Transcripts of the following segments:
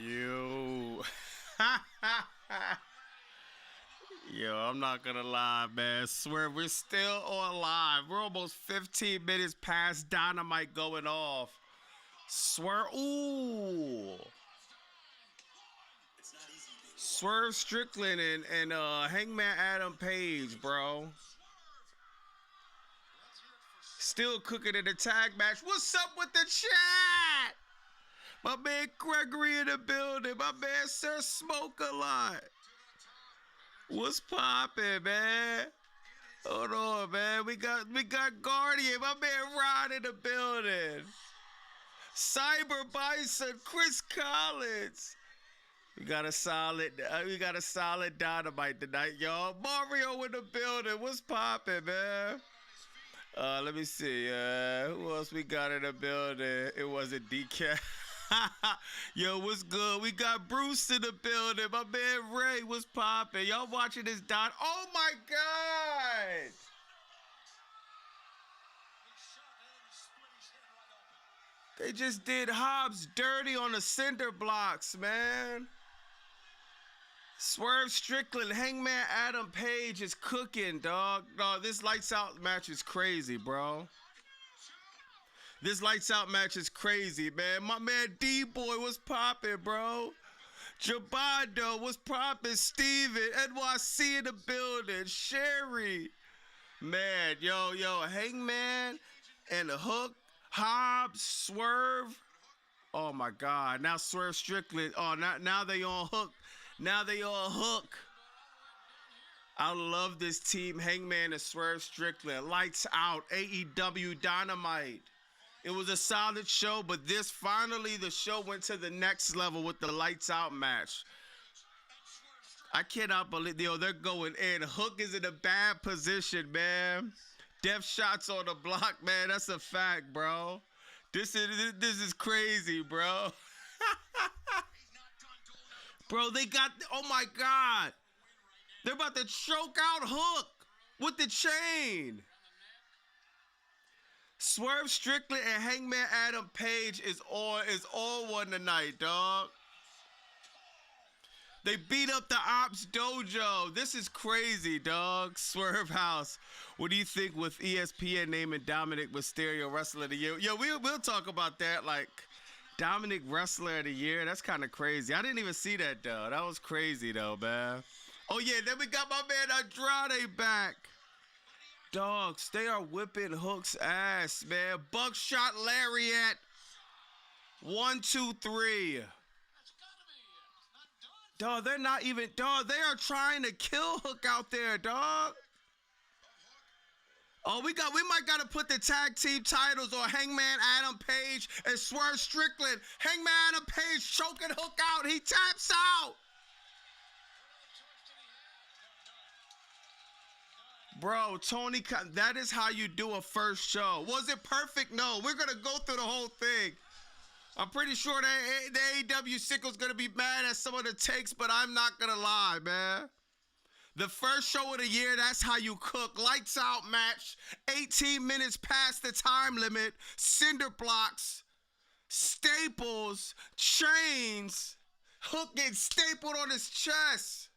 Yo. Yo, I'm not gonna lie, man. Swear we're still on live. We're almost 15 minutes past Dynamite going off. Swear, ooh. Swerve Strickland and Hangman Adam Page, bro. Still cooking in the tag match. What's up with the chat? My man Gregory in the building. My man Sir Smoke a lot. What's poppin', man? Hold on, man. We got Guardian. My man Rod in the building. Cyber Bison, Chris Collins. We got a solid Dynamite tonight, y'all. Mario in the building. What's poppin', man? Let me see. Who else we got in the building? It wasn't DK. Yo, what's good? We got Bruce in the building. My man Ray, what's poppin'? Y'all watching this dot? Oh my God! They just did Hobbs dirty on the cinder blocks, man. Swerve Strickland, Hangman Adam Page is cooking, dog. Dog, this lights out match is crazy, bro. This lights out match is crazy, man. My man D-Boy was popping, bro. Jabando was popping. Steven, NYC in the building. Sherry. Man, yo, Hangman and the Hook, Hobbs, Swerve. Oh, my God. Now Swerve Strickland. Oh, now they on Hook. Now they on Hook. I love this team, Hangman and Swerve Strickland. Lights out, AEW Dynamite. It was a solid show, but finally the show went to the next level with the lights out match. I cannot believe, they're going in. Hook is in a bad position, man. Death shots on the block, man. That's a fact, bro. This is crazy, bro. Bro, they got, oh my God. They're about to choke out Hook with the chain. Swerve Strickland and Hangman Adam Page is all one tonight, dog. They beat up the Ops Dojo. This is crazy, dog. Swerve House. What do you think with ESPN naming Dominic Mysterio Wrestler of the Year? Yo, we'll talk about that. Like, Dominic Wrestler of the Year. That's kind of crazy. I didn't even see that, though. That was crazy, though, man. Oh, yeah, then we got my man Andrade back. Dogs, they are whipping Hook's ass, man. Buckshot Lariat. 1, 2, 3. Dog, they're not even, dog, they are trying to kill Hook out there, dog. Oh, we might gotta put the tag team titles on Hangman Adam Page and Swerve Strickland. Hangman Adam Page choking Hook out. He taps out. Bro, Tony, that is how you do a first show. Was it perfect? No. We're going to go through the whole thing. I'm pretty sure the AEW sickle's going to be mad at some of the takes, but I'm not going to lie, man. The first show of the year, that's how you cook. Lights out match, 18 minutes past the time limit, cinder blocks, staples, chains, Hook getting stapled on his chest.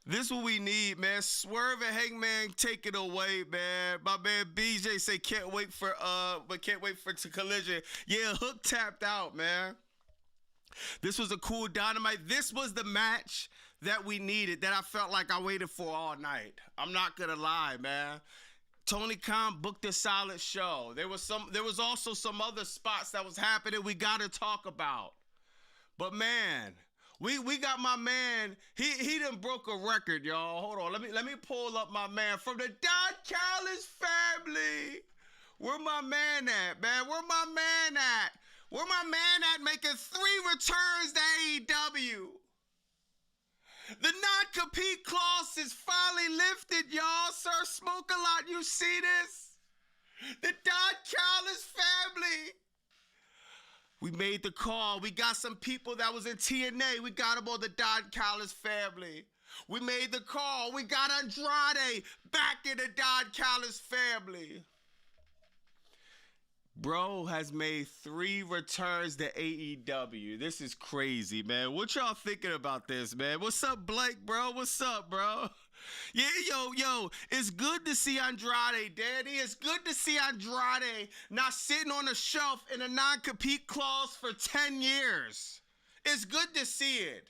This is what we need, man. Swerve and Hangman take it away, man. My man BJ say can't wait for collision. Yeah, Hook tapped out, man. This was a cool Dynamite. This was the match that we needed, that I felt like I waited for all night. I'm not gonna lie, man. Tony Khan booked a solid show. There was also some other spots that was happening we gotta talk about. But man, we got my man. He done broke a record, y'all. Hold on. Let me pull up my man from the Don Callis family. Where my man at, man? Where my man at? Where my man at making 3 returns to AEW? The non-compete clause is finally lifted, y'all. Sir Smoke a Lot, you see this? The Don Callis family. We made the call. We got some people that was in TNA. We got them on the Don Callis family. We made the call. We got Andrade back in the Don Callis family. Bro has made 3 returns to AEW. This is crazy, man. What y'all thinking about this, man? What's up, Blake, bro? What's up, bro? Yeah, yo, it's good to see Andrade, Daddy. It's good to see Andrade not sitting on a shelf in a non-compete clause for 10 years. It's good to see it.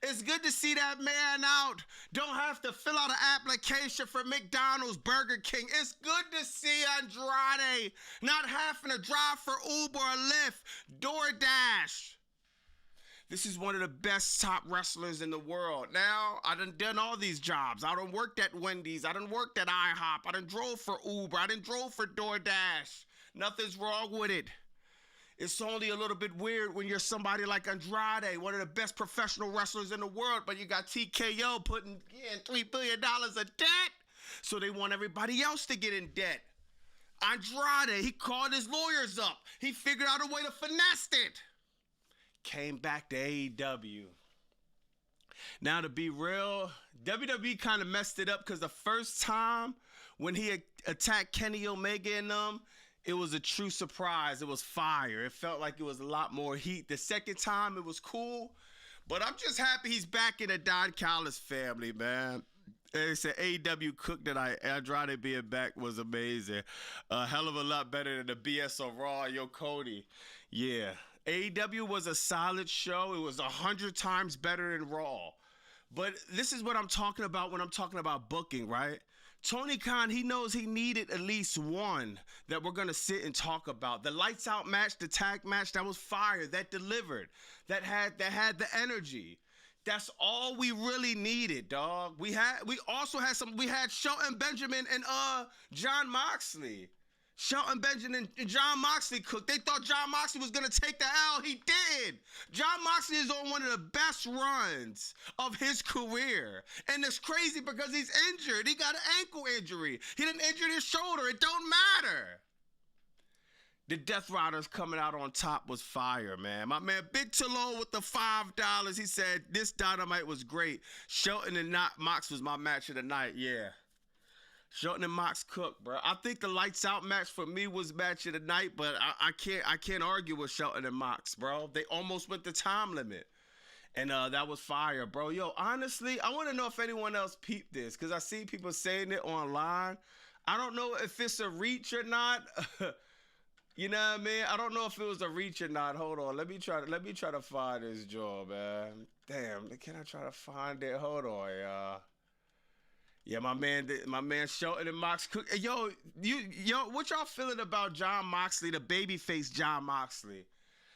It's good to see that man out. Don't have to fill out an application for McDonald's, Burger King. It's good to see Andrade not having to drive for Uber or Lyft, DoorDash. This is one of the best top wrestlers in the world. Now, I done all these jobs. I done worked at Wendy's. I done worked at IHOP. I done drove for Uber. I done drove for DoorDash. Nothing's wrong with it. It's only a little bit weird when you're somebody like Andrade, one of the best professional wrestlers in the world, but you got TKO putting in $3 billion of debt, so they want everybody else to get in debt. Andrade, he called his lawyers up. He figured out a way to finesse it. Came back to AEW. Now, to be real, WWE kind of messed it up because the first time when he attacked Kenny Omega and them, it was a true surprise. It was fire. It felt like it was a lot more heat. The second time, it was cool. But I'm just happy he's back in the Don Callis family, man. They said AEW cooked tonight. Andrade being back was amazing. A hell of a lot better than the BS on Raw. Yo, Cody. Yeah. AEW was a solid show. It was 100 times better than Raw. But this is what I'm talking about when I'm talking about booking, right? Tony Khan, he knows he needed at least one that we're going to sit and talk about. The lights out match, the tag match, that was fire, that delivered, that had the energy. That's all we really needed, dog. We had Shelton Benjamin and John Moxley. Shelton Benjamin and John Moxley cooked. They thought John Moxley was going to take the L. He did. John Moxley is on one of the best runs of his career. And it's crazy because he's injured. He got an ankle injury. He didn't injure his shoulder. It don't matter. The Death Riders coming out on top was fire, man. My man Big Talon with the $5. He said, this Dynamite was great. Shelton and Mox was my match of the night. Yeah. Shelton and Mox cooked, bro. I think the lights out match for me was match of the night, but I can't argue with Shelton and Mox, bro. They almost went the time limit. And that was fire, bro. Yo, honestly, I want to know if anyone else peeped this, because I see people saying it online. I don't know if it's a reach or not. You know what I mean? I don't know if it was a reach or not. Hold on. Let me try to find this job, man. Damn, can I try to find it? Hold on, y'all. Yeah, my man Shelton and Mox cook. Hey, yo, what y'all feeling about John Moxley, the babyface John Moxley?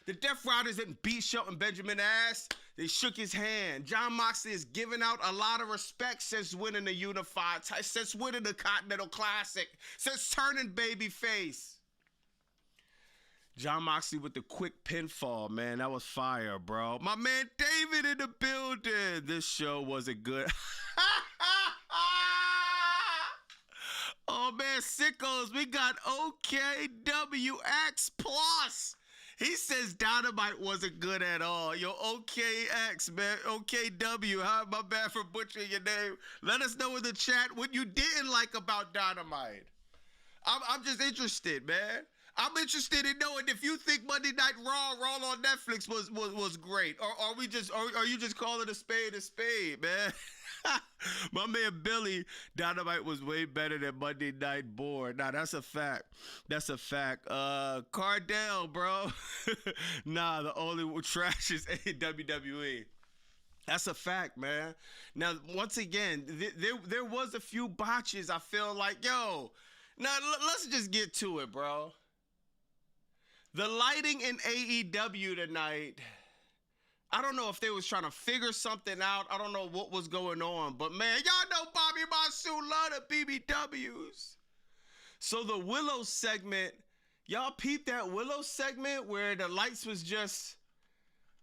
The Death Riders didn't beat Shelton Benjamin ass. They shook his hand. John Moxley is giving out a lot of respect since winning the Unified, since winning the Continental Classic, since turning babyface. John Moxley with the quick pinfall, man. That was fire, bro. My man David in the building. This show wasn't good. Oh, man, sickos, we got OKWX Plus. He says Dynamite wasn't good at all. Yo, OKX, man, OKW. How my bad for butchering your name. Let us know in the chat what you didn't like about Dynamite. I'm just interested, man. I'm interested in knowing if you think Monday Night Raw on Netflix was great, or are you just calling a spade, man? My man Billy, Dynamite was way better than Monday Night Board. Nah, that's a fact. That's a fact. Cardell, bro. Nah, the only trash is WWE. That's a fact, man. Now, once again, there was a few botches. I feel like, yo, now let's just get to it, bro. The lighting in AEW tonight, I don't know if they was trying to figure something out. I don't know what was going on. But, man, y'all know Bobby Monsoon love the BBWs. So the Willow segment, y'all peeped that Willow segment where the lights was just...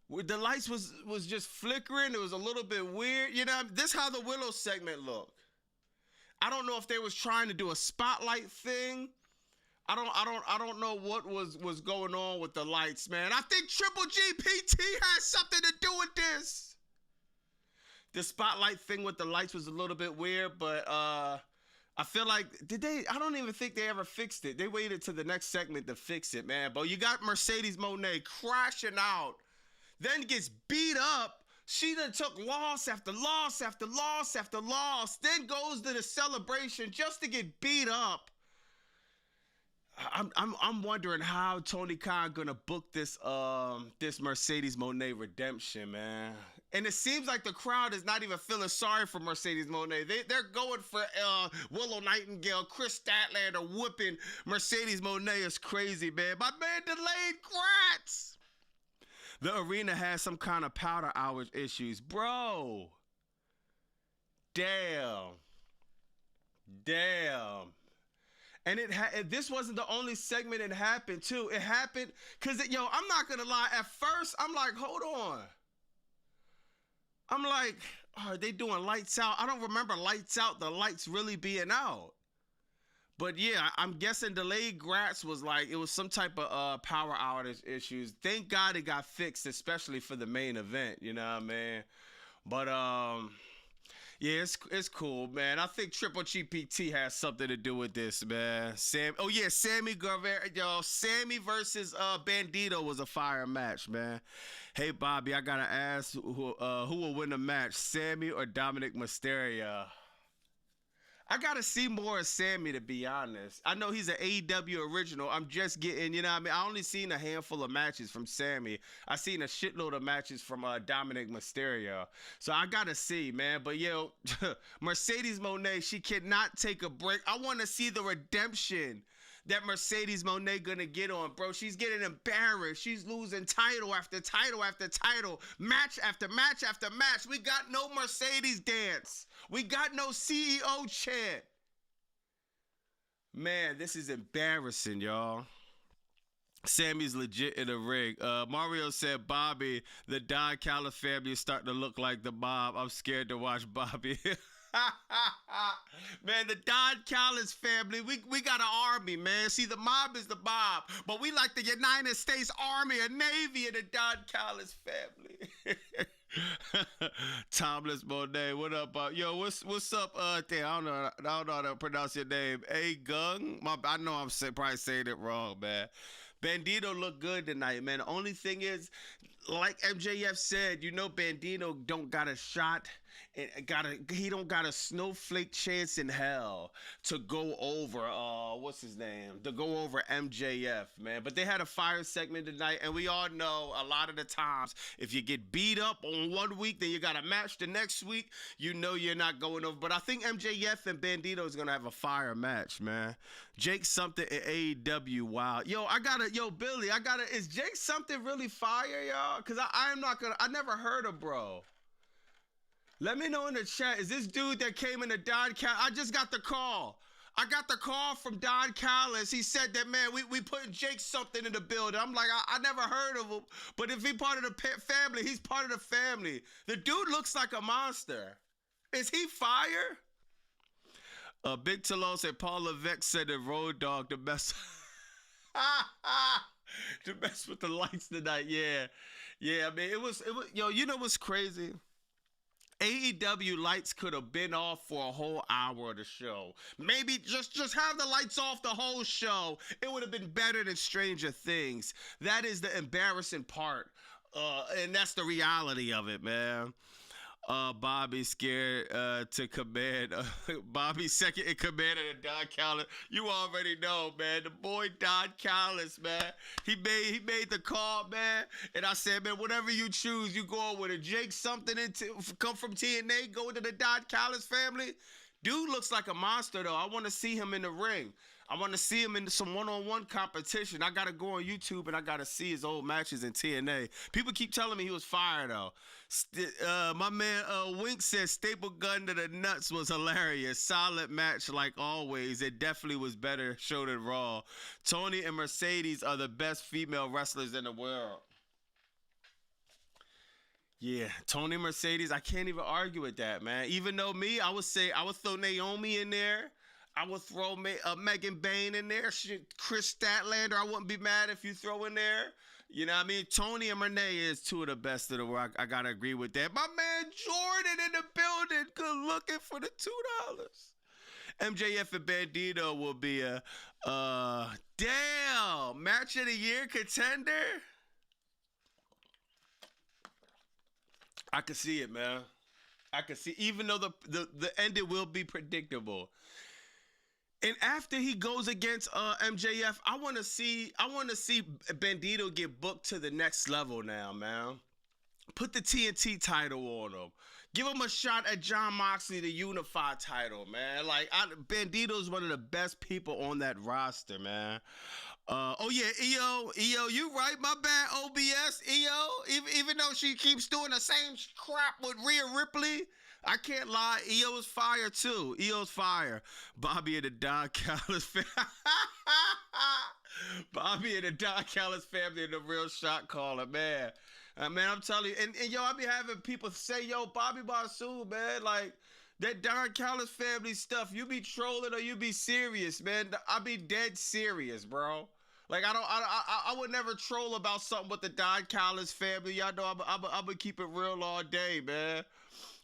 was just flickering. It was a little bit weird. You know, this how the Willow segment looked. I don't know if they was trying to do a spotlight thing. I don't know what was going on with the lights, man. I think Triple GPT has something to do with this. The spotlight thing with the lights was a little bit weird, but I I feel like did they? I don't even think they ever fixed it. They waited to the next segment to fix it, man. But you got Mercedes Moné crashing out, then gets beat up. She done took loss after loss after loss after loss. Then goes to the celebration just to get beat up. I'm wondering how Tony Khan gonna book this Mercedes Moné redemption, man. And it seems like the crowd is not even feeling sorry for Mercedes Moné. They're going for Willow Nightingale, Chris Statlander whooping Mercedes Moné is crazy, man. My man delayed Gratz. The arena has some kind of powder outage issues, bro. Damn. Damn. And this wasn't the only segment it happened too. It happened because, I'm not going to lie. At first, I'm like, hold on. I'm like, are they doing lights out? I don't remember lights out, the lights really being out. But yeah, I'm guessing delayed Gratz was like, it was some type of power outage issues. Thank God it got fixed, especially for the main event, you know what I mean? But, yeah, it's cool, man. I think Triple GPT has something to do with this, man. Sammy Guevara, Sammy versus Bandito was a fire match, man. Hey, Bobby, I gotta ask who will win the match, Sammy or Dominic Mysterio? I gotta see more of Sammy, to be honest. I know he's an AEW original. I'm just getting, you know what I mean? I only seen a handful of matches from Sammy. I seen a shitload of matches from Dominic Mysterio. So I gotta see, man. But Mercedes Moné, she cannot take a break. I want to see the redemption that Mercedes Moné gonna get on, bro. She's getting embarrassed. She's losing title after title after title, match after match after match. We got no Mercedes dance. We got no CEO chant. Man, this is embarrassing, y'all. Sammy's legit in the ring. Mario said, Bobby, the Don Callis family is starting to look like the mob. I'm scared to watch Bobby. Man, the Don Callis family, we got an army, man. See, the mob is the mob, but we like the United States Army and Navy and the Don Callis family. Tomless Monet, what up, what's up, there? I don't know how to pronounce your name. A Gung? I know I'm probably saying it wrong, man. Bandito looked good tonight, man. The only thing is, like MJF said, Bandito don't got a shot. He don't got a snowflake chance in hell to go over what's his name? To go over MJF, man. But they had a fire segment tonight, and we all know a lot of the times if you get beat up on one week, then you got a match the next week, you're not going over. But I think MJF and Bandito is gonna have a fire match, man. Jake something in AEW, wow. Billy, is Jake something really fire, y'all? Cause I never heard of bro. Let me know in the chat. Is this dude that came in the Don Callis? I just got the call. I got the call from Don Callis. He said that, man, we put Jake something in the building. I'm like, I never heard of him. But if he's part of the family, he's part of the family. The dude looks like a monster. Is he fire? Big Talon said Paul Levesque said that Road Dogg the best. To mess with the lights tonight, yeah. I mean, it was, you know what's crazy? AEW lights could have been off for a whole hour of the show. Maybe just have the lights off the whole show. It would have been better than Stranger Things. That is the embarrassing part. And that's the reality of it, man. Bobby scared to command. Bobby second in command of the Don Callis. You already know, man. The boy Don Callis, man. He made the call, man. And I said, man, whatever you choose, you go with it. Jake something come from TNA, go into the Don Callis family. Dude looks like a monster, though. I want to see him in the ring. I want to see him in some one-on-one competition. I got to go on YouTube and I got to see his old matches in TNA. People keep telling me he was fire, though. My man Wink says staple gun to the nuts was hilarious. Solid match like always. It definitely was better show than Raw. Tony and Mercedes are the best female wrestlers in the world. Yeah, Tony Mercedes, I can't even argue with that, man. Even though I would throw Naomi in there. I would throw Megan Bain in there. Chris Statlander, I wouldn't be mad if you throw in there. You know what I mean? Tony and Renee is two of the best of the world. I got to agree with that. My man Jordan in the building, good looking for the $2. MJF and Bandito will be a damn match of the year contender. I can see it, man. I can see, even though the ending will be predictable. And after he goes against MJF, I want to see Bandito get booked to the next level now, man. Put the TNT title on him. Give him a shot at Jon Moxley, the unified title, man. Like, Bandito's one of the best people on that roster, man. Oh yeah, EO, you right, my bad, OBS, EO. Even though she keeps doing the same crap with Rhea Ripley, I can't lie, EO's fire too. EO's fire. Bobby and the Don Callis family. Bobby and the Don Callis family and the real shot caller, man. Man, I'm telling you, and yo, I be having people say, yo, Bobby Barsoom, man, like, that Don Callis family stuff, you be trolling or you be serious, man. I be dead serious, bro. Like, I would never troll about something with the Don Callis family. Y'all know I'm gonna keep it real all day, man.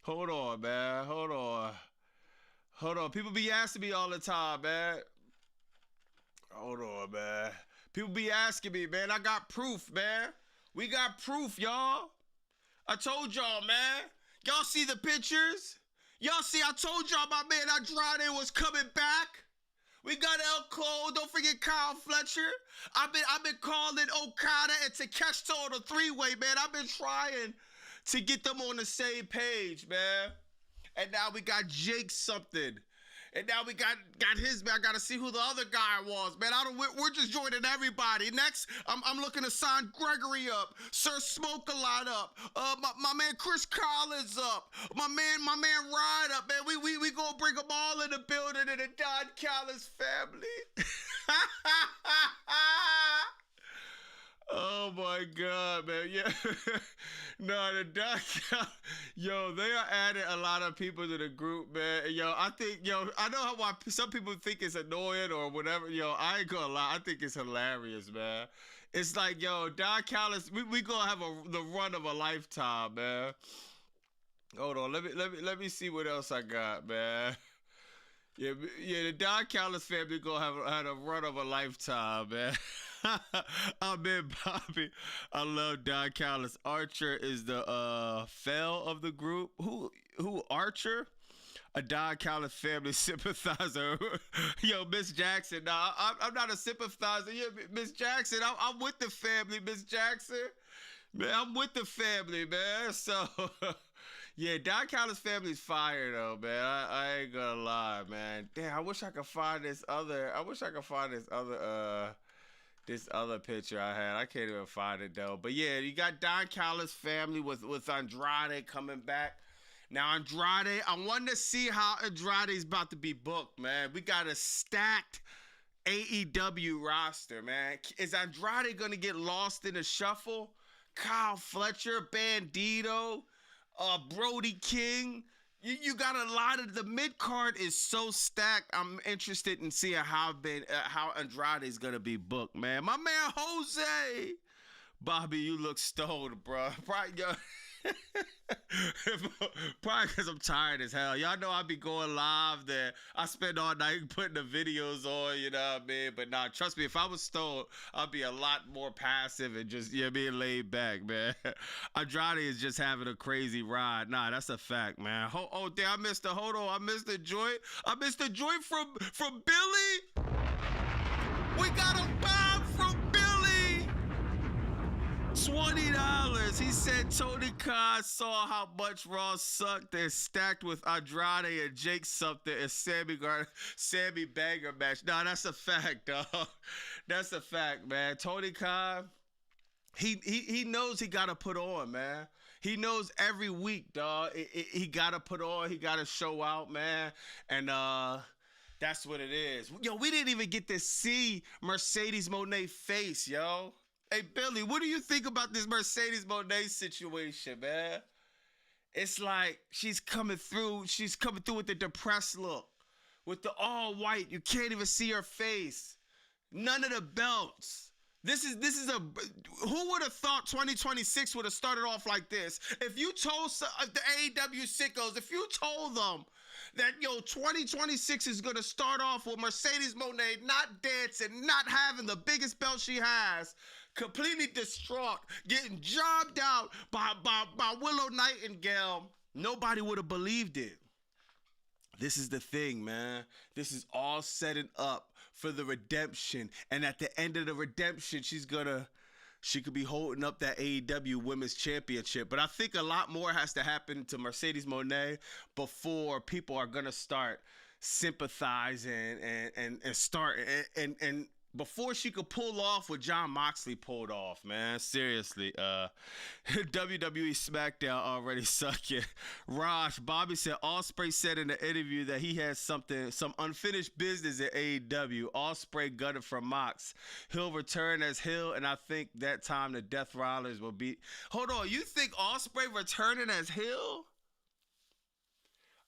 Hold on, man. Hold on. People be asking me all the time, man. Hold on, man. People be asking me, man. I got proof, man. We got proof, y'all. I told y'all, man. Y'all see the pictures? Y'all see, I told y'all my man Andrade was coming back. We got El Cole. Don't forget Kyle Fletcher. I've been calling Okada and Takeshita on a three-way, man. I've been trying to get them on the same page, man. And now we got Jake something. And now we got his, man. I got to see who the other guy was, man. We're just joining everybody. Next, I'm looking to sign Gregory up. Sir Smoke-A-Lot up. My man Chris Collins up. My man Ryan up, man. We gonna bring them all in the building in the Don Callis family. Oh my God, man. Yeah. No, the Don Callis, yo, they are adding a lot of people to the group, man. Yo, I think, I know why some people think it's annoying or whatever. Yo, I ain't gonna lie. I think it's hilarious, man. It's like, yo, Don Callis, we gonna have the run of a lifetime, man. Hold on, let me see what else I got, man. Yeah, the Don Callis family gonna have a run of a lifetime, man. I'm in Bobby. I love Don Callis. Archer is the fell of the group. Who Archer? A Don Callis family sympathizer. Yo, Miss Jackson. Nah, I'm not a sympathizer. Yeah, Miss Jackson. I'm with the family, Miss Jackson. Man, I'm with the family, man. So, yeah, Don Callis family's fire though, man. I ain't gonna lie, man. Damn, I wish I could find this other. This other picture I had. I can't even find it though. But yeah, you got Don Callis family with Andrade coming back. Now Andrade, I want to see how Andrade's about to be booked, man. We got a stacked AEW roster, man. Is Andrade gonna get lost in the shuffle? Kyle Fletcher, Bandito, Brody King. You got a lot of the mid card is so stacked. I'm interested in seeing how Andrade is gonna be booked, man. My man Jose, Bobby, you look stoned, bro. Probably because I'm tired as hell. Y'all know I be going live there. I spend all night putting the videos on, you know what I mean? But nah, trust me, if I was stoned, I'd be a lot more passive and just, being laid back, man. Andrade is just having a crazy ride. Nah, that's a fact, man. Oh, damn, I missed the joint. I missed the joint from Billy. We got a bomb from Billy. $20. He said Tony Khan saw how much Raw sucked and stacked with Andrade and Jake something and Sammy Banger match. Nah, that's a fact, dog. That's a fact, man. Tony Khan, he knows he gotta put on, man. He knows every week, dog. He gotta put on. He gotta show out, man. And that's what it is. Yo, we didn't even get to see Mercedes Moné face, yo. Hey, Billy, what do you think about this Mercedes Moné situation, man? It's like she's coming through with the depressed look, with the all white. You can't even see her face. None of the belts. This is who would have thought 2026 would have started off like this? If you told the AEW sickos, if you told them that, 2026 is going to start off with Mercedes Moné not dancing, not having the biggest belt she has, completely distraught, getting jobbed out by Willow Nightingale. Nobody would have believed it. This is the thing, man. This is all setting up for the redemption. And at the end of the redemption, she could be holding up that AEW Women's Championship. But I think a lot more has to happen to Mercedes Moné before people are going to start sympathizing and start and before she could pull off what Jon Moxley pulled off, man. Seriously. WWE SmackDown already sucking. Raj, Bobby said Ospreay said in the interview that he has some unfinished business at AEW. Ospreay gutted from Mox. He'll return as Hill, and I think that time the Death Riders will be... Hold on, you think Ospreay returning as Hill?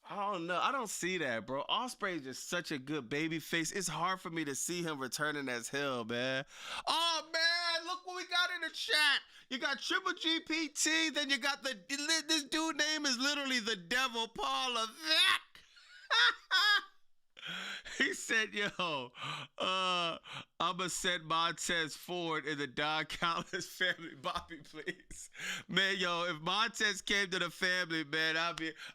I don't know. I don't see that, bro. Ospreay is just such a good baby face. It's hard for me to see him returning as Hill, man. Oh, man, look what we got in the chat. You got Triple GPT, then you got this dude name is literally the Devil, Paul Levesque. He said, I'ma send Montez Ford in the Don Callis family. Bobby, please. Man, if Montez came to the family, man,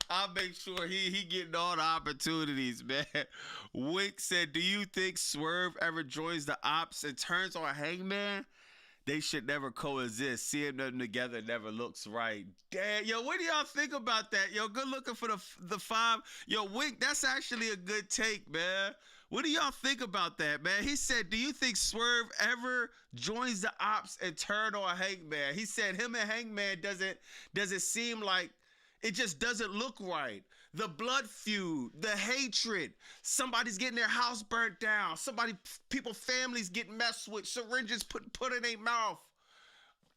I'll make sure he getting all the opportunities, man. Wink said, do you think Swerve ever joins the Ops and turns on Hangman? They should never coexist. Seeing them together never looks right. Damn, what do y'all think about that? Good looking for the five. Wink, that's actually a good take, man. What do y'all think about that, man? He said, do you think Swerve ever joins the Ops and turn on Hangman? He said him and Hangman doesn't seem like, it just doesn't look right. The blood feud, the hatred, somebody's getting their house burnt down, people, families getting messed with, syringes put in their mouth,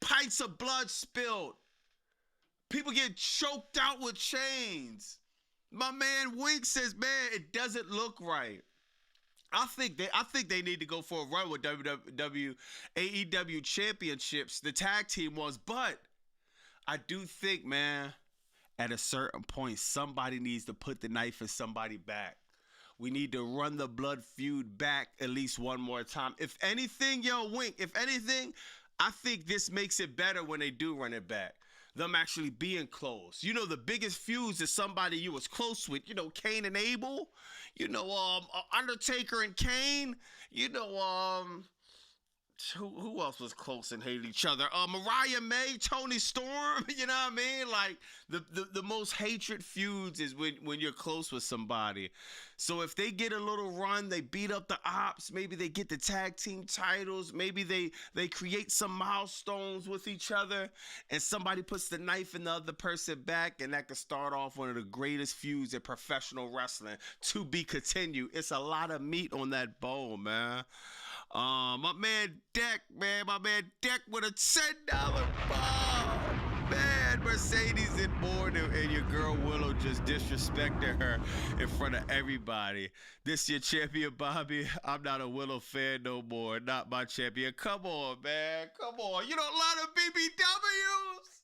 pints of blood spilled, people get choked out with chains. My man Wink says, man, it doesn't look right. I think they need to go for a run with AEW championships, the tag team ones, but I do think, man, at a certain point, somebody needs to put the knife in somebody back. We need to run the blood feud back at least one more time. If anything, Wink, if anything, I think this makes it better when they do run it back. Them actually being close. The biggest feuds is somebody you was close with. Kane and Abel. Undertaker and Kane. Who else was close and hated each other? Mariah May, Tony Storm. You know what I mean? Like the most hatred feuds is when you're close with somebody. So if they get a little run, they beat up the Ops. Maybe they get the tag team titles. Maybe they create some milestones with each other, and somebody puts the knife in the other person back, and that could start off one of the greatest feuds in professional wrestling. To be continued. It's a lot of meat on that bone, man. My man Deck with a $10 bomb. Man, Mercedes in board and your girl Willow just disrespected her in front of everybody. This your champion, Bobby. I'm not a Willow fan no more. Not my champion. Come on, man. Come on. You don't lot of BBWs.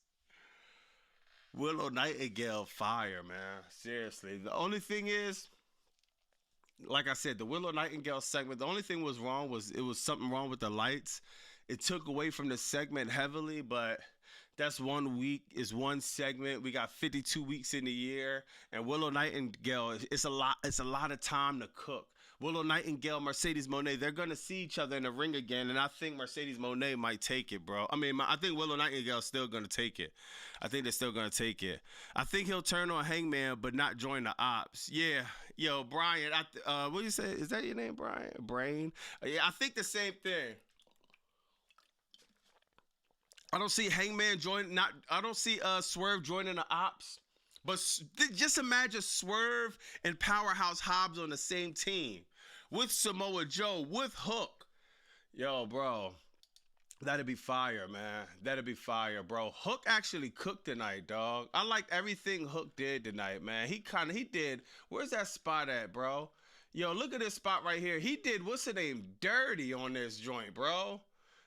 Willow Nightingale fire, man. Seriously. The only thing is, like I said, the Willow Nightingale segment, the only thing was wrong was it was something wrong with the lights. It took away from the segment heavily, but that's 1 week, is one segment. We got 52 weeks in the year, and Willow Nightingale, it's a lot of time to cook. Willow Nightingale, Mercedes Moné, they're going to see each other in the ring again, and I think Mercedes Moné might take it, bro. I think Willow Nightingale's still going to take it. I think they're still going to take it. I think he'll turn on Hangman, but not join the Ops. Yeah. Yo, Brian, what do you say? Is that your name, Brian? Brain? Yeah, I think the same thing. I don't see Hangman I don't see Swerve joining the Ops. But just imagine Swerve and Powerhouse Hobbs on the same team with Samoa Joe, with Hook. Yo, bro, that'd be fire, man. That'd be fire, bro. Hook actually cooked tonight, dog. I liked everything Hook did tonight, man. He did. Where's that spot at, bro? Yo, look at this spot right here. He did, what's the name? Dirty on this joint, bro.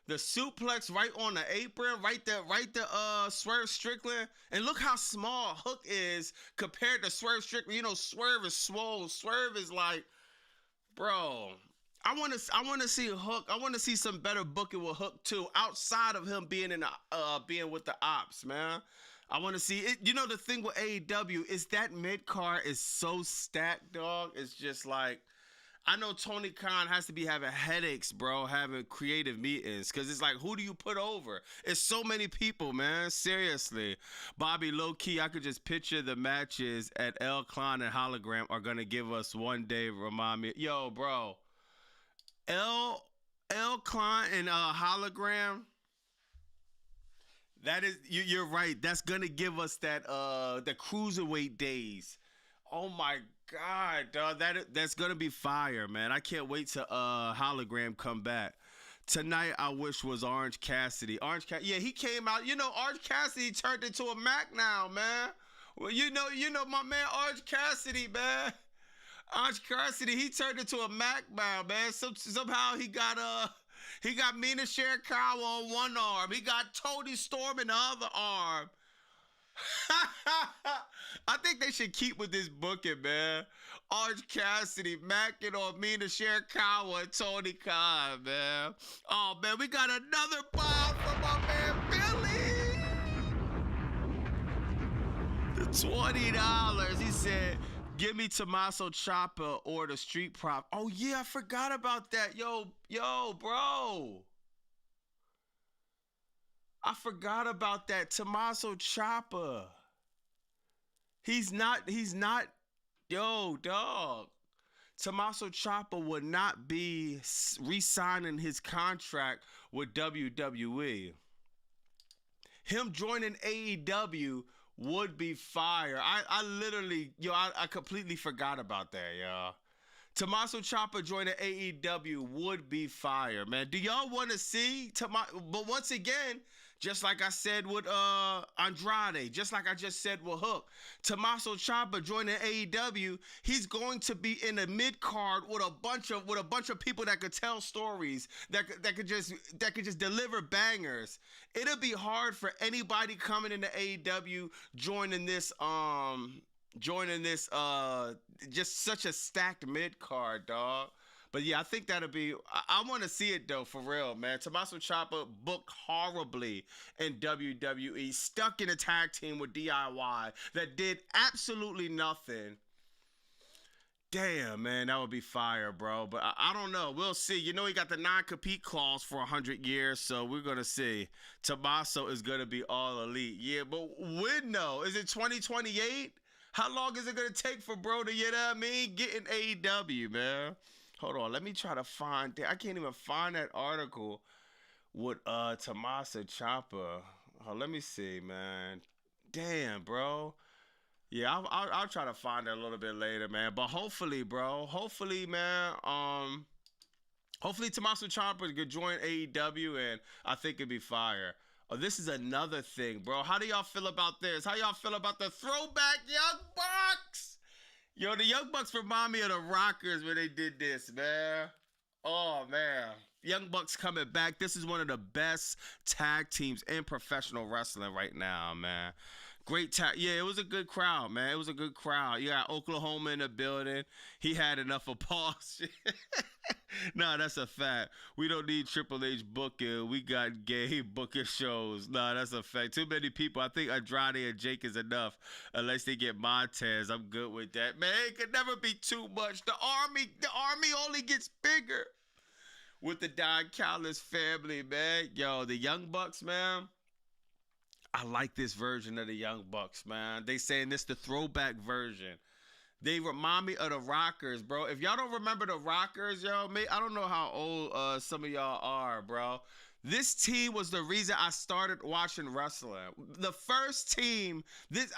The suplex right on the apron, right there, Swerve Strickland. And look how small Hook is compared to Swerve Strickland. You know, Swerve is swole. Swerve is like, bro. I want to see Hook. I want to see some better booking with Hook too, outside of him being in the, being with the Ops, man. I want to see it. You know, the thing with AEW is that mid card is so stacked, dog. It's just like, I know Tony Khan has to be having headaches, bro, having creative meetings. Because it's like, who do you put over? It's so many people, man. Seriously. Bobby, low key, I could just picture the matches at El Klein and Hologram are going to give us one day. Remind me. Yo, bro. L Klein and Hologram. That is, you're right. That's going to give us that, the cruiserweight days. Oh my God, dog. That's gonna be fire, man. I can't wait to Hologram come back. Tonight I wish was Orange Cassidy. Yeah, he came out. You know, Orange Cassidy turned into a Mac now, man. Well, you know my man Orange Cassidy, man. Orange Cassidy, he turned into a Mac now, man. Somehow he got Mina Shirakawa on one arm. He got Tony Storm in the other arm. I think they should keep with this booking, man. Orange Cassidy, macking on Mina Shirakawa and Tony Khan, man. Oh, man, we got another bomb from my man Billy. The $20. He said, give me Tommaso Ciampa or the Street Prop. Oh, yeah, I forgot about that. Yo, bro. I forgot about that. Tommaso Ciampa. He's not, yo, dog. Tommaso Ciampa would not be re-signing his contract with WWE. Him joining AEW would be fire. I literally, I completely forgot about that, y'all. Tommaso Ciampa joining AEW would be fire, man. Do y'all want to see Tommaso? But once again, just like I said with Andrade, just like I just said with Hook, Tommaso Ciampa joining AEW, he's going to be in a mid card with a bunch of people that could tell stories, that could just deliver bangers. It'll be hard for anybody coming into AEW joining this just such a stacked mid card, dog. But yeah, I think that'll be. I want to see it though, for real, man. Tommaso Ciampa booked horribly in WWE, stuck in a tag team with DIY that did absolutely nothing. Damn, man, that would be fire, bro. But I don't know. We'll see. You know, he got the non-compete clause for 100 years, so we're gonna see. Tommaso is gonna be all elite. Yeah, but when though? Is it 2028? How long is it gonna take for bro to, you know what I mean, get in AEW, man? Hold on, let me try to find. I can't even find that article with Tommaso Ciampa. Oh, let me see, man. Damn, bro. Yeah, I'll try to find it a little bit later, man. But hopefully, bro. Hopefully, man. Hopefully Tommaso Ciampa could join AEW, and I think it'd be fire. Oh, this is another thing, bro. How do y'all feel about this? How y'all feel about the throwback Young Bucks? Yo, the Young Bucks remind me of the Rockers when they did this, man. Oh, man. Young Bucks coming back. This is one of the best tag teams in professional wrestling right now, man. Great tag. Yeah, it was a good crowd, man. It was a good crowd. You got Oklahoma in the building. He had enough of Paul's shit. Nah, that's a fact. We don't need Triple H booking. We got gay booking shows. Nah, that's a fact. Too many people. I think Andrade and Jake is enough. Unless they get Montez, I'm good with that. Man, it could never be too much. The army only gets bigger with the Don Callis family, man. Yo, the Young Bucks, man. I like this version of the Young Bucks, man. They saying this the throwback version. They remind me of the Rockers, bro. If y'all don't remember the Rockers, yo, I don't know how old some of y'all are, bro. This team was the reason I started watching wrestling. The first team,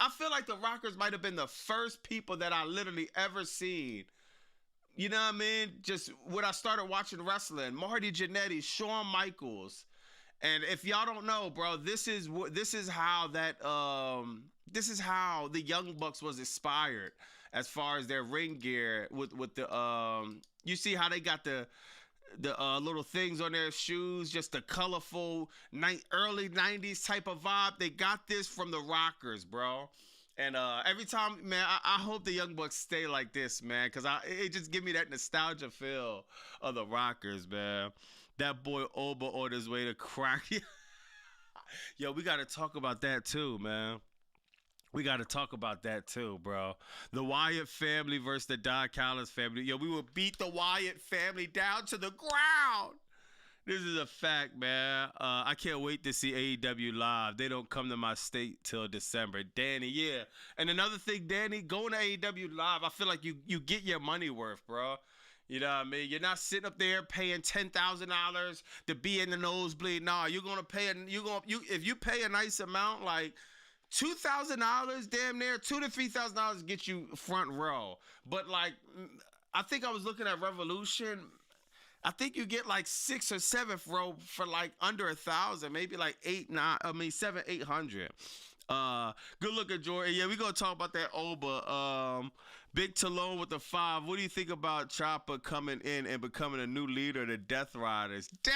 I feel like the Rockers might have been the first people that I literally ever seen. You know what I mean? Just when I started watching wrestling. Marty Jannetty, Shawn Michaels. And if y'all don't know, bro, this is how the Young Bucks was inspired as far as their ring gear with the you see how they got the the little things on their shoes, just the colorful early '90s type of vibe. They got this from the Rockers, bro. And every time, man, I hope the Young Bucks stay like this, man, because it just give me that nostalgia feel of the Rockers, man. That boy Oba on his way to crack. Yo, we got to talk about that too, man. We got to talk about that too, bro. The Wyatt family versus the Don Callis family. Yo, we will beat the Wyatt family down to the ground. This is a fact, man. I can't wait to see AEW live. They don't come to my state till December. Danny, yeah. And another thing, Danny, going to AEW live, I feel like you get your money worth, bro. You know what I mean? You're not sitting up there paying $10,000 to be in the nosebleed. Nah, you're gonna pay if you pay a nice amount, like $2,000, damn near $2,000 to $3,000 get you front row. But like, I think I was looking at Revolution. I think you get like 6th or 7th row for like under 1,000, maybe like 800. Good looking Jordan. Yeah, we gonna talk about that Oba. Big Talone with the 5. What do you think about Ciampa coming in and becoming a new leader of the Death Riders? Damn.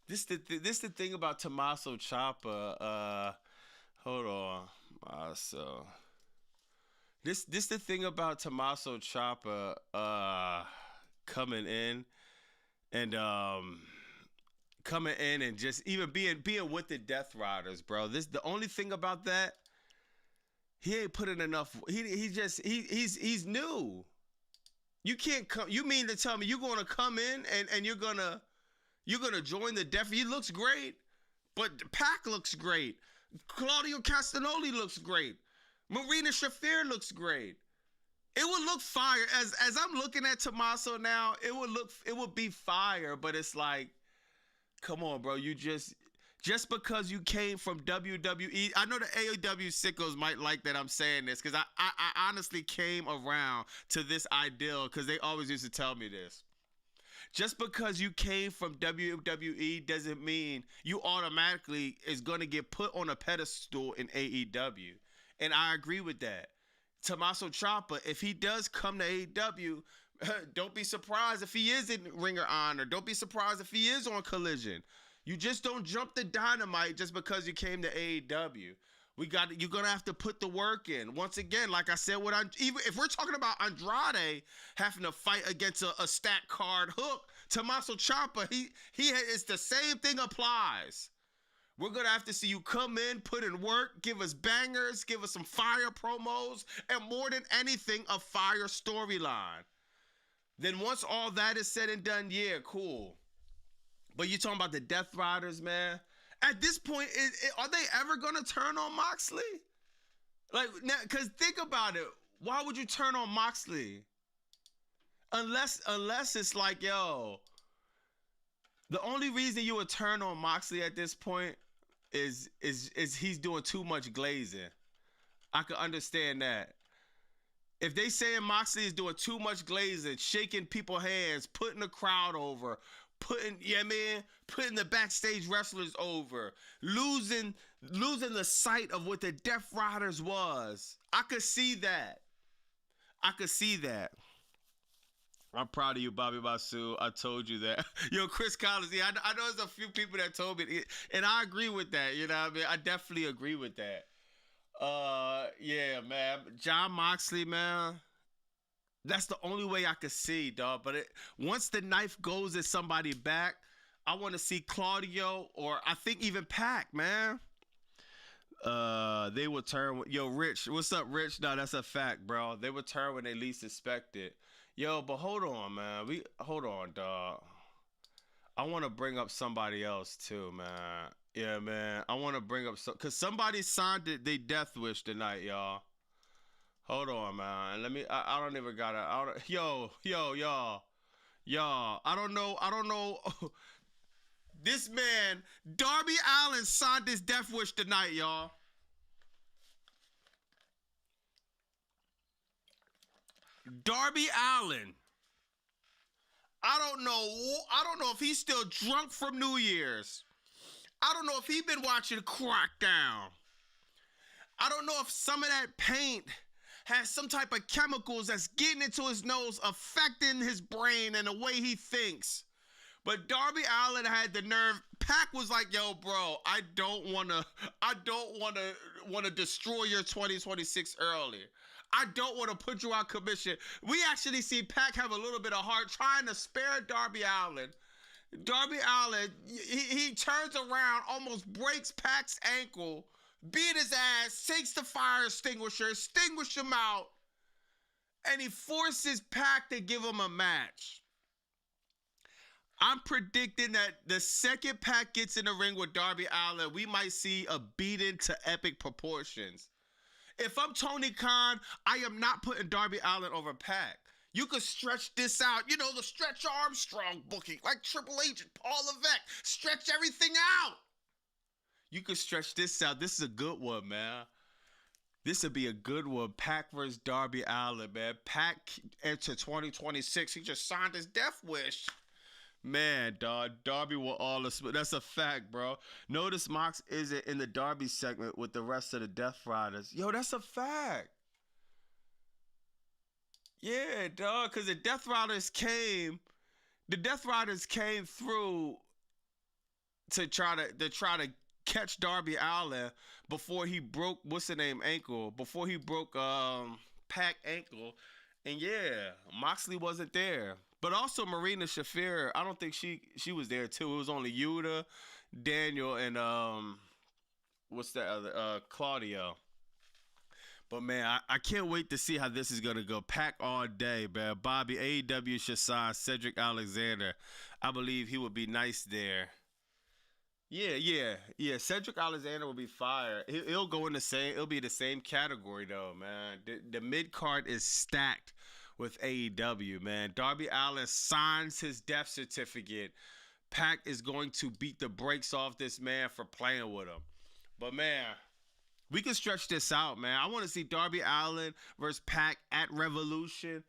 This the thing about Tommaso Ciampa. Hold on, so. This the thing about Tommaso Ciampa coming in and just even being with the Death Riders, bro. This the only thing about that, he ain't put in enough. He's new. You can't come. You mean to tell me you're gonna come in and you're gonna join the Death? He looks great, but Pac looks great. Claudio Castagnoli looks great. Marina Shafir looks great. It would look fire. As I'm looking at Tommaso now, it would be fire, but it's like, come on, bro. You just because you came from WWE. I know the AEW sickos might like that I'm saying this, because I honestly came around to this ideal, because they always used to tell me this. Just because you came from WWE doesn't mean you automatically is going to get put on a pedestal in AEW. And I agree with that. Tommaso Ciampa, if he does come to AEW, don't be surprised if he is in Ring of Honor. Don't be surprised if he is on Collision. You just don't jump the Dynamite just because you came to AEW. You're gonna have to put the work in. Once again, like I said, even if we're talking about Andrade having to fight against a stat card Hook, Tommaso Ciampa, it's the same thing applies. We're going to have to see you come in, put in work, give us bangers, give us some fire promos, and more than anything, a fire storyline. Then once all that is said and done, yeah, cool. But you're talking about the Death Riders, man. At this point, are they ever going to turn on Moxley? Like, because think about it. Why would you turn on Moxley? Unless it's like, yo, the only reason you would turn on Moxley at this point is he's doing too much glazing. I can understand that. If they saying Moxley is doing too much glazing, shaking people's hands, putting the crowd over, putting the backstage wrestlers over, losing the sight of what the Death Riders was. I could see that. I'm proud of you, Bobby Basu. I told you that. Yo, Chris Collins, yeah, I know there's a few people that told me, and I agree with that. You know what I mean? I definitely agree with that. Yeah, man. John Moxley, man. That's the only way I could see, dog. But once the knife goes at somebody back, I want to see Claudio, or I think even Pac, man. They will turn. Yo, Rich, what's up, Rich? No, that's a fact, bro. They will turn when they least expect it. Yo, but hold on, man. Hold on, dog. I want to bring up somebody else too, man. Yeah, man. I want to bring up because somebody signed they death wish tonight, y'all. Hold on, man. I don't even gotta. Y'all. I don't know. This man, Darby Allin, signed his death wish tonight, y'all. Darby Allin. I don't know if he's still drunk from New Year's. I don't know if he's been watching Crackdown. I don't know if some of that paint has some type of chemicals that's getting into his nose, affecting his brain and the way he thinks. But Darby Allin had the nerve. Pac was like, "Yo, bro, I don't wanna destroy your 2026 early. I don't want to put you out commission." We actually see Pac have a little bit of heart trying to spare Darby Allin. Darby Allin, he turns around, almost breaks Pac's ankle, beat his ass, takes the fire extinguisher, extinguish him out, and he forces Pac to give him a match. I'm predicting that the second Pac gets in the ring with Darby Allin, we might see a beating to epic proportions. If I'm Tony Khan, I am not putting Darby Allin over Pac. You could stretch this out. You know, the Stretch Armstrong booking, like Triple H and Paul Levesque. Stretch everything out. You could stretch this out. This is a good one, man. This would be a good one. Pac versus Darby Allin, man. Pac enter 2026. He just signed his death wish. Man, dog, Darby will all this. That's a fact, bro. Notice Mox isn't in the Darby segment with the rest of the Death Riders. Yo, that's a fact. Yeah, dog, because the Death Riders came through to try to catch Darby Allin before he broke what's the name ankle, before he broke Pac ankle, and yeah, Moxley wasn't there. But also Marina Shafir, I don't think she was there too. It was only Yuta, Daniel, and what's that other Claudio. But man, I can't wait to see how this is gonna go. Pac all day, man. Bobby, AEW should sign Cedric Alexander. I believe he would be nice there. Yeah. Cedric Alexander will be fire. He'll go in the same. It'll be the same category though, man. The mid card is stacked with AEW, man. Darby Allin signs his death certificate. Pac is going to beat the brakes off this man for playing with him. But man, we can stretch this out, man. I want to see Darby Allin versus Pac at Revolution.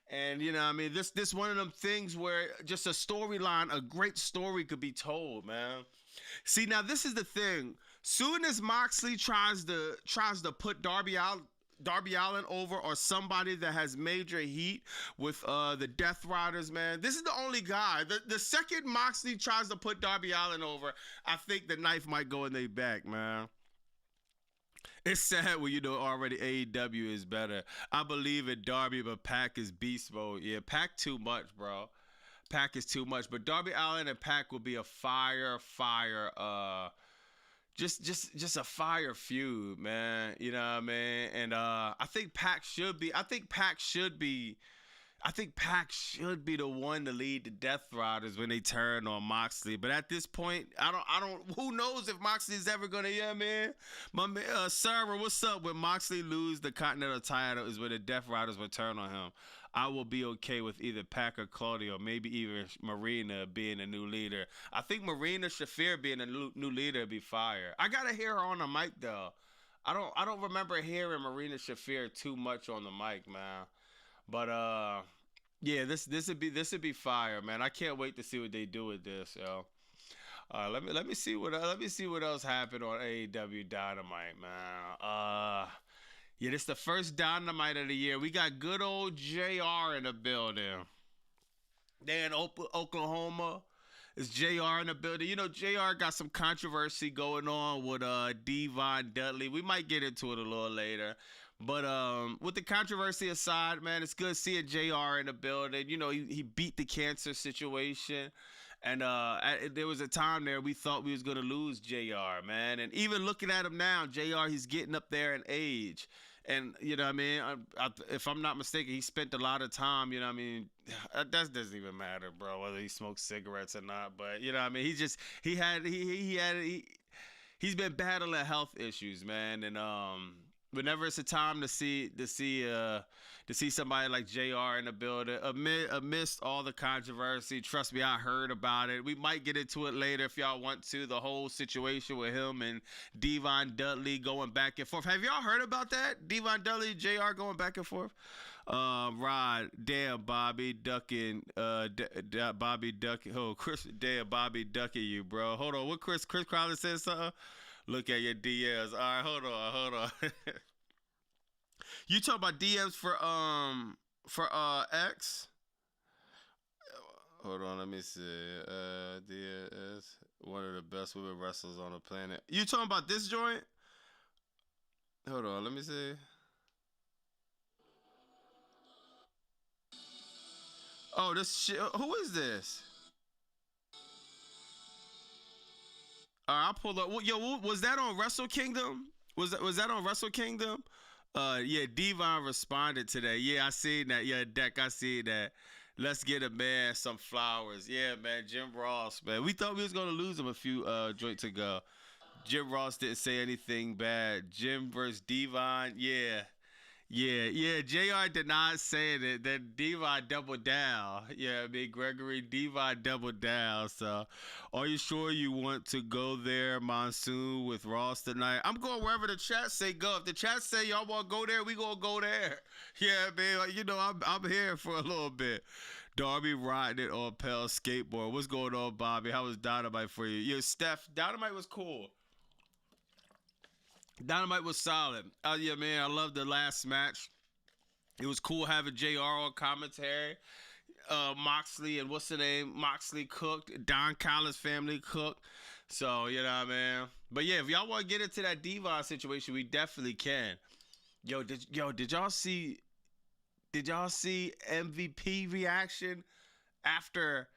And you know what I mean, this one of them things where just a storyline, a great story could be told, man. See, now this is the thing. Soon as Moxley tries to put Darby Allin over, or somebody that has major heat with the Death Riders, man. This is the only guy. The second Moxley tries to put Darby Allin over, I think the knife might go in their back, man. It's sad when you know already AEW is better. I believe in Darby, but Pac is beast mode. Yeah, Pac too much, bro. Pac is too much. But Darby Allin and Pac will be a fire, just a fire feud, man. You know what I mean? And I think Pac should be the one to lead the Death Riders when they turn on Moxley. But at this point, I don't who knows if Moxley's ever gonna, yeah, man. My man, Sarah, what's up? When Moxley lose the Continental title is when the Death Riders will turn on him. I will be okay with either Pac or Claudio, maybe even Marina being a new leader. I think Marina Shafir being a new leader would be fire. I gotta hear her on the mic though. I don't remember hearing Marina Shafir too much on the mic, man. But yeah, this would be fire, man. I can't wait to see what they do with this, yo. Let me see what else happened on AEW Dynamite, man. Yeah, this is the first Dynamite of the year. We got good old JR in the building. They're in Oklahoma. It's JR in the building. You know, JR got some controversy going on with Devon Dudley. We might get into it a little later. But with the controversy aside, man, it's good seeing JR in the building. You know, he beat the cancer situation. And there was a time there we thought we was going to lose JR, man. And even looking at him now, JR, he's getting up there in age. And, you know what I mean? If I'm not mistaken, he spent a lot of time, you know what I mean? That doesn't even matter, bro, whether he smokes cigarettes or not. But, you know what I mean? He's been battling health issues, man. And whenever it's a time to see somebody like JR in the building, amidst all the controversy, trust me, I heard about it. We might get into it later if y'all want to. The whole situation with him and Devon Dudley going back and forth. Have y'all heard about that? Devon Dudley, JR going back and forth. Rod, damn, Bobby ducking, Bobby ducking. Oh, Chris, damn, Bobby ducking you, bro. Hold on, what Chris Crowley said something. Look at your DMs. All right, hold on. You talk about DMs for X. Hold on, let me see. Dia is one of the best women wrestlers on the planet. You talking about this joint? Hold on, let me see. Oh, this shit. Who is this? I'll pull up. Yo, was that on Wrestle Kingdom? Was that on Wrestle Kingdom? Yeah, Devon responded today. Yeah, I seen that. Yeah, Deck, I seen that. Let's get a man some flowers. Yeah, man, Jim Ross, man. We thought we was gonna lose him a few joints ago. Jim Ross didn't say anything bad. Jim versus Devon, yeah. Yeah. JR did not say it. Then Devon doubled down. Yeah, I mean, Gregory, Devon doubled down. So, are you sure you want to go there, Monsoon, with Ross tonight? I'm going wherever the chat say go. If the chat say y'all want to go there, we going to go there. Yeah, man. Like, I'm here for a little bit. Darby riding it on Pell skateboard. What's going on, Bobby? How was Dynamite for you? Yo, Steph, Dynamite was cool. Dynamite was solid. Yeah, man, I love the last match. It was cool having JR on commentary. Moxley and what's the name? Moxley cooked. Don Callis family cooked. So, you know what I mean? But yeah, if y'all want to get into that Devon situation, we definitely can. Did y'all see MVP reaction after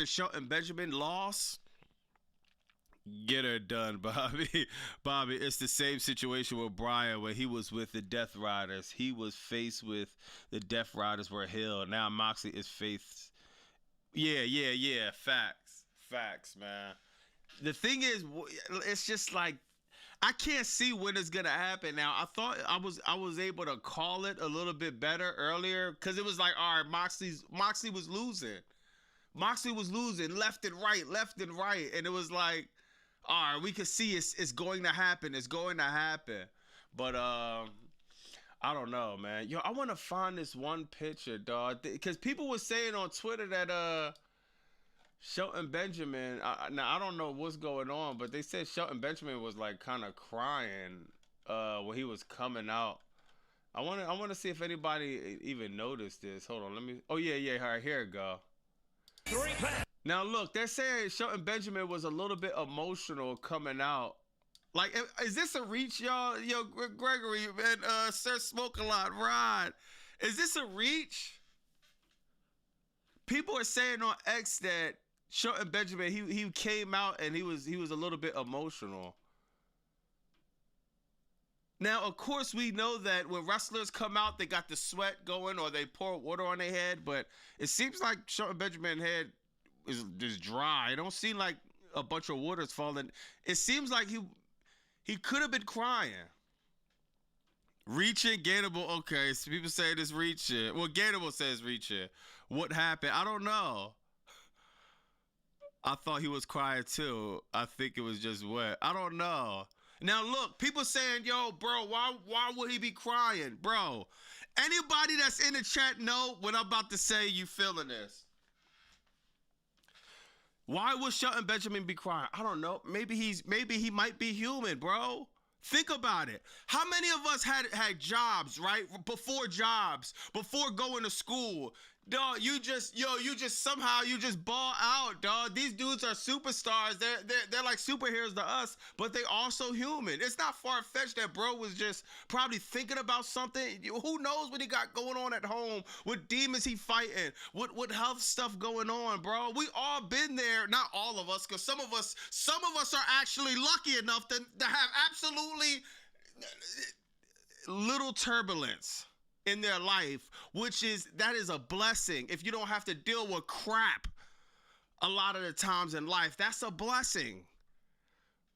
Shelton Benjamin lost? Get her done, Bobby. Bobby, it's the same situation with Brian when he was with the Death Riders. He was faced with the Death Riders were Hill. Now Moxley is faced. Yeah. Facts, man. The thing is, it's just like I can't see when it's gonna happen. Now I thought I was able to call it a little bit better earlier because it was like, all right, Moxley was losing. Moxley was losing left and right, and it was like, all right, we could see it's going to happen. It's going to happen. But I don't know, man. Yo, I want to find this one picture, dog, because people were saying on Twitter that Shelton Benjamin. Now I don't know what's going on, but they said Shelton Benjamin was like kind of crying when he was coming out. I want to see if anybody even noticed this. Hold on, let me. Oh yeah. All right, here it go. Now look, they're saying Shelton Benjamin was a little bit emotional coming out. Like, is this a reach, y'all? Yo, Gregory and Sir Smoke a Lot, Rod, is this a reach? People are saying on X that Shelton Benjamin he came out and he was a little bit emotional. Now, of course, we know that when wrestlers come out, they got the sweat going or they pour water on their head, but it seems like Shelton Benjamin's head is just dry. It don't seem like a bunch of water's falling. It seems like he could have been crying. Reaching, Gainable, okay. So people say this reaching. Well, Gainable says reaching. What happened? I don't know. I thought he was crying too. I think it was just wet. I don't know. Now look, people saying, yo, bro, why would he be crying? Bro, anybody that's in the chat know what I'm about to say, you feeling this. Why would Shelton Benjamin be crying? I don't know. Maybe he might be human, bro. Think about it. How many of us had jobs, right? Before going to school. Dog, you just somehow ball out, dog. These dudes are superstars. They're like superheroes to us, but they also human. It's not far-fetched that bro was just probably thinking about something. Who knows what he got going on at home? What demons he fighting? What health stuff going on, bro? We all been there. Not all of us, because some of us are actually lucky enough to have absolutely little turbulence in their life, that is a blessing. If you don't have to deal with crap a lot of the times in life, that's a blessing.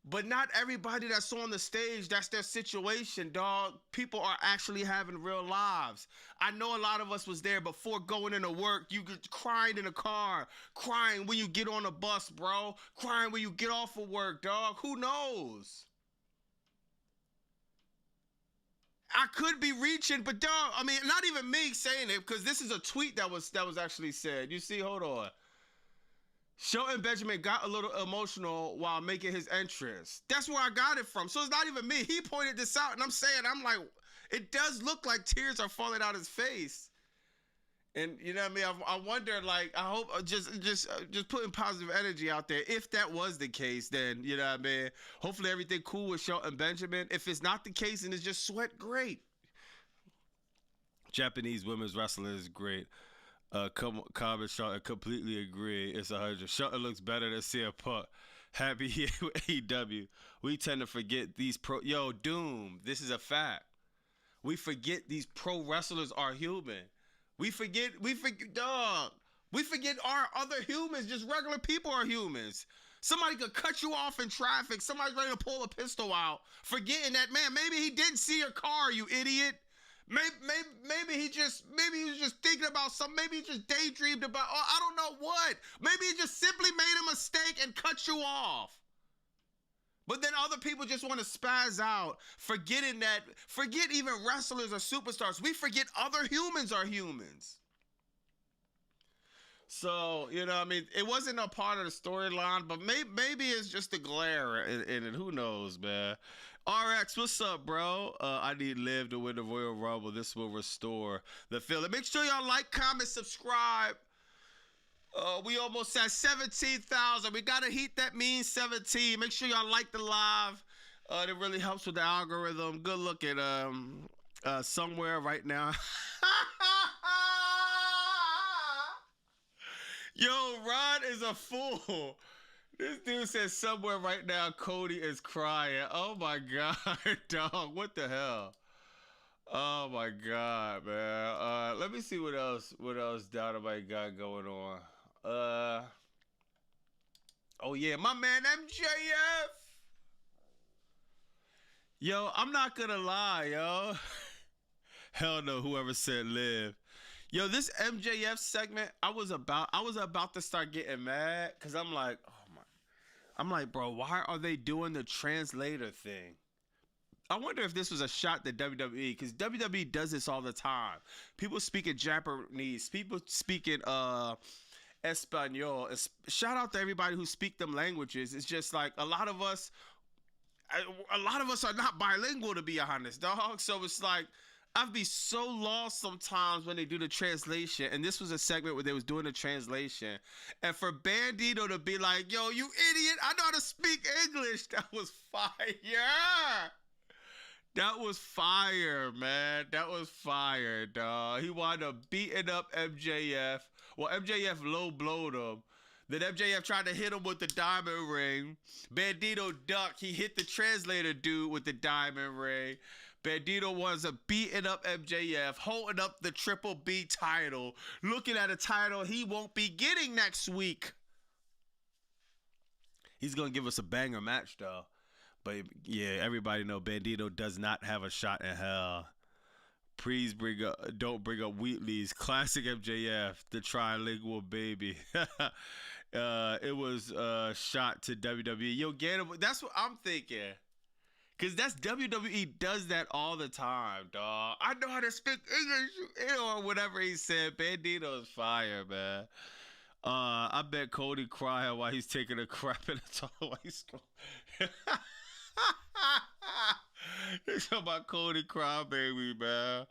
But not everybody that's on the stage, that's their situation, dog. People are actually having real lives. I know a lot of us was there before going into work. You get crying in a car, crying when you get on a bus, bro, crying when you get off of work, dog. Who knows? I could be reaching, but dog, I mean, not even me saying it, because this is a tweet that was actually said. You see, hold on. Shelton Benjamin got a little emotional while making his entrance. That's where I got it from. So it's not even me. He pointed this out, and I'm like, It does look like tears are falling out his face. And you know what I mean? I wonder, like, I hope just putting positive energy out there. If that was the case, then you know what I mean. Hopefully everything cool with Shelton Benjamin. If it's not the case and it's just Sweat, great. Japanese women's wrestling is great. Common Shelton completely agree. It's 100. Shelton looks better than CM Punk. Happy here with AEW. We tend to forget these Yo, Doom. This is a fact. We forget these pro wrestlers are human. We forget, dog. We forget our other humans, just regular people are humans. Somebody could cut you off in traffic. Somebody's ready to pull a pistol out, forgetting that, man, maybe he didn't see your car, you idiot. Maybe he was just thinking about something. Maybe he just daydreamed about, I don't know what. Maybe he just simply made a mistake and cut you off. But then other people just want to spaz out, forget even wrestlers or superstars. We forget other humans are humans. So, you know, I mean, it wasn't a part of the storyline, but maybe it's just a glare in it. Who knows, man? RX, what's up, bro? I need Liv to win the Royal Rumble. This will restore the feeling. Make sure y'all like, comment, subscribe. We almost at 17,000. We gotta heat that mean 17. Make sure y'all like the live. It really helps with the algorithm. Good look at somewhere right now. Yo, Ron is a fool. This dude says somewhere right now Cody is crying. Oh my god, dog. What the hell? Oh my god, man. Let me see what else Dynamite got going on. Oh yeah, my man MJF. Yo, I'm not gonna lie, yo. Hell no, whoever said Liv. Yo, this MJF segment, I was about to start getting mad because I'm like, bro, why are they doing the translator thing? I wonder if this was a shot to WWE, because WWE does this all the time. People speaking Japanese, people speaking Espanol. Shout out to everybody who speak them languages. It's just like a lot of us are not bilingual, to be honest, dog. So it's like I'd be so lost sometimes when they do the translation. And this was a segment where they was doing the translation. And for Bandito to be like, yo, you idiot, I know how to speak English. That was fire. That was fire, man. That was fire, dog. He wound up beating up MJF. Well, MJF low blowed him. Then MJF tried to hit him with the diamond ring. Bandito ducked. He hit the translator dude with the diamond ring. Bandito was beating up MJF, holding up the Triple B title, looking at a title he won't be getting next week. He's going to give us a banger match, though. But, yeah, everybody know Bandito does not have a shot in hell. Please don't bring up Wheatley's classic MJF, the trilingual baby. It was a shot to WWE. Yo, that's what I'm thinking. Because that's WWE does that all the time, dog. I know how to speak English or whatever he said. Bandito's fire, man. I bet Cody crying while he's taking a crap in the toilet. It's about Cody crybaby, man.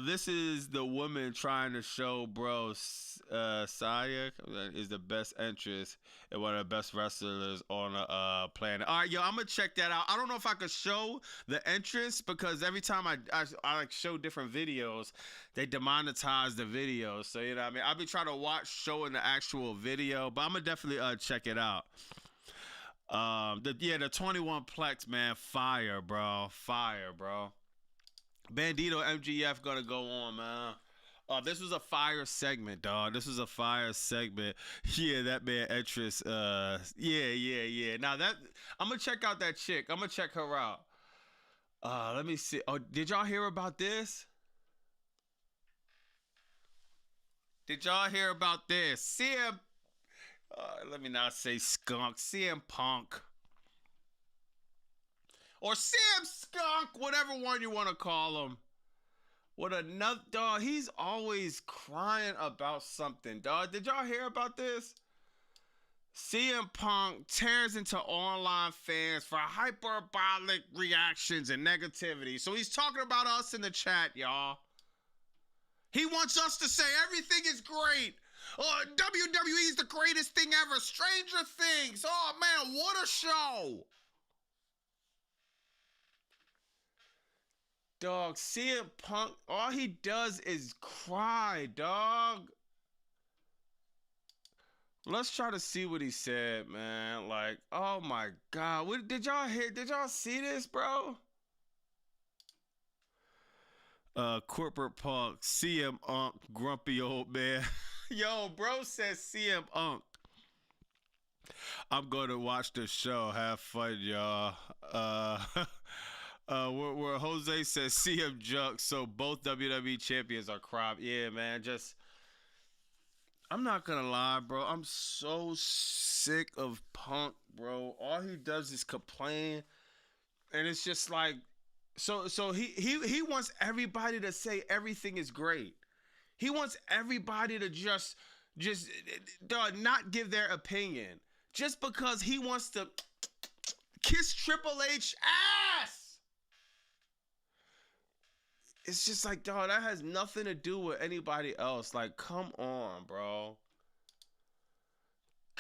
This is the woman trying to show bro Saya is the best entrance and one of the best wrestlers on the planet. All right, yo, I'm gonna check that out. I don't know if I could show the entrance because every time I like show different videos, they demonetize the video. So you know what I mean, I'll be trying to watch showing the actual video, but I'm gonna definitely check it out. The 21 plex, man, fire, bro. Bandito MGF gonna go on, man. This was a fire segment, dog. This was a fire segment. Yeah, that man entrance. Yeah. Now that I'm gonna check out that chick. I'm gonna check her out. Let me see. Oh, did y'all hear about this? Did y'all hear about this? Let me not say skunk. CM Punk. Or CM Skunk, whatever one you want to call him. What another dog, he's always crying about something, dog. Did y'all hear about this? CM Punk tears into online fans for hyperbolic reactions and negativity. So he's talking about us in the chat, y'all. He wants us to say everything is great. Oh, WWE is the greatest thing ever. Stranger Things. Oh, man, what a show. Dog, CM Punk, all he does is cry, dog. Let's try to see what he said, man. Like, oh my God. What did y'all hear? Did y'all see this, bro? Corporate Punk, CM Unk, grumpy old man. Yo, bro says CM Unk. I'm gonna watch the show. Have fun, y'all. Where Jose says CM Junk, so both WWE champions are crop. Yeah, man. Just, I'm not gonna lie, bro. I'm so sick of Punk, bro. All he does is complain, and it's just like, so he wants everybody to say everything is great. He wants everybody to just not give their opinion just because he wants to kiss Triple H ass. It's just like, dog, that has nothing to do with anybody else. Like, come on, bro.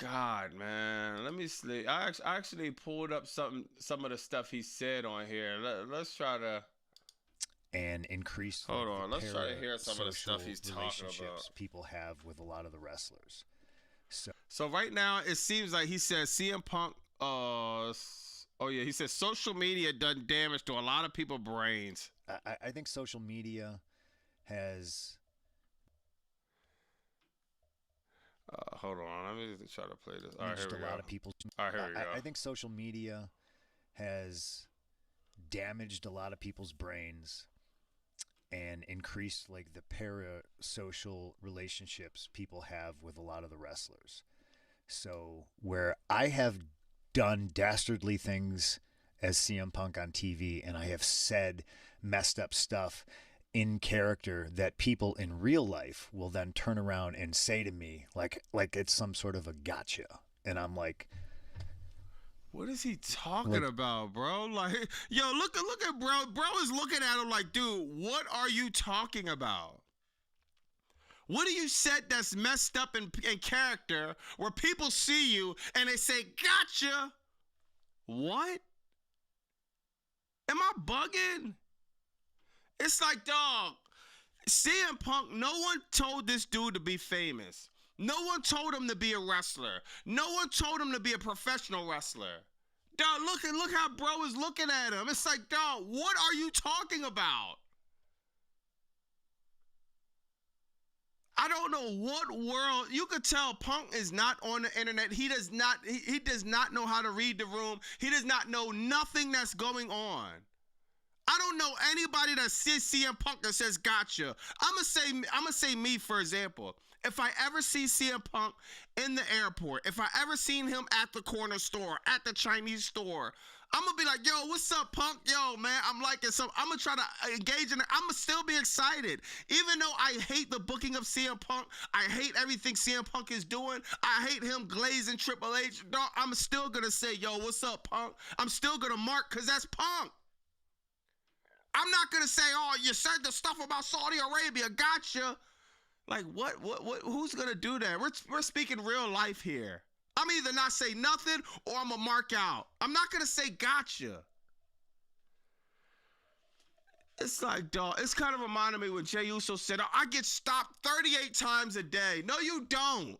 God, man. Let me see. I actually pulled up some of the stuff he said on here. Let's try to. And increase. Hold on, let's try to hear some of the stuff he's talking about. People have with a lot of the wrestlers. So right now it seems like he says CM Punk. He says social media done damage to a lot of people's brains. I think social media has. Hold on, let me try to play this. All right, here we go. A lot of people. All right, here we go. I think social media has damaged a lot of people's brains and increased like the parasocial relationships people have with a lot of the wrestlers. So where I have done dastardly things as CM Punk on TV, and I have said messed up stuff in character that people in real life will then turn around and say to me like it's some sort of a gotcha. And I'm like, what is he talking about, bro? Like, yo, look at bro. Bro is looking at him like, dude, what are you talking about? What do you said that's messed up in character where people see you and they say, gotcha? What? Am I bugging? It's like, dog, CM Punk, no one told this dude to be famous. No one told him to be a wrestler. No one told him to be a professional wrestler. Dog, look how bro is looking at him. It's like, dog, what are you talking about? I don't know what world. You could tell Punk is not on the internet. He does not know how to read the room. He does not know nothing that's going on. I don't know anybody that sees CM Punk that says gotcha. I'ma say me, for example. If I ever see CM Punk in the airport, if I ever seen him at the corner store, at the Chinese store, I'm gonna be like, yo, what's up, Punk? Yo, man, I'm liking some. I'm gonna try to engage in it. I'm gonna still be excited. Even though I hate the booking of CM Punk, I hate everything CM Punk is doing, I hate him glazing Triple H, dog, I'm still gonna say, yo, what's up, Punk? I'm still gonna mark, because that's Punk. I'm not gonna say, oh, you said the stuff about Saudi Arabia, gotcha. Like, what, who's gonna do that? We're speaking real life here. I'm either not say nothing or I'm gonna mark out. I'm not gonna say gotcha. It's like, dog, it's kind of reminded me when Jey Uso said, oh, I get stopped 38 times a day. No, you don't.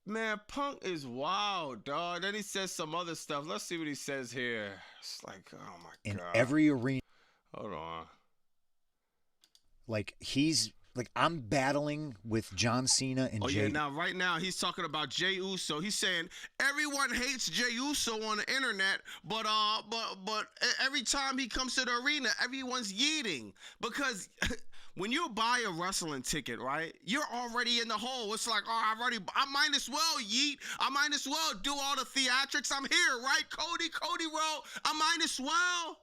Man, Punk is wild, dog. Then he says some other stuff. Let's see what he says here. It's like, oh my God. In every arena. Hold on. Like, I'm battling with John Cena and Jey. Yeah, now right now he's talking about Jey Uso. He's saying everyone hates Jey Uso on the internet, but every time he comes to the arena, everyone's yeeting because when you buy a wrestling ticket, right, you're already in the hole. It's like, oh, I might as well yeet. I might as well do all the theatrics. I'm here, right? Cody Rowe. I might as well.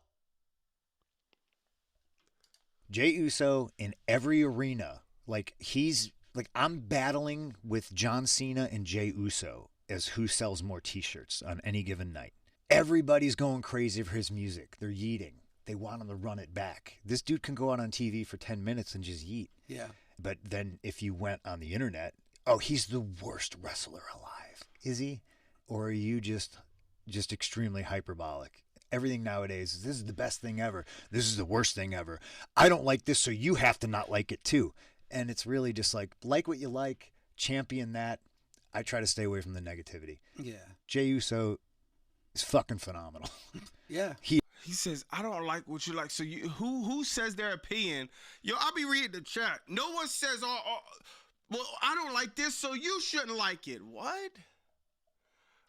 Jey Uso in every arena, like he's Like, I'm battling with John Cena and Jey Uso as who sells more t-shirts on any given night. Everybody's going crazy for his music. They're yeeting. They want him to run it back. This dude can go out on TV for 10 minutes and just yeet. Yeah. But then if you went on the internet, oh, he's the worst wrestler alive. Is he? Or are you just extremely hyperbolic? Everything nowadays, this is the best thing ever. This is the worst thing ever. I don't like this, so you have to not like it too. And it's really just like what you like, champion that. I try to stay away from the negativity. Yeah. Jey Uso is fucking phenomenal. Yeah. He says, I don't like what you like. So who says their opinion? Yo, I'll be reading the chat. No one says, well, I don't like this, so you shouldn't like it. What?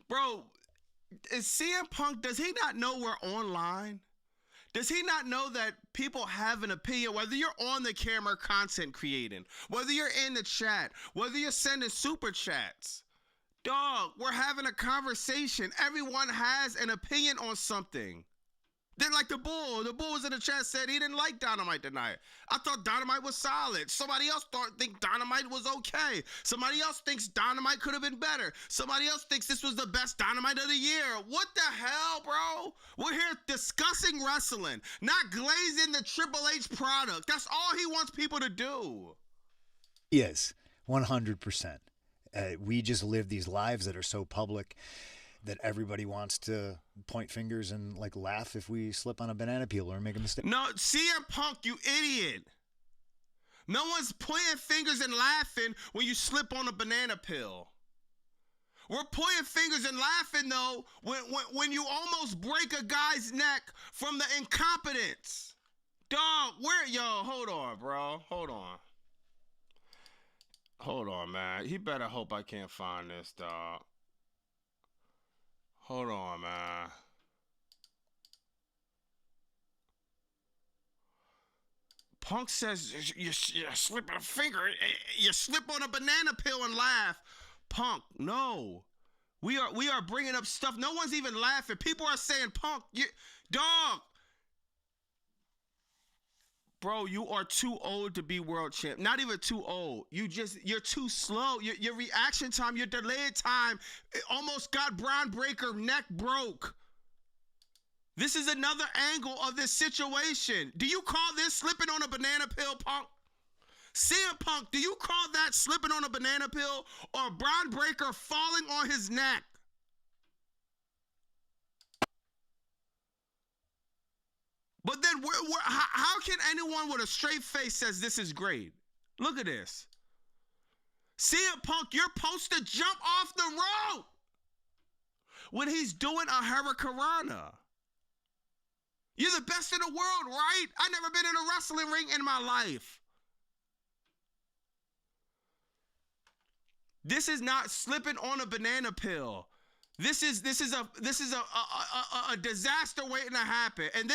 Bro, is CM Punk, does he not know we're online? Does he not know that people have an opinion, whether you're on the camera content creating, whether you're in the chat, whether you're sending super chats? Dog, we're having a conversation. Everyone has an opinion on something. Then like the Bull was in the chat, said he didn't like Dynamite tonight. I thought Dynamite was solid. Somebody else think Dynamite was okay. Somebody else thinks Dynamite could have been better. Somebody else thinks this was the best Dynamite of the year. What the hell, bro? We're here discussing wrestling, not glazing the Triple H product. That's all he wants people to do. Yes, 100%. We just live these lives that are so public that everybody wants to point fingers and like laugh if we slip on a banana peel or make a mistake. No, CM Punk, you idiot. No one's pointing fingers and laughing when you slip on a banana peel. We're pointing fingers and laughing though when you almost break a guy's neck from the incompetence. Dog, hold on, bro. Hold on, man. He better hope I can't find this, dog. Hold on, man. Punk says you slip a finger, you slip on a banana peel and laugh. Punk, no. We are bringing up stuff. No one's even laughing. People are saying, Punk, dog. Bro, you are too old to be world champ. Not even too old. You're too slow. Your reaction time, your delayed time, it almost got Braun Breaker neck broke. This is another angle of this situation. Do you call this slipping on a banana peel, Punk? CM Punk, do you call that slipping on a banana peel or Braun Breaker falling on his neck? But then how can anyone with a straight face says this is great? Look at this. CM Punk, you're supposed to jump off the rope when he's doing a hurricanrana. You're the best in the world, right? I've never been in a wrestling ring in my life. This is not slipping on a banana peel. This is a disaster waiting to happen. And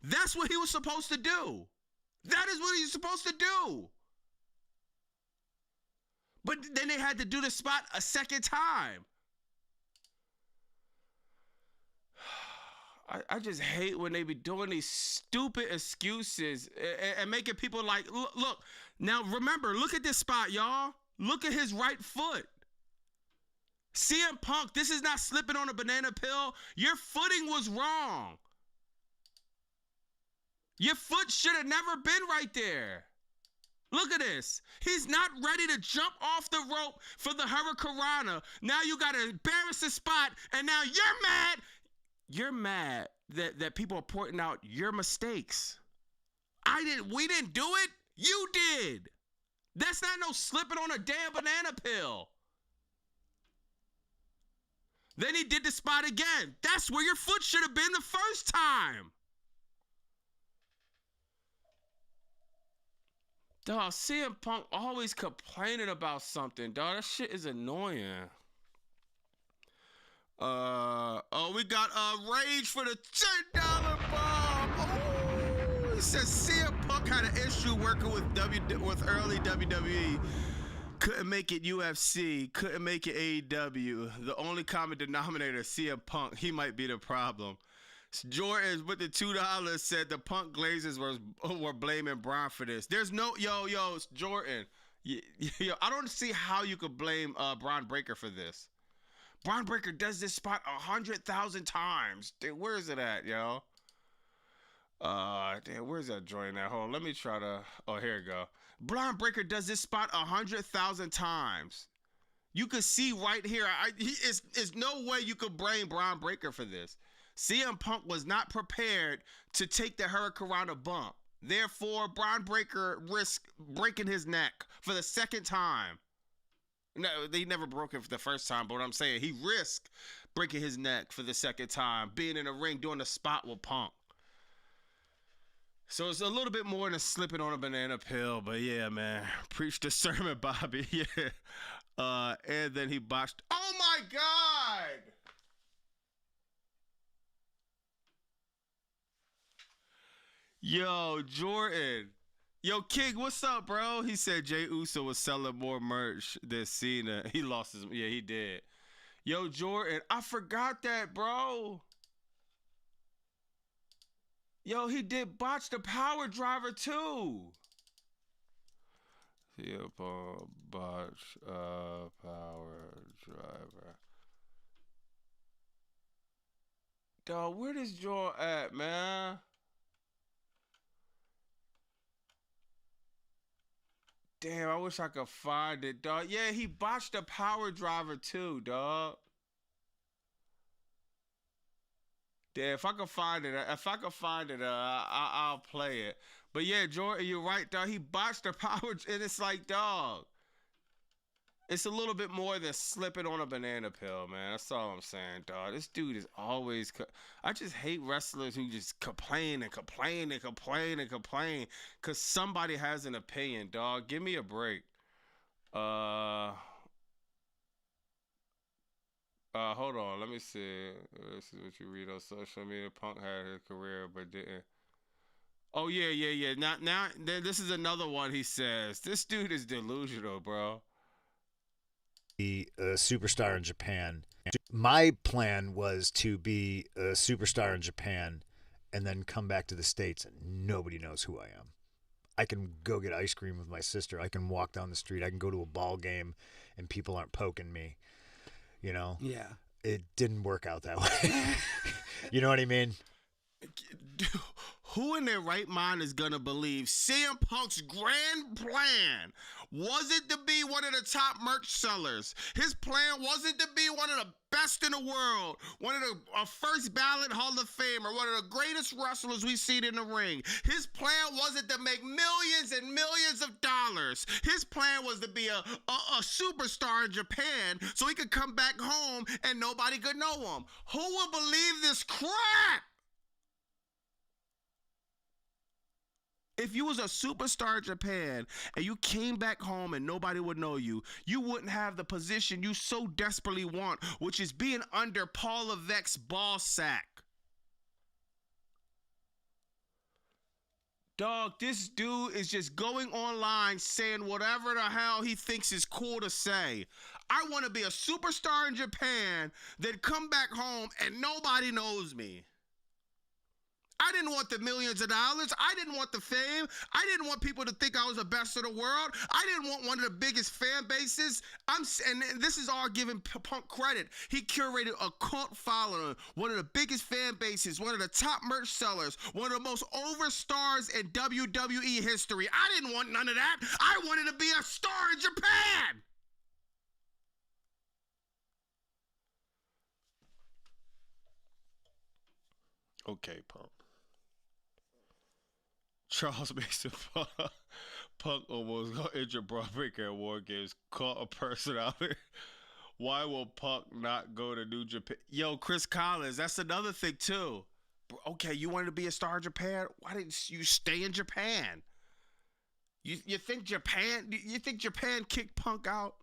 that's what he was supposed to do. That is what he's supposed to do. But then they had to do the spot a second time. I just hate when they be doing these stupid excuses and making people like, look, now remember, look at this spot, y'all. Look at his right foot. CM Punk, this is not slipping on a banana peel. Your footing was wrong. Your foot should have never been right there. Look at this. He's not ready to jump off the rope for the hurricanrana. Now you got to embarrass the spot, and now you're mad. You're mad that people are pointing out your mistakes. We didn't do it. You did. That's not no slipping on a damn banana peel. Then he did the spot again. That's where your foot should have been the first time. Dog, CM Punk always complaining about something, dog. That shit is annoying. We got Rage for the $10 bomb. Oh, he says CM Punk had an issue working with early WWE. Couldn't make it UFC. Couldn't make it AEW. The only common denominator, CM Punk. He might be the problem. Jordan with the $2 said the Punk Glazers were blaming Braun for this. There's no, yo, Jordan. I don't see how you could blame Braun Breaker for this. Braun Breaker does this spot 100,000 times. Dude, where is it at, yo? Damn, where's that joint at? Hold on, let me try to. Oh, here we go. Braun Breaker does this spot 100,000 times. You could see right here. It's no way you could blame Braun Breaker for this. CM Punk was not prepared to take the Hurricanrana bump. Therefore, Braun Breaker risked breaking his neck for the second time. No, they never broke it for the first time, but what I'm saying, he risked breaking his neck for the second time, being in the ring doing a spot with Punk. So it's a little bit more than slipping on a banana peel, but yeah, man, preach the sermon, Bobby. Yeah. And then he botched. Oh my God! Yo, Jordan. Yo, King, what's up, bro? He said Jay Uso was selling more merch than Cena. He lost his. Yeah, he did. Yo, Jordan, I forgot that, bro. Yo, he did botch the power driver too. Yeah, botch power driver. Dog, where this joint at, man? Damn, I wish I could find it, dog. Yeah, he botched the power driver too, dog. Yeah, if I could find it, I'll play it. But yeah, Jordan, you're right, dog. He botched the power, and it's like, dog. It's a little bit more than slipping on a banana peel, man. That's all I'm saying, dog. This dude is always. I just hate wrestlers who just complain and complain and complain and complain because somebody has an opinion, dog. Give me a break. Hold on. Let me see. This is what you read on social media. Punk had his career, but didn't. Oh yeah. Now, this is another one. He says this dude is delusional, bro. Be a superstar in Japan. My plan was to be a superstar in Japan and then come back to the States and nobody knows who I am. I can go get ice cream with my sister. I can walk down the street. I can go to a ball game and people aren't poking me. You know? Yeah. It didn't work out that way. You know what I mean? Who in their right mind is gonna believe CM Punk's grand plan wasn't to be one of the top merch sellers? His plan wasn't to be one of the best in the world, one of the first ballot Hall of Famer, one of the greatest wrestlers we've seen in the ring. His plan wasn't to make millions and millions of dollars. His plan was to be a superstar in Japan so he could come back home and nobody could know him. Who will believe this crap? If you was a superstar in Japan and you came back home and nobody would know you, you wouldn't have the position you so desperately want, which is being under Paul Levesque's ball sack. Dog, this dude is just going online saying whatever the hell he thinks is cool to say. I want to be a superstar in Japan, then come back home and nobody knows me. I didn't want the millions of dollars. I didn't want the fame. I didn't want people to think I was the best in the world. I didn't want one of the biggest fan bases. And this is all giving Punk credit. He curated a cult following, one of the biggest fan bases, one of the top merch sellers, one of the most over stars in WWE history. I didn't want none of that. I wanted to be a star in Japan. Okay, Punk. Charles Mason Punk almost got injured Braun Breaker at War Games. Caught a person out there. Why will Punk not go to New Japan? Yo, Chris Collins, that's another thing too. Okay, you wanted to be a star in Japan? Why didn't you stay in Japan? You think Japan kicked Punk out?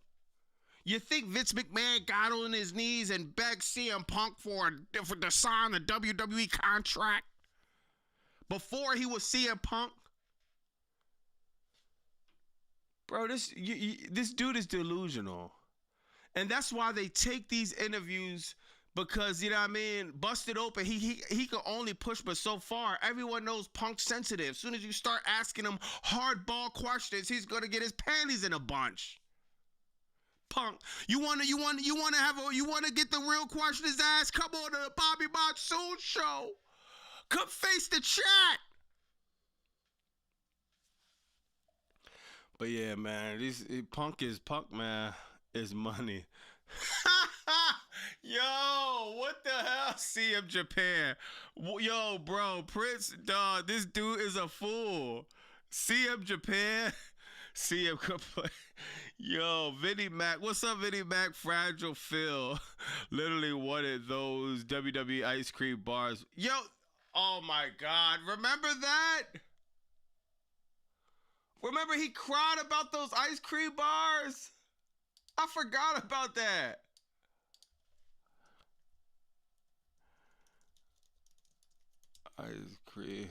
You think Vince McMahon got on his knees and begged CM Punk for to sign a WWE contract before he was CM Punk? Bro, this dude is delusional. And that's why they take these interviews Because, you know what I mean, busted open, he can only push but so far. Everyone knows Punk's sensitive. As soon as you start asking him hardball questions, he's gonna get his panties in a bunch. Punk, you wanna get the real questions asked? Come on to the Bobby Monsoon show. Come face the chat. But yeah, man, Punk, man, is money. Yo, what the hell? CM Japan. Yo, bro, Prince, dog, this dude is a fool. CM Japan. CM complain. Yo, Vinnie Mac. What's up, Vinnie Mac? Fragile Phil. Literally wanted those WWE ice cream bars. Yo, oh my God. Remember that? Remember he cried about those ice cream bars? I forgot about that. Ice cream.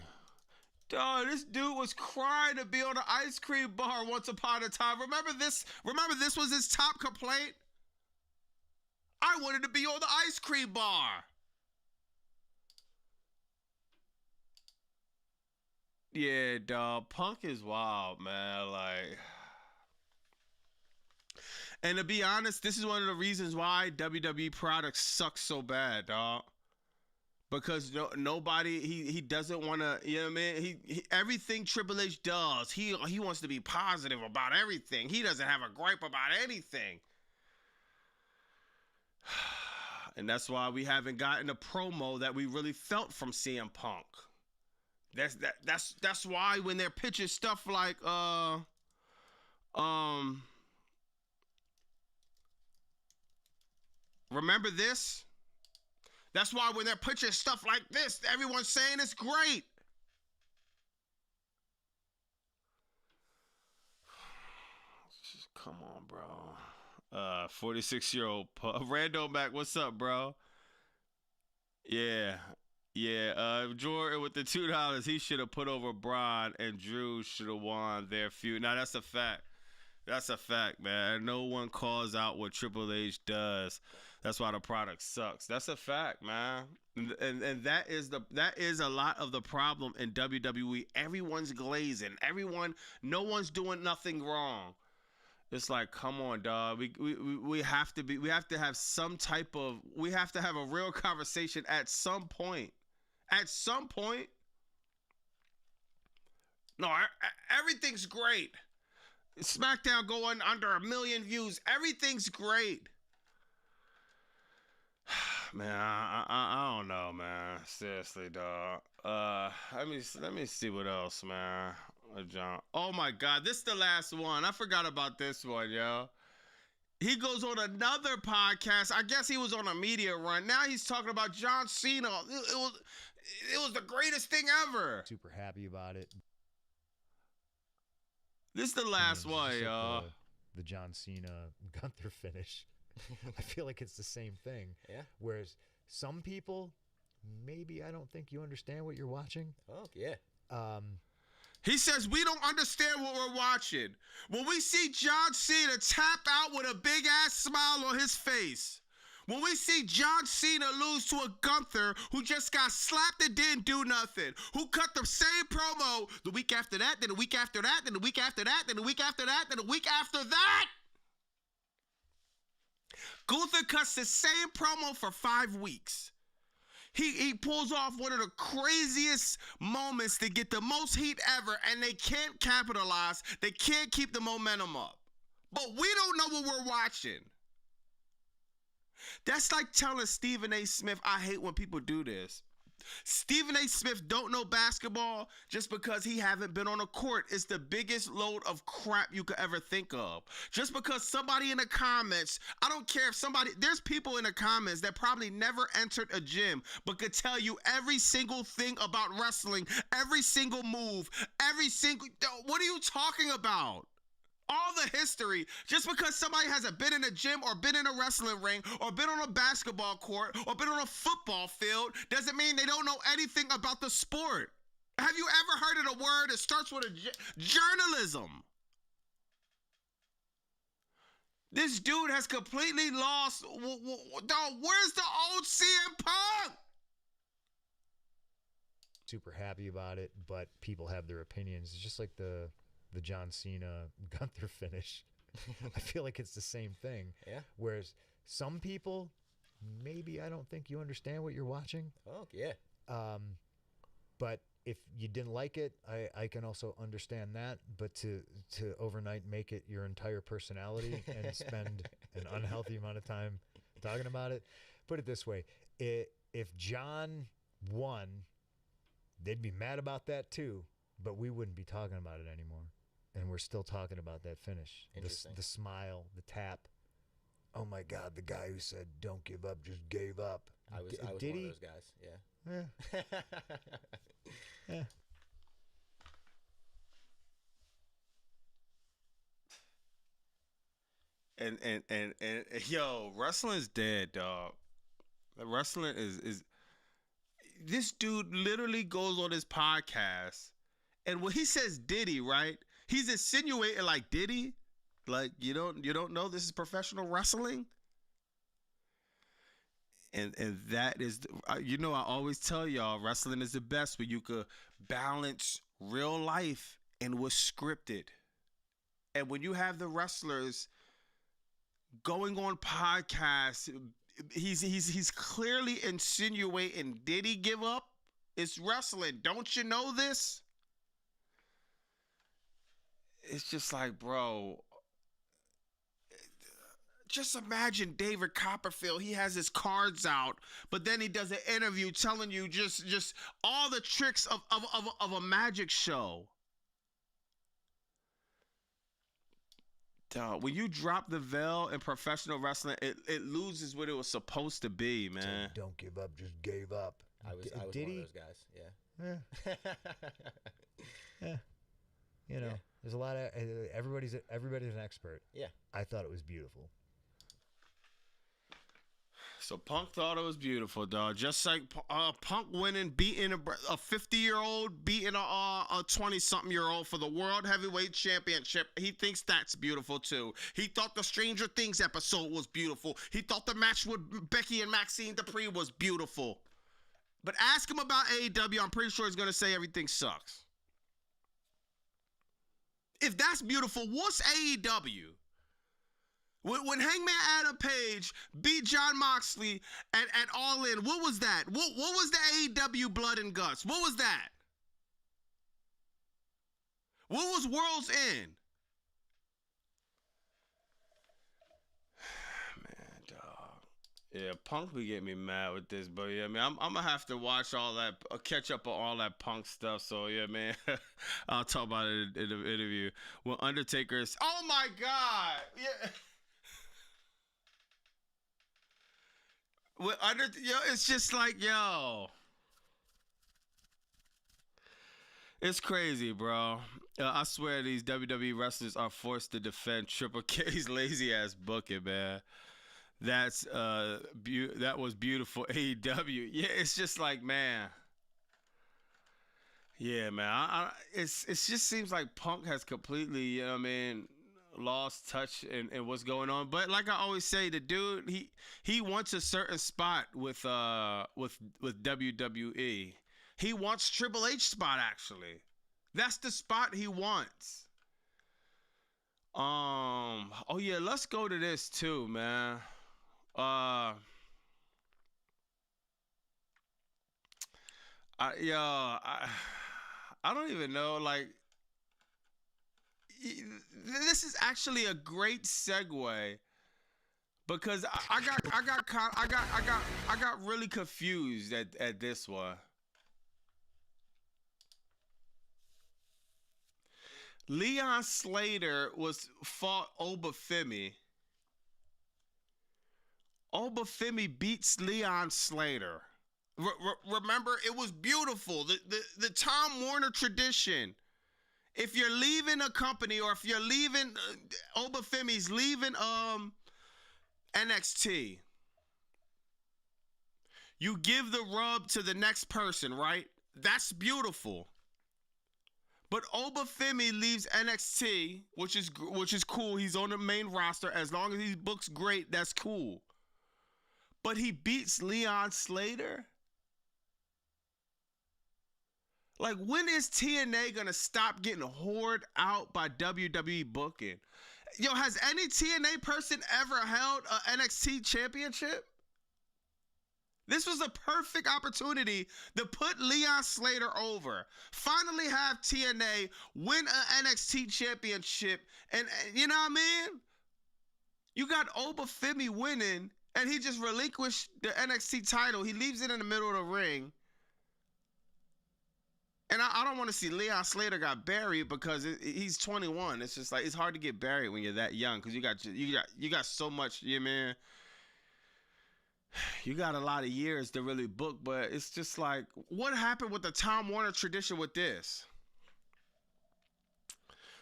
Dog, this dude was crying to be on an ice cream bar once upon a time. Remember this was his top complaint? I wanted to be on the ice cream bar. Yeah, dog. Punk is wild, man. Like, and to be honest, this is one of the reasons why WWE products suck so bad, dog. Because nobody, he doesn't want to, you know what I mean? He everything Triple H does, he wants to be positive about everything. He doesn't have a gripe about anything. And that's why we haven't gotten a promo that we really felt from CM Punk. That's why when they're pitching stuff like remember this? That's why when they're pitching stuff like this, everyone's saying it's great. Come on, bro. 46-year-old Rando Mac, what's up, bro? Yeah. Jordan with the $2, he should have put over Braun, and Drew should have won their feud. Now that's a fact. That's a fact, man. No one calls out what Triple H does. That's why the product sucks. That's a fact, man. And that is a lot of the problem in WWE. Everyone's glazing. No one's doing nothing wrong. It's like, come on, dog. We have to have some type of, we have to have a real conversation at some point. At some point. No, everything's great. SmackDown going under 1 million views. Everything's great. Man, I don't know, man. Seriously, dog. Let me see what else, man. John. Oh my God, this is the last one. I forgot about this one, yo. He goes on another podcast. I guess he was on a media run. Now he's talking about John Cena. It was the greatest thing ever. Super happy about it. This is the last one, y'all. The John Cena Gunther finish. I feel like it's the same thing. Yeah. Whereas some people, maybe I don't think you understand what you're watching. Oh, yeah. He says we don't understand what we're watching. When we see John Cena tap out with a big ass smile on his face. When we see John Cena lose to a Gunther who just got slapped and didn't do nothing, who cut the same promo the week after that, then the week after that, then the week after that, then the week after that, then the week after that. Gunther cuts the same promo for 5 weeks. He pulls off one of the craziest moments to get the most heat ever, and they can't capitalize. They can't keep the momentum up. But we don't know what we're watching. That's like telling Stephen A. Smith, I hate when people do this. Stephen A. Smith don't know basketball just because he haven't been on a court. It's the biggest load of crap you could ever think of. Just because somebody in the comments, I don't care if there's people in the comments that probably never entered a gym, but could tell you every single thing about wrestling, every single move, what are you talking about? All the history, just because somebody hasn't been in a gym or been in a wrestling ring or been on a basketball court or been on a football field doesn't mean they don't know anything about the sport. Have you ever heard of a word that starts with a journalism? This dude has completely lost. Dog, where's the old CM Punk? Super happy about it, but people have their opinions. It's just like the John Cena Gunther finish. I feel like it's the same thing. Yeah. Whereas some people, maybe I don't think you understand what you're watching. Oh, yeah. But if you didn't like it, I can also understand that. But to overnight make it your entire personality and spend an unhealthy amount of time talking about it, put it this way: if John won, they'd be mad about that too, but we wouldn't be talking about it anymore. And we're still talking about that finish. Interesting. The smile, the tap. Oh my God, the guy who said don't give up just gave up. I was Did one he? of those guys. Yeah. Yeah. And yo, wrestling's dead, dog. Wrestling is this dude literally goes on his podcast, and when he says Diddy, right? He's insinuating like Diddy, like you don't know this is professional wrestling. And that is, I always tell y'all, wrestling is the best when you could balance real life and what's scripted. And when you have the wrestlers going on podcasts, he's clearly insinuating, did he give up? It's wrestling. Don't you know this? It's just like, bro, just imagine David Copperfield. He has his cards out, but then he does an interview telling you just all the tricks of a magic show. Dog, when you drop the veil in professional wrestling, it loses what it was supposed to be, man. Don't give up, just gave up. I was one of those guys. Yeah. Yeah. You know, Yeah. there's a lot of everybody's an expert. Yeah. I thought it was beautiful. So Punk thought it was beautiful, dog. Just like Punk winning, beating a 50-year-old, beating a 20-something-year-old for the World Heavyweight Championship. He thinks that's beautiful, too. He thought the Stranger Things episode was beautiful. He thought the match with Becky and Maxine Dupree was beautiful. But ask him about AEW, I'm pretty sure he's going to say everything sucks. If that's beautiful, what's AEW? When Hangman Adam Page beat Jon Moxley at All In, what was that? What was the AEW Blood and Guts? What was that? What was World's End? Man, dog. Yeah, Punk be getting me mad with this, but yeah, man, I'm gonna have to watch all that, catch up on all that Punk stuff. So yeah, man, I'll talk about it in the interview. When Undertaker's, oh my God, yeah. It's just like, yo, it's crazy, bro. I swear these WWE wrestlers are forced to defend Triple K's lazy ass booking, man. That was beautiful. AEW, yeah, it's just like, man, yeah, man. It just seems like Punk has completely, you know what I mean, lost touch in what's going on. But like I always say, the dude, he wants a certain spot with WWE. He wants Triple H spot, actually. That's the spot he wants. Oh yeah, let's go to this too, man. I don't even know, like, this is actually a great segue because I got really confused at this one. Leon Slater fought Obafemi. Obafemi beats Leon Slater. Remember, it was beautiful. The Tom Warner tradition. If you're leaving a company, or if you're leaving, Obafemi's leaving NXT, you give the rub to the next person, right? That's beautiful. But Obafemi leaves NXT, which is cool. He's on the main roster. As long as he books great, that's cool. But he beats Leon Slater? Like, when is TNA gonna stop getting whored out by WWE booking? Yo, has any TNA person ever held an NXT championship? This was a perfect opportunity to put Leon Slater over. Finally have TNA win an NXT championship. And you know what I mean? You got Obafemi winning, and he just relinquished the NXT title. He leaves it in the middle of the ring. And I don't want to see Leon Slater got buried because he's 21. It's just like, it's hard to get buried when you're that young because you got so much, yeah, man. You got a lot of years to really book, but it's just like, what happened with the Tom Warner tradition with this?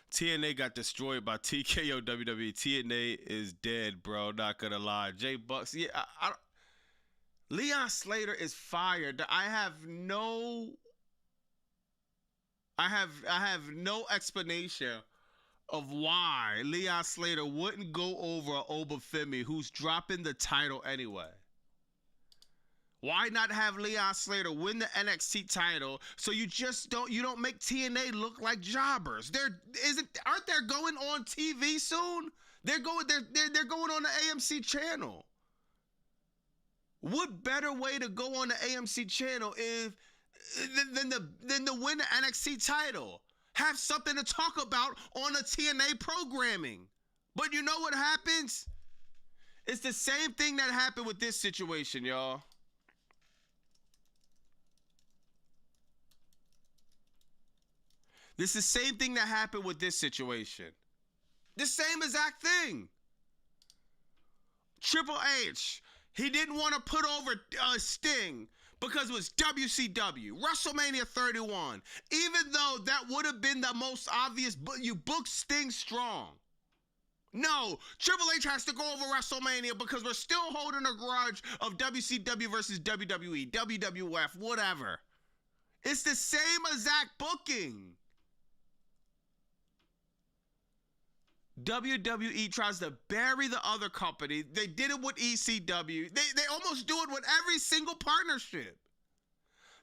TNA got destroyed by TKO WWE. TNA is dead, bro. Not gonna lie. Jay Bucks, yeah. Leon Slater is fired. I have no explanation of why Leon Slater wouldn't go over Obafemi, who's dropping the title anyway. Why not have Leon Slater win the NXT title so you don't make TNA look like jobbers? Aren't they going on TV soon? They're going on the AMC channel. What better way to go on the AMC channel than to win the NXT title? Have something to talk about on the TNA programming. But you know what happens? It's the same thing that happened with this situation, y'all. This is the same thing that happened with this situation. The same exact thing. Triple H, he didn't want to put over Sting because it was WCW, WrestleMania 31. Even though that would have been the most obvious, but you booked Sting strong. No, Triple H has to go over WrestleMania because we're still holding a grudge of WCW versus WWE, WWF, whatever. It's the same exact booking. WWE tries to bury the other company. They did it with ECW. They almost do it with every single partnership.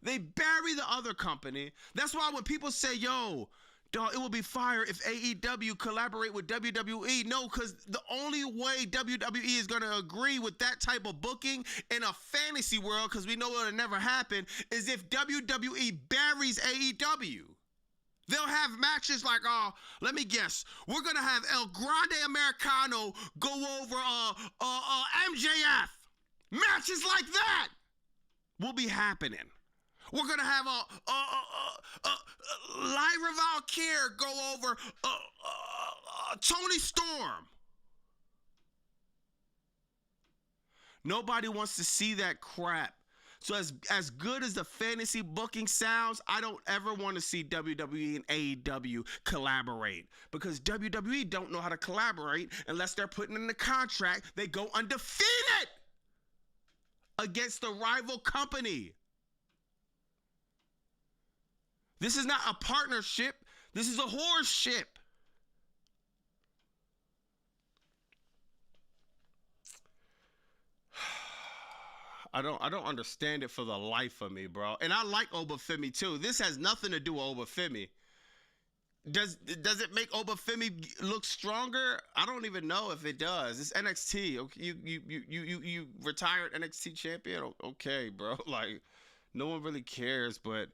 They bury the other company. That's why when people say, yo, dog, it would be fire if AEW collaborate with WWE. No, because the only way WWE is going to agree with that type of booking in a fantasy world, because we know it'll never happen, is if WWE buries AEW. They'll have matches like, let me guess, we're going to have El Grande Americano go over MJF. Matches like that will be happening. We're going to have Lyra Valkyrie go over Tony Storm. Nobody wants to see that crap. So as good as the fantasy booking sounds, I don't ever want to see WWE and AEW collaborate because WWE don't know how to collaborate unless they're putting in the contract they go undefeated against the rival company. This is not a partnership. This is a horse ship. I don't understand it for the life of me, bro. And I like Obafemi too. This has nothing to do with Obafemi. Does it make Obafemi look stronger? I don't even know if it does. It's NXT. Okay, you retired NXT champion. Okay, bro. Like, no one really cares, but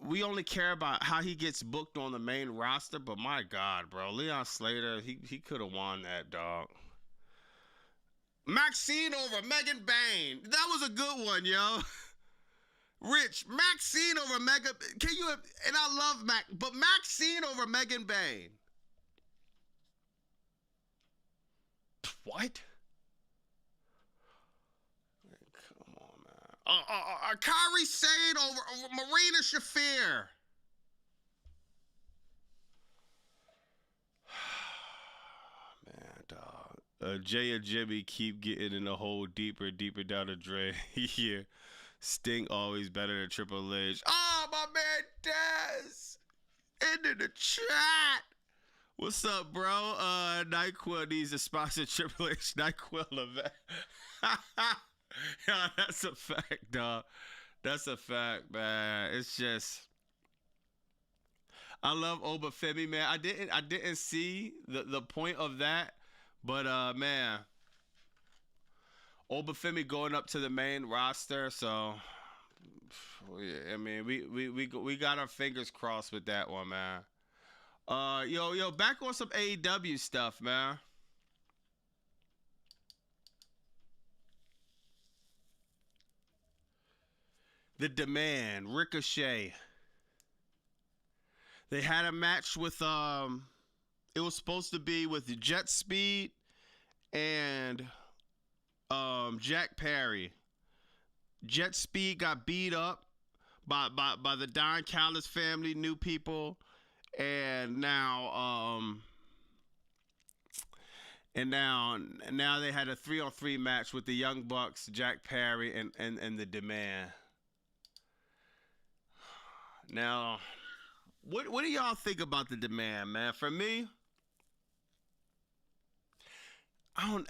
we only care about how he gets booked on the main roster. But my God, bro, Leon Slater, he could have won that, dog. Maxine over Megan Bain. That was a good one, yo. Rich, Maxine over Megan. And I love but Maxine over Megan Bain. What? Come on, man. Kairi Sane over Marina Shafir. Man, dog. Jay and Jimmy keep getting in the hole deeper down the drain. Yeah. Sting always better than Triple H. Oh, my man, Dez. into the chat. What's up, bro? NyQuil needs to sponsor Triple H. NyQuil event. Yeah, that's a fact, dog. That's a fact, man. It's just, I love Obafemi, man. I didn't see the point of that, but man, Obafemi going up to the main roster, so I mean, we got our fingers crossed with that one, man. Yo, back on some AEW stuff, man. The Demand, Ricochet. They had a match with it was supposed to be with Jet Speed and Jack Perry. Jet Speed got beat up by the Don Callis family, new people, and now now they had a 3-on-3 match with the Young Bucks, Jack Perry, and the Demand. Now, what do y'all think about the Demand, man? For me,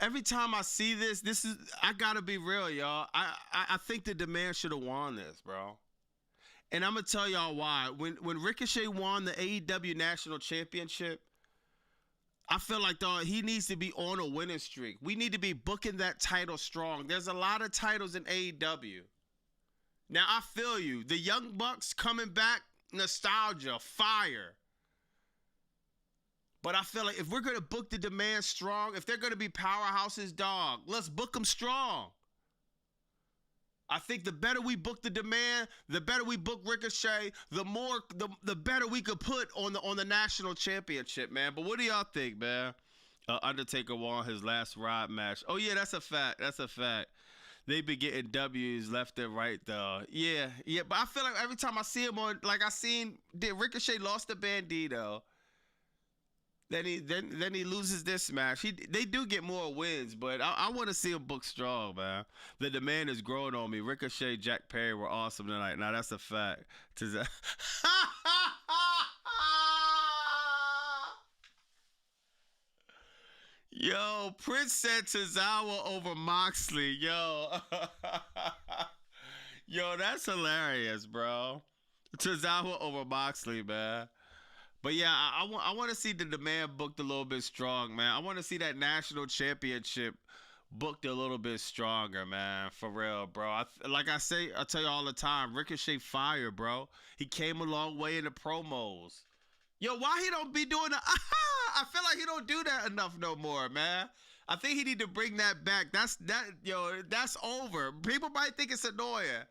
every time I see this is, I gotta be real, y'all. I think the Demand should have won this, bro. And I'm gonna tell y'all why. When Ricochet won the AEW National Championship, I feel like, dog, he needs to be on a winning streak. We need to be booking that title strong. There's a lot of titles in AEW. Now, I feel you. The Young Bucks coming back, nostalgia, fire. But I feel like if we're going to book the Demand strong, if they're going to be powerhouses, dog, let's book them strong. I think the better we book the Demand, the better we book Ricochet, the better we could put on the national championship, man. But what do y'all think, man? Undertaker won his last Rod match. Oh, yeah, that's a fact. That's a fact. They've been getting W's left and right, though. Yeah. But I feel like every time I see him on, like I seen, Ricochet lost to Bandito. Then he loses this match. They do get more wins, but I want to see him book strong, man. The Demand is growing on me. Ricochet, Jack Perry were awesome tonight. Now that's a fact. Yo, Prince said Tozawa over Moxley. Yo. Yo, that's hilarious, bro. Tozawa over Moxley, man. But yeah, I want to see the Demand booked a little bit strong, man. I want to see that national championship booked a little bit stronger, man. For real, bro. I tell you all the time, Ricochet fire, bro. He came a long way in the promos. Yo, why he don't be doing the I feel like he don't do that enough no more, man. I think he need to bring that back. That's over. People might think it's annoying.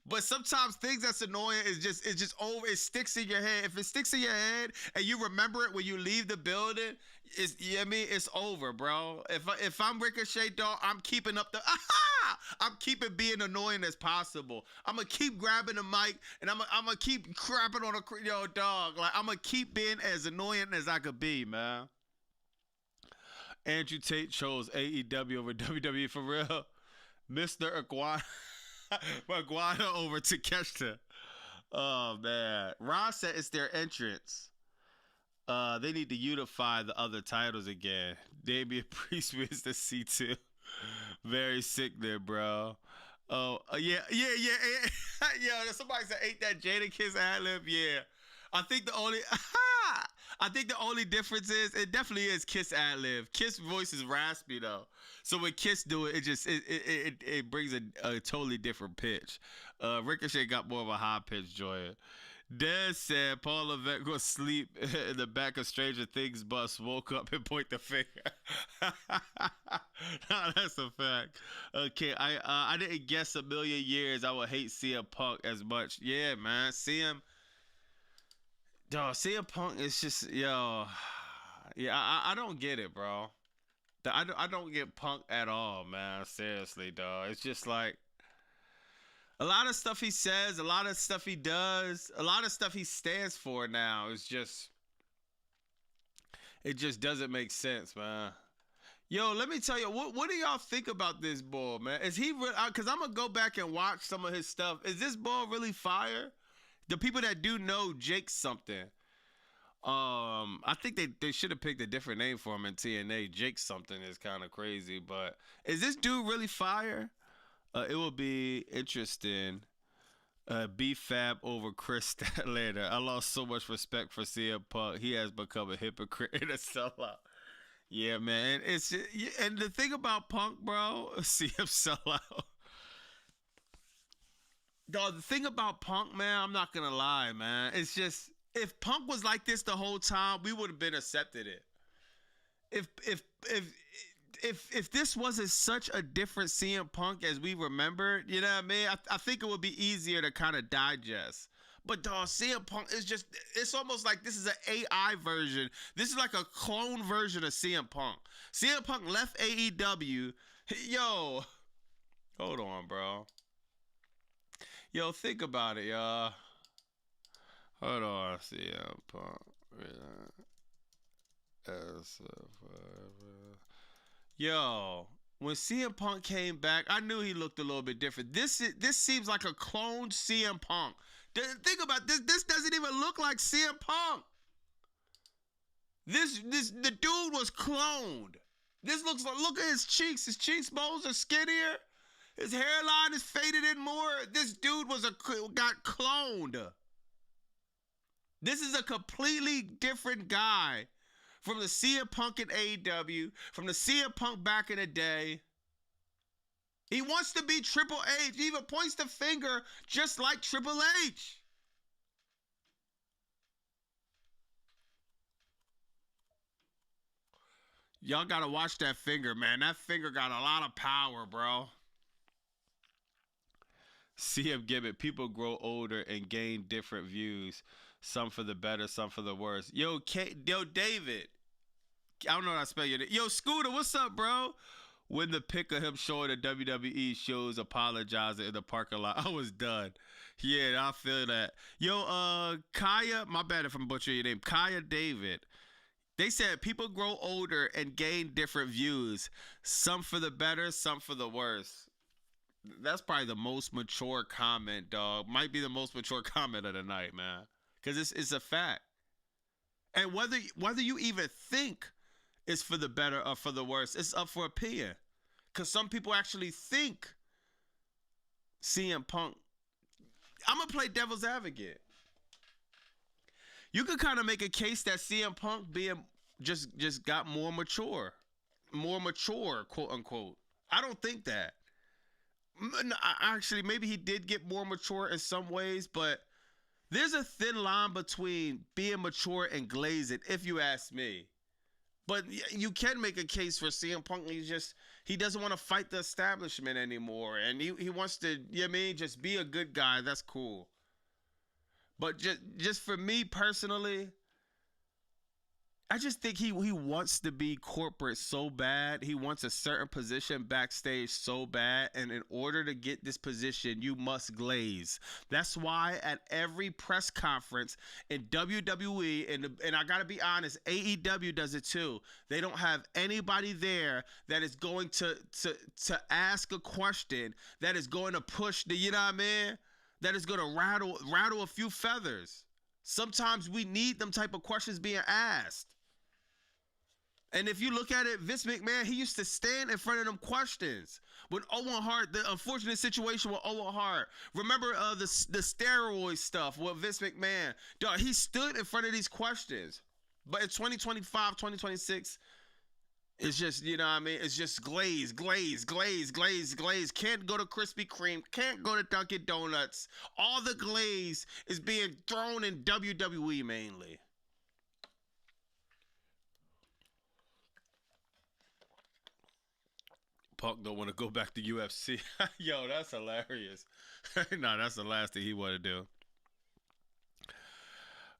But sometimes things that's annoying is just over. It sticks in your head. If it sticks in your head and you remember it when you leave the building, it's over, bro. If I'm Ricochet, dog, I'm keeping up I'm keeping being annoying as possible. I'm gonna keep grabbing the mic and I'm gonna keep crapping on dog. Like I'm gonna keep being as annoying as I could be, man. Andrew Tate chose AEW over WWE for real. Mr. Iguana over Takeshita. Oh man, Ross said it's their entrance. They need to unify the other titles again. Damian Priest wins the C2. Very sick there, bro. Oh yeah. Yeah, somebody said ain't that Jadakiss ad-lib? Yeah. I think the only difference is it definitely is Kiss ad-lib. Kiss voice is raspy though. So when Kiss do it, it brings a totally different pitch. Ricochet got more of a high pitch joint. Des said Paul Levesque was asleep in the back of Stranger Things bus, woke up and point the finger. Nah, that's a fact. Okay, I didn't guess a million years I would hate CM Punk as much. Yeah, man, CM Punk is just, yo, yeah, I don't get it, bro. I don't get Punk at all, man. Seriously, dog. It's just like a lot of stuff he says, a lot of stuff he does, a lot of stuff he stands for now is just, it just doesn't make sense, man. Yo, let me tell you, what do y'all think about this bull, man? Is he real? Because I'm going to go back and watch some of his stuff. Is this bull really fire? The people that do know Jake's something. I think they should have picked a different name for him in TNA. Jake something is kind of crazy, but is this dude really fire? It will be interesting. B-Fab over Chris Statlander. I lost so much respect for CM Punk. He has become a hypocrite and a sellout. Yeah, man. And the thing about Punk, bro, CM sellout. Dog, the thing about Punk, man, I'm not gonna lie, man. It's just if Punk was like this the whole time, we would have been accepted it. If this wasn't such a different CM Punk as we remembered, you know what I mean? I think it would be easier to kind of digest. But dog, CM Punk is just, it's almost like this is an AI version. This is like a clone version of CM Punk. CM Punk left AEW. Yo, hold on, bro. Yo, think about it, y'all. Hold on, CM Punk. Yo, when CM Punk came back, I knew he looked a little bit different. This seems like a cloned CM Punk. Think about this. This doesn't even look like CM Punk. The dude was cloned. This looks like, look at his cheeks. His cheekbones are skinnier. His hairline is faded in more. This dude got cloned. This is a completely different guy from the CM Punk in AEW, from the CM Punk back in the day. He wants to be Triple H. He even points the finger just like Triple H. Y'all gotta watch that finger, man. That finger got a lot of power, bro. CM Gibbet, people grow older and gain different views. Some for the better, some for the worse. Yo, David. I don't know how to spell your name. Yo, Scooter, what's up, bro? When the pic of him showing the WWE shows apologizing in the parking lot, I was done. Yeah, I feel that. Yo, Kaya, my bad if I'm butchering your name. Kaya David. They said people grow older and gain different views. Some for the better, some for the worse. That's probably the most mature comment, dog. Might be the most mature comment of the night, man. Because it's a fact. And whether you even think it's for the better or for the worse, it's up for opinion. Because some people actually think CM Punk. I'm going to play devil's advocate. You could kind of make a case that CM Punk being just got more mature, quote unquote. I don't think that. Actually, maybe he did get more mature in some ways, but there's a thin line between being mature and glazing, if you ask me. But you can make a case for CM Punk. He doesn't want to fight the establishment anymore, and he wants to, you know what I mean, just be a good guy. That's cool. But just for me personally, I just think he wants to be corporate so bad. He wants a certain position backstage so bad. And in order to get this position, you must glaze. That's why at every press conference in WWE, and I got to be honest, AEW does it too. They don't have anybody there that is going to ask a question that is going to push the, you know what I mean? That is going to rattle a few feathers. Sometimes we need them type of questions being asked. And if you look at it, Vince McMahon, he used to stand in front of them questions. When Owen Hart, the unfortunate situation with Owen Hart, remember the steroid stuff with Vince McMahon? Dog, he stood in front of these questions. But in 2025, 2026, it's just, you know what I mean? It's just glaze. Can't go to Krispy Kreme. Can't go to Dunkin' Donuts. All the glaze is being thrown in WWE mainly. Punk don't want to go back to UFC. Yo, that's hilarious. No, that's the last thing he want to do.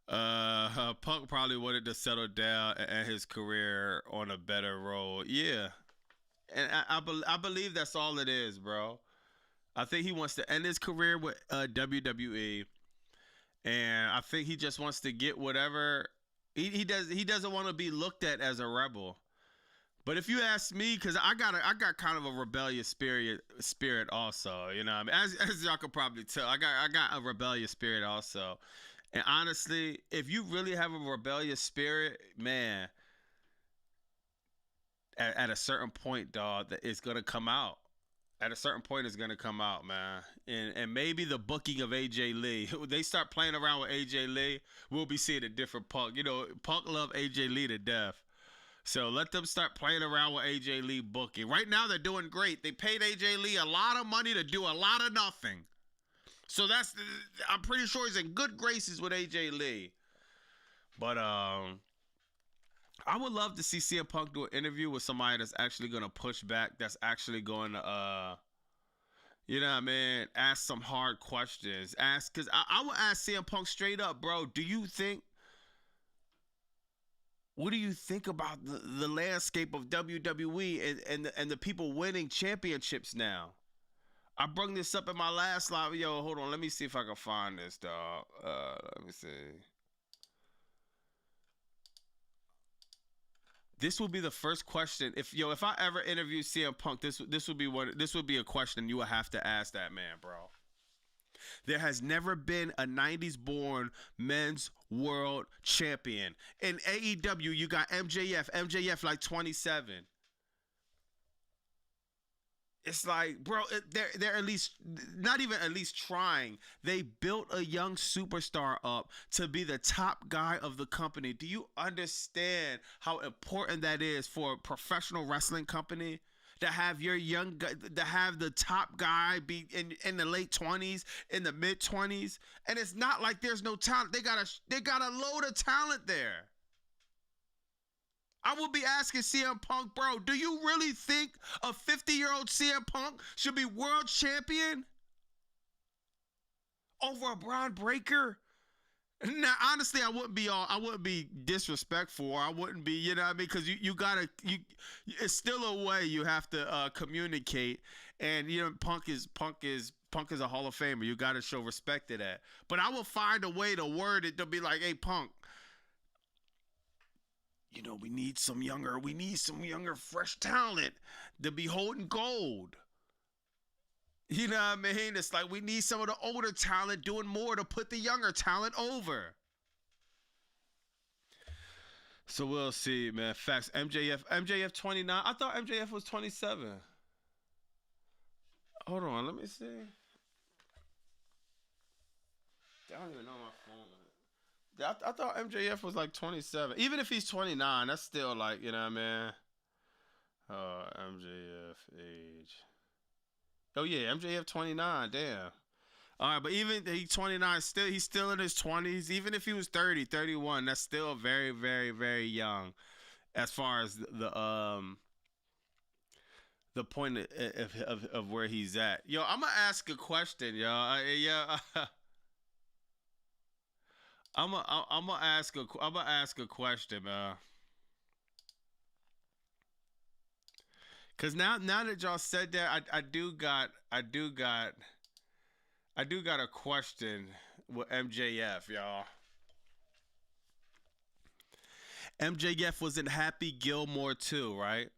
Punk probably wanted to settle down and his career on a better road. Yeah. And I believe that's all it is, bro. I think he wants to end his career with WWE. And I think he just wants to get whatever. He doesn't want to be looked at as a rebel. But if you ask me, because I got kind of a rebellious spirit also, you know what I mean? As y'all can probably tell, I got a rebellious spirit also. And honestly, if you really have a rebellious spirit, man, at a certain point, dog, that it's gonna come out. At a certain point, it's gonna come out, man. And maybe the booking of AJ Lee, they start playing around with AJ Lee, we'll be seeing a different Punk. You know, Punk love AJ Lee to death. So let them start playing around with AJ Lee booking. Right now, they're doing great. They paid AJ Lee a lot of money to do a lot of nothing. So I'm pretty sure he's in good graces with AJ Lee. But I would love to see CM Punk do an interview with somebody that's actually going to push back, that's actually going to, you know what I mean, ask some hard questions. Because I would ask CM Punk straight up, bro, what do you think about the landscape of WWE and the people winning championships now? I brought this up in my last live. Yo, hold on. Let me see if I can find this, dog. Let me see. This will be the first question. If I ever interview CM Punk, this would be a question you would have to ask that man, bro. There has never been a 90s born men's world champion. In AEW, you got MJF. MJF like 27. It's like, bro, they're at least, not even at least trying. They built a young superstar up to be the top guy of the company. Do you understand how important that is for a professional wrestling company? To have your young guy, to have the top guy be in the late 20s, in the mid 20s, and it's not like there's no talent. They got a load of talent there. I will be asking CM Punk, bro, do you really think a 50-year-old CM Punk should be world champion over a Braun Breaker? Now, honestly, I wouldn't be disrespectful. I wouldn't be, you know what I mean? Because it's still a way you have to communicate. And, you know, Punk is a Hall of Famer. You got to show respect to that. But I will find a way to word it to be like, hey, Punk, you know, we need some younger, fresh talent to be holding gold. You know what I mean? It's like we need some of the older talent doing more to put the younger talent over. So we'll see, man. Facts. MJF 29. I thought MJF was 27. Hold on, let me see. I don't even know my phone. I thought MJF was like 27. Even if he's 29, that's still like, you know what I mean? MJF age. Oh yeah, MJF 29. Damn. All right, but even he's 29, he's still in his 20s. Even if he was 30, 31, that's still very, very, very young, as far as the point of where he's at. Yo, I'm gonna ask a question, yo. I'm gonna ask a question, man. Cause now that y'all said that, I do got a question with MJF, y'all. MJF was in Happy Gilmore too, right?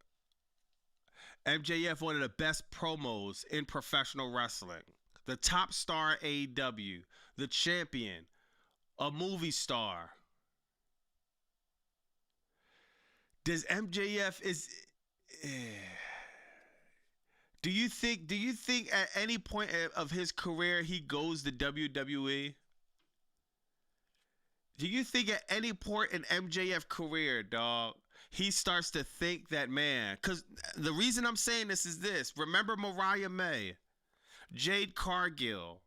MJF, one of the best promos in professional wrestling. The top star at AEW, the champion, a movie star. Does MJF Do you think at any point of his career he goes to WWE? Do you think at any point in MJF career, dog, he starts to think that, man, because the reason I'm saying this is this. Remember Mariah May, Jade Cargill.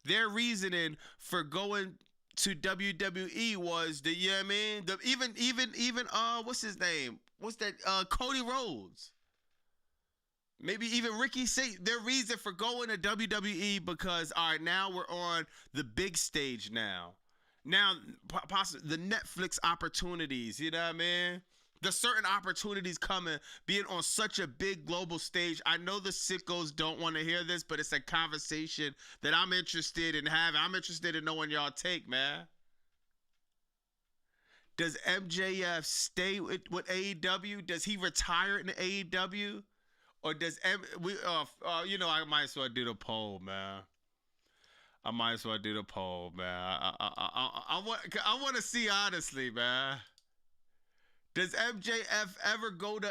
Their reasoning for going to WWE was the, you know what I mean? Even what's his name? What's that? Cody Rhodes. Maybe even Ricky Satan. Their reason for going to WWE because, all right, now we're on the big stage now. Now, possibly the Netflix opportunities, you know what I mean? The certain opportunities coming, being on such a big global stage. I know the sickos don't want to hear this, but it's a conversation that I'm interested in having. I'm interested in knowing y'all take, man. Does MJF stay with AEW? Does he retire in AEW? Or does I might as well do the poll, man. I might as well do the poll, man. I want to see honestly, man. Does MJF ever go to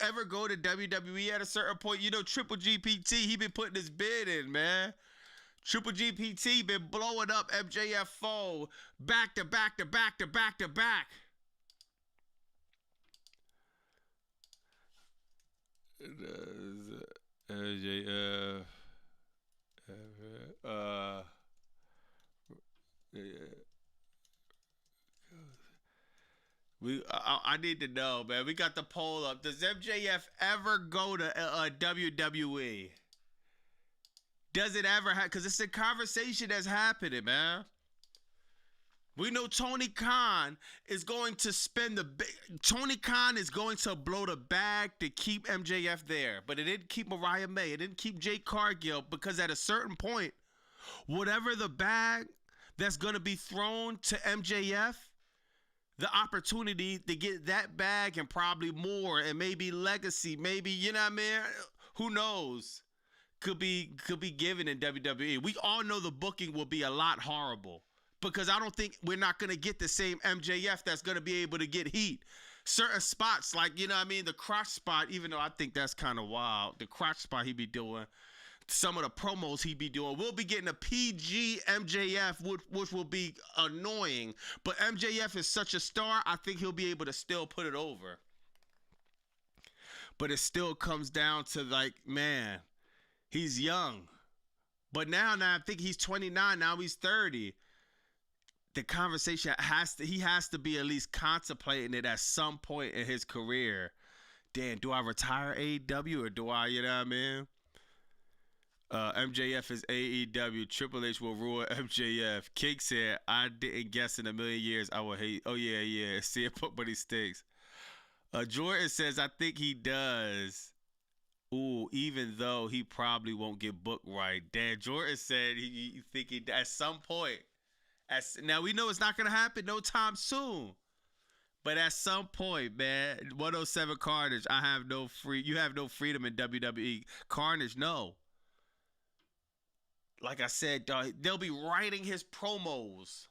ever go to WWE at a certain point? You know, Triple GPT, he been putting his bid in, man. Triple GPT been blowing up MJF phone back to back to back to back to back. Does MJF I need to know, man. We got the poll up. Does MJF ever go to WWE? Does it ever happen? Because it's a conversation that's happening, man. We know Tony Khan is going to spend Tony Khan is going to blow the bag to keep MJF there. But it didn't keep Mariah May. It didn't keep Jade Cargill, because at a certain point, whatever the bag that's going to be thrown to MJF, the opportunity to get that bag and probably more, and maybe legacy, maybe, you know what I mean? Who knows? Could be given in WWE. We all know the booking will be a lot horrible, because I don't think we're not going to get the same MJF that's going to be able to get heat. Certain spots, like, you know what I mean, the crotch spot, even though I think that's kind of wild, the crotch spot he be doing, some of the promos he be doing, we'll be getting a PG MJF, which will be annoying. But MJF is such a star, I think he'll be able to still put it over. But it still comes down to, like, man, he's young. But now I think he's 29, now he's 30. The conversation he has to be at least contemplating it at some point in his career. Damn, do I retire AEW or do I, you know what I mean? MJF is AEW. Triple H will rule MJF. King said, I didn't guess in a million years I would hate. Oh, yeah. See it, but he stinks. Jordan says, I think he does. Ooh, even though he probably won't get booked right. Dan Jordan said he think he at some point. Now, we know it's not going to happen no time soon. But at some point, man, 107 Carnage, you have no freedom in WWE. Carnage, no. Like I said, dog, they'll be writing his promos.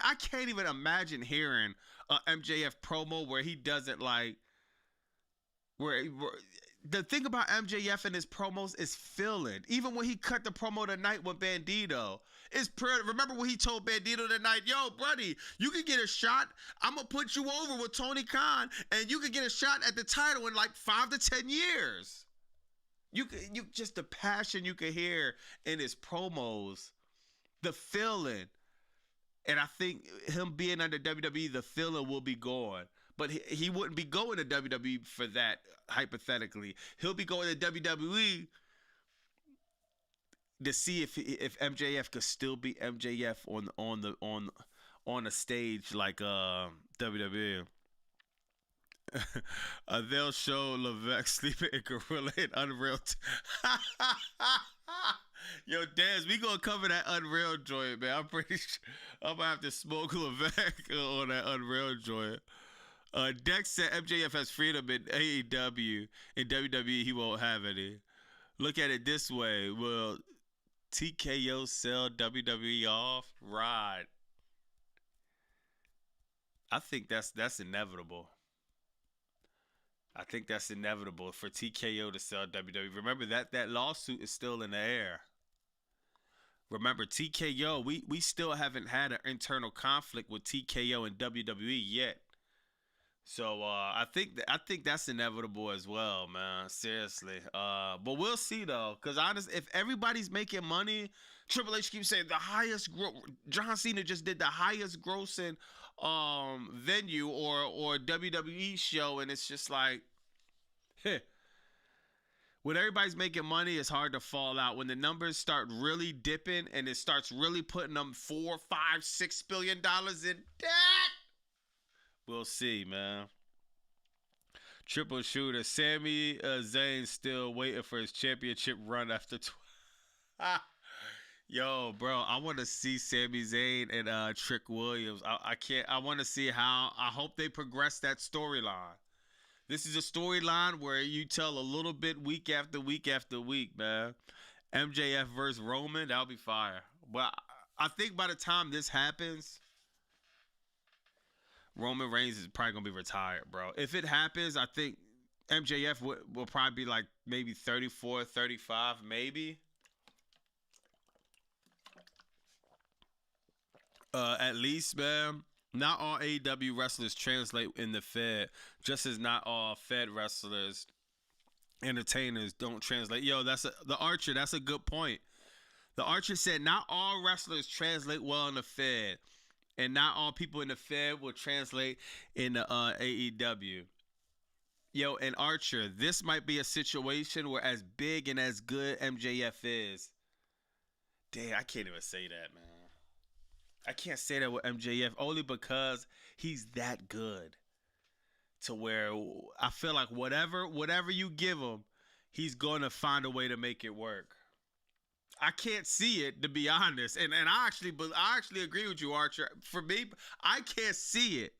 I can't even imagine hearing a MJF promo where he doesn't like. Where the thing about MJF and his promos is filling. Even when he cut the promo tonight with Bandito, remember when he told Bandito tonight, "Yo, buddy, you can get a shot. I'm gonna put you over with Tony Khan, and you can get a shot at the title in like 5 to 10 years." You just the passion you could hear in his promos, the feeling. And I think him being under WWE, the feeling will be gone. But he wouldn't be going to WWE for that, hypothetically. He'll be going to WWE to see if MJF could still be MJF on a stage like WWE. They'll show Levesque sleeping in Gorilla in Unreal. Yo, Daz, we gonna cover that Unreal joint, man. I'm pretty sure I'm gonna have to smoke Levesque on that Unreal joint. Dex said MJF has freedom in AEW. In WWE, he won't have any. Look at it this way: will TKO sell WWE off? Right. I think that's inevitable. I think that's inevitable for TKO to sell WWE. Remember that lawsuit is still in the air. Remember, TKO, we still haven't had an internal conflict with TKO and WWE yet. So I think that's inevitable as well, man. Seriously. But we'll see though, because honestly, if everybody's making money, Triple H keeps saying the highest John Cena just did the highest grossing venue or WWE show, and it's just like, when everybody's making money, it's hard to fall out. When the numbers start really dipping and it starts really putting them $4, $5, $6 billion in debt, we'll see, man. Triple shooter, Sami Zayn still waiting for his championship run after. Yo, bro, I want to see Sami Zayn and Trick Williams. I can't. I want to see how. I hope they progress that storyline. This is a storyline where you tell a little bit week after week after week, man. MJF versus Roman, that'll be fire. But I think by the time this happens, Roman Reigns is probably gonna be retired, bro. If it happens, I think MJF will probably be like maybe 34, 35, maybe. At least, man. Not all AEW wrestlers translate in the Fed, just as not all Fed wrestlers, entertainers don't translate. Yo, the Archer. That's a good point. The Archer said not all wrestlers translate well in the Fed, and not all people in the Fed will translate in the AEW. Yo, and Archer, this might be a situation where as big and as good MJF is, damn, I can't even say that, man. I can't say that with MJF only because he's that good. To where I feel like whatever you give him, he's gonna find a way to make it work. I can't see it, to be honest, and I actually agree with you, Archer. For me, I can't see it.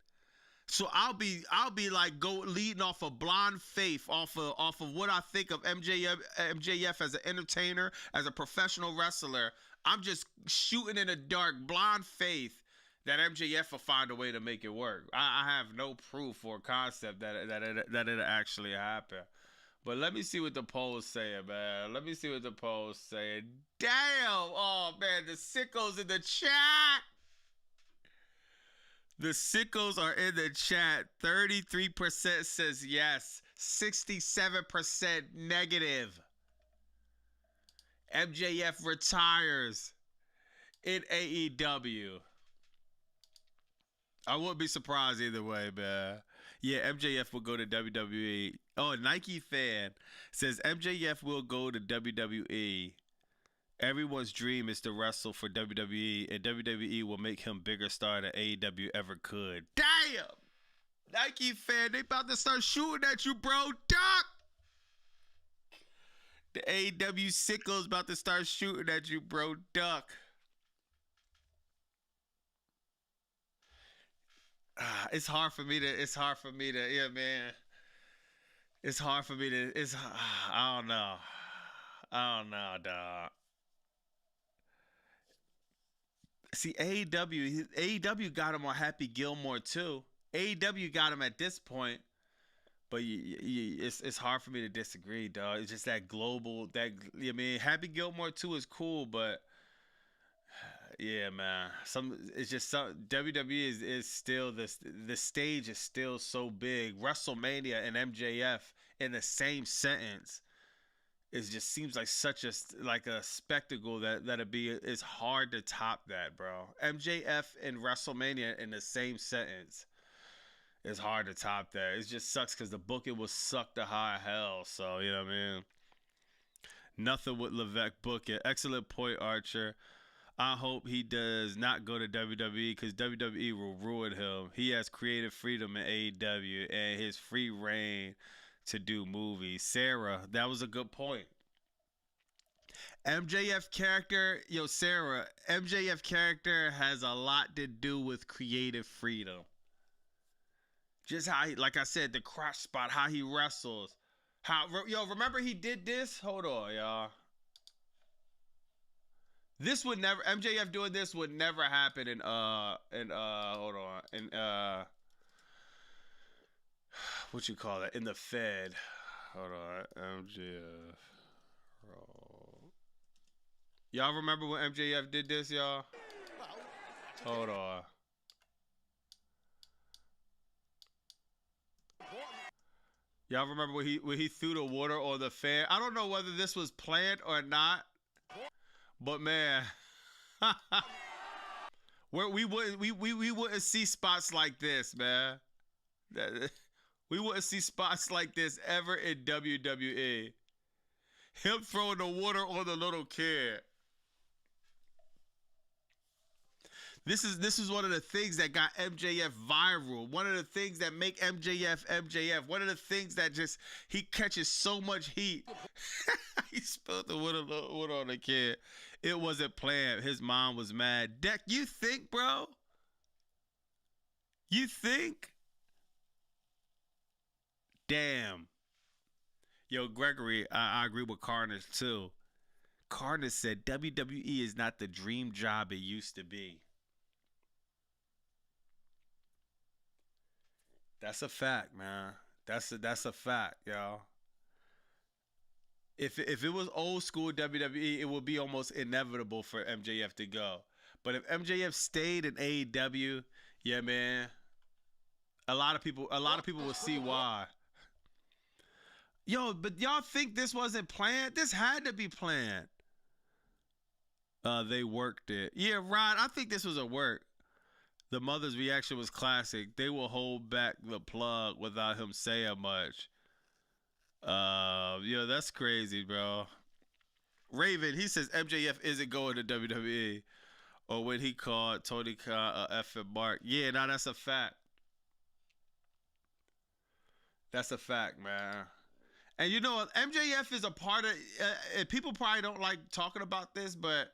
So I'll be like leading off of blind faith, off of what I think of MJF as an entertainer, as a professional wrestler. I'm just shooting in the dark, blind faith that MJF will find a way to make it work. I have no proof or concept that it'll actually happen. But let me see what the polls say, man. Let me see what the polls say. Damn! Oh man, the sickos in the chat. The sickos are in the chat. 33% says yes. 67% negative. MJF retires in AEW. I wouldn't be surprised either way, man. Yeah, MJF will go to WWE. Oh, Nike fan says MJF will go to WWE. Everyone's dream is to wrestle for WWE, and WWE will make him bigger star than AEW ever could. Damn! Nike fan, they about to start shooting at you, bro. Duck! The AEW sickos about to start shooting at you, bro. Duck. It's hard for me to, yeah, man. It's hard for me to, I don't know. Dog. See, AEW got him on Happy Gilmore too. AEW got him at this point, but it's hard for me to disagree, dog. It's just that global, Happy Gilmore 2 is cool, but yeah, man. It's just WWE is still the stage is still so big. WrestleMania and MJF in the same sentence. It just seems like such a spectacle it's hard to top that, bro. MJF and WrestleMania in the same sentence. It's hard to top that. It just sucks because the booking was sucked to high hell. So, you know what I mean? Nothing with Levesque booking. Excellent point, Archer. I hope he does not go to WWE because WWE will ruin him. He has creative freedom in AEW and his free reign to do movies. Sarah, that was a good point. MJF character, Sarah, MJF character has a lot to do with creative freedom. Just how like I said, the crotch spot, how he wrestles. Remember he did this? Hold on, y'all. This would never, MJF doing this would never happen hold on, what you call it, in the Fed. Hold on, MJF. Y'all remember when MJF did this, y'all? Hold on. Y'all remember when he threw the water on the fan? I don't know whether this was planned or not, but man, we wouldn't see spots like this, man. We wouldn't see spots like this ever in WWE. Him throwing the water on the little kid. This is one of the things that got MJF viral. One of the things that make MJF MJF. One of the things that just, he catches so much heat. He spilled the water on the kid. It wasn't planned. His mom was mad. Deck, you think, bro? You think? Damn. Yo, Gregory, I agree with Carnage too. Carter said WWE is not the dream job it used to be. That's a fact, man. That's a fact, y'all. If it was old school WWE, it would be almost inevitable for MJF to go. But if MJF stayed in AEW, yeah, man, a lot of people will see why. Yo, but y'all think this wasn't planned? This had to be planned. They worked it. Yeah, Rod, I think this was a work. The mother's reaction was classic. They will hold back the plug without him saying much. Yo, that's crazy, bro. Raven, he says MJF isn't going to WWE. Or when he called Tony Khan a effing mark. Yeah, now that's a fact. That's a fact, man. And you know, MJF is a part of. People probably don't like talking about this, but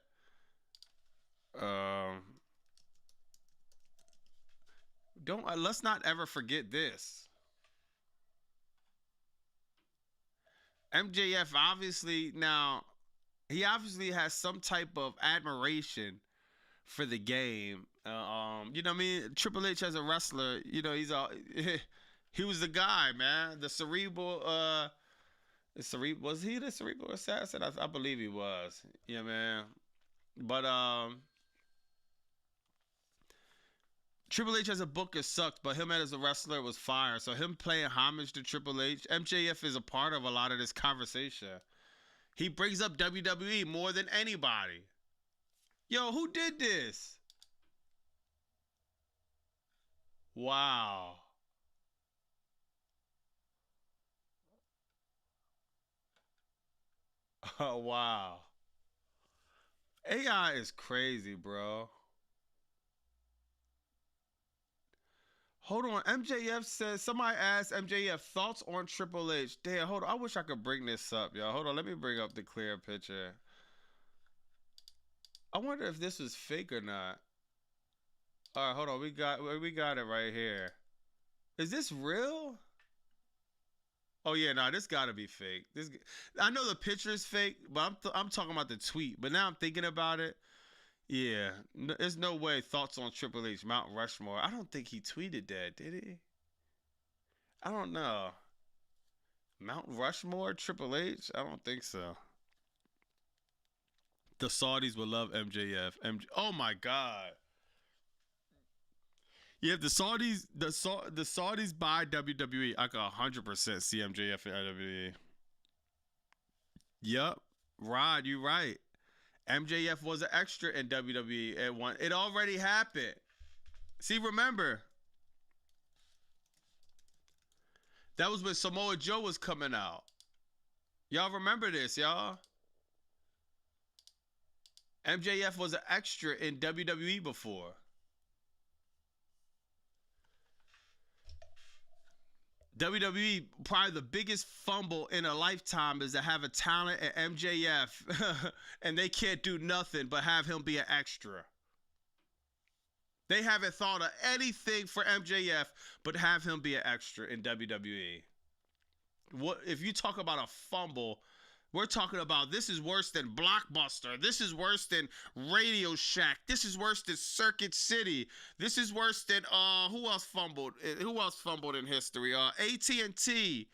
let's not ever forget this. MJF obviously has some type of admiration for the game. You know what I mean? Triple H as a wrestler, you know, he was the guy, man. The cerebral was he the cerebral assassin? I believe he was. Yeah, man. But Triple H as a booker sucked, but him as a wrestler was fire. So him playing homage to Triple H, MJF is a part of a lot of this conversation. He brings up WWE more than anybody. Yo, who did this? Wow. Oh, wow. AI is crazy, bro. Hold on. MJF says, somebody asked MJF thoughts on Triple H. Damn, hold on. I wish I could bring this up, y'all. Hold on. Let me bring up the clear picture. I wonder if this was fake or not. All right, hold on. We got it right here. Is this real? Oh yeah, nah, this gotta be fake. I know the picture is fake, but I'm talking about the tweet. But now I'm thinking about it. Yeah, there's no way. Thoughts on Triple H, Mount Rushmore. I don't think he tweeted that, did he? I don't know. Mount Rushmore, Triple H? I don't think so. The Saudis would love MJF. Oh my God. Yeah, if the Saudis buy WWE, I could 100% see MJF in WWE. Yup. Rod, you right. MJF was an extra in WWE at one. It already happened. See, remember. That was when Samoa Joe was coming out. Y'all remember this, y'all? MJF was an extra in WWE before. WWE, probably the biggest fumble in a lifetime is to have a talent at MJF and they can't do nothing but have him be an extra. They haven't thought of anything for MJF but have him be an extra in WWE. What if you talk about a fumble? We're talking about this is worse than Blockbuster. This is worse than Radio Shack. This is worse than Circuit City. This is worse than who else fumbled? Who else fumbled in history? AT&T.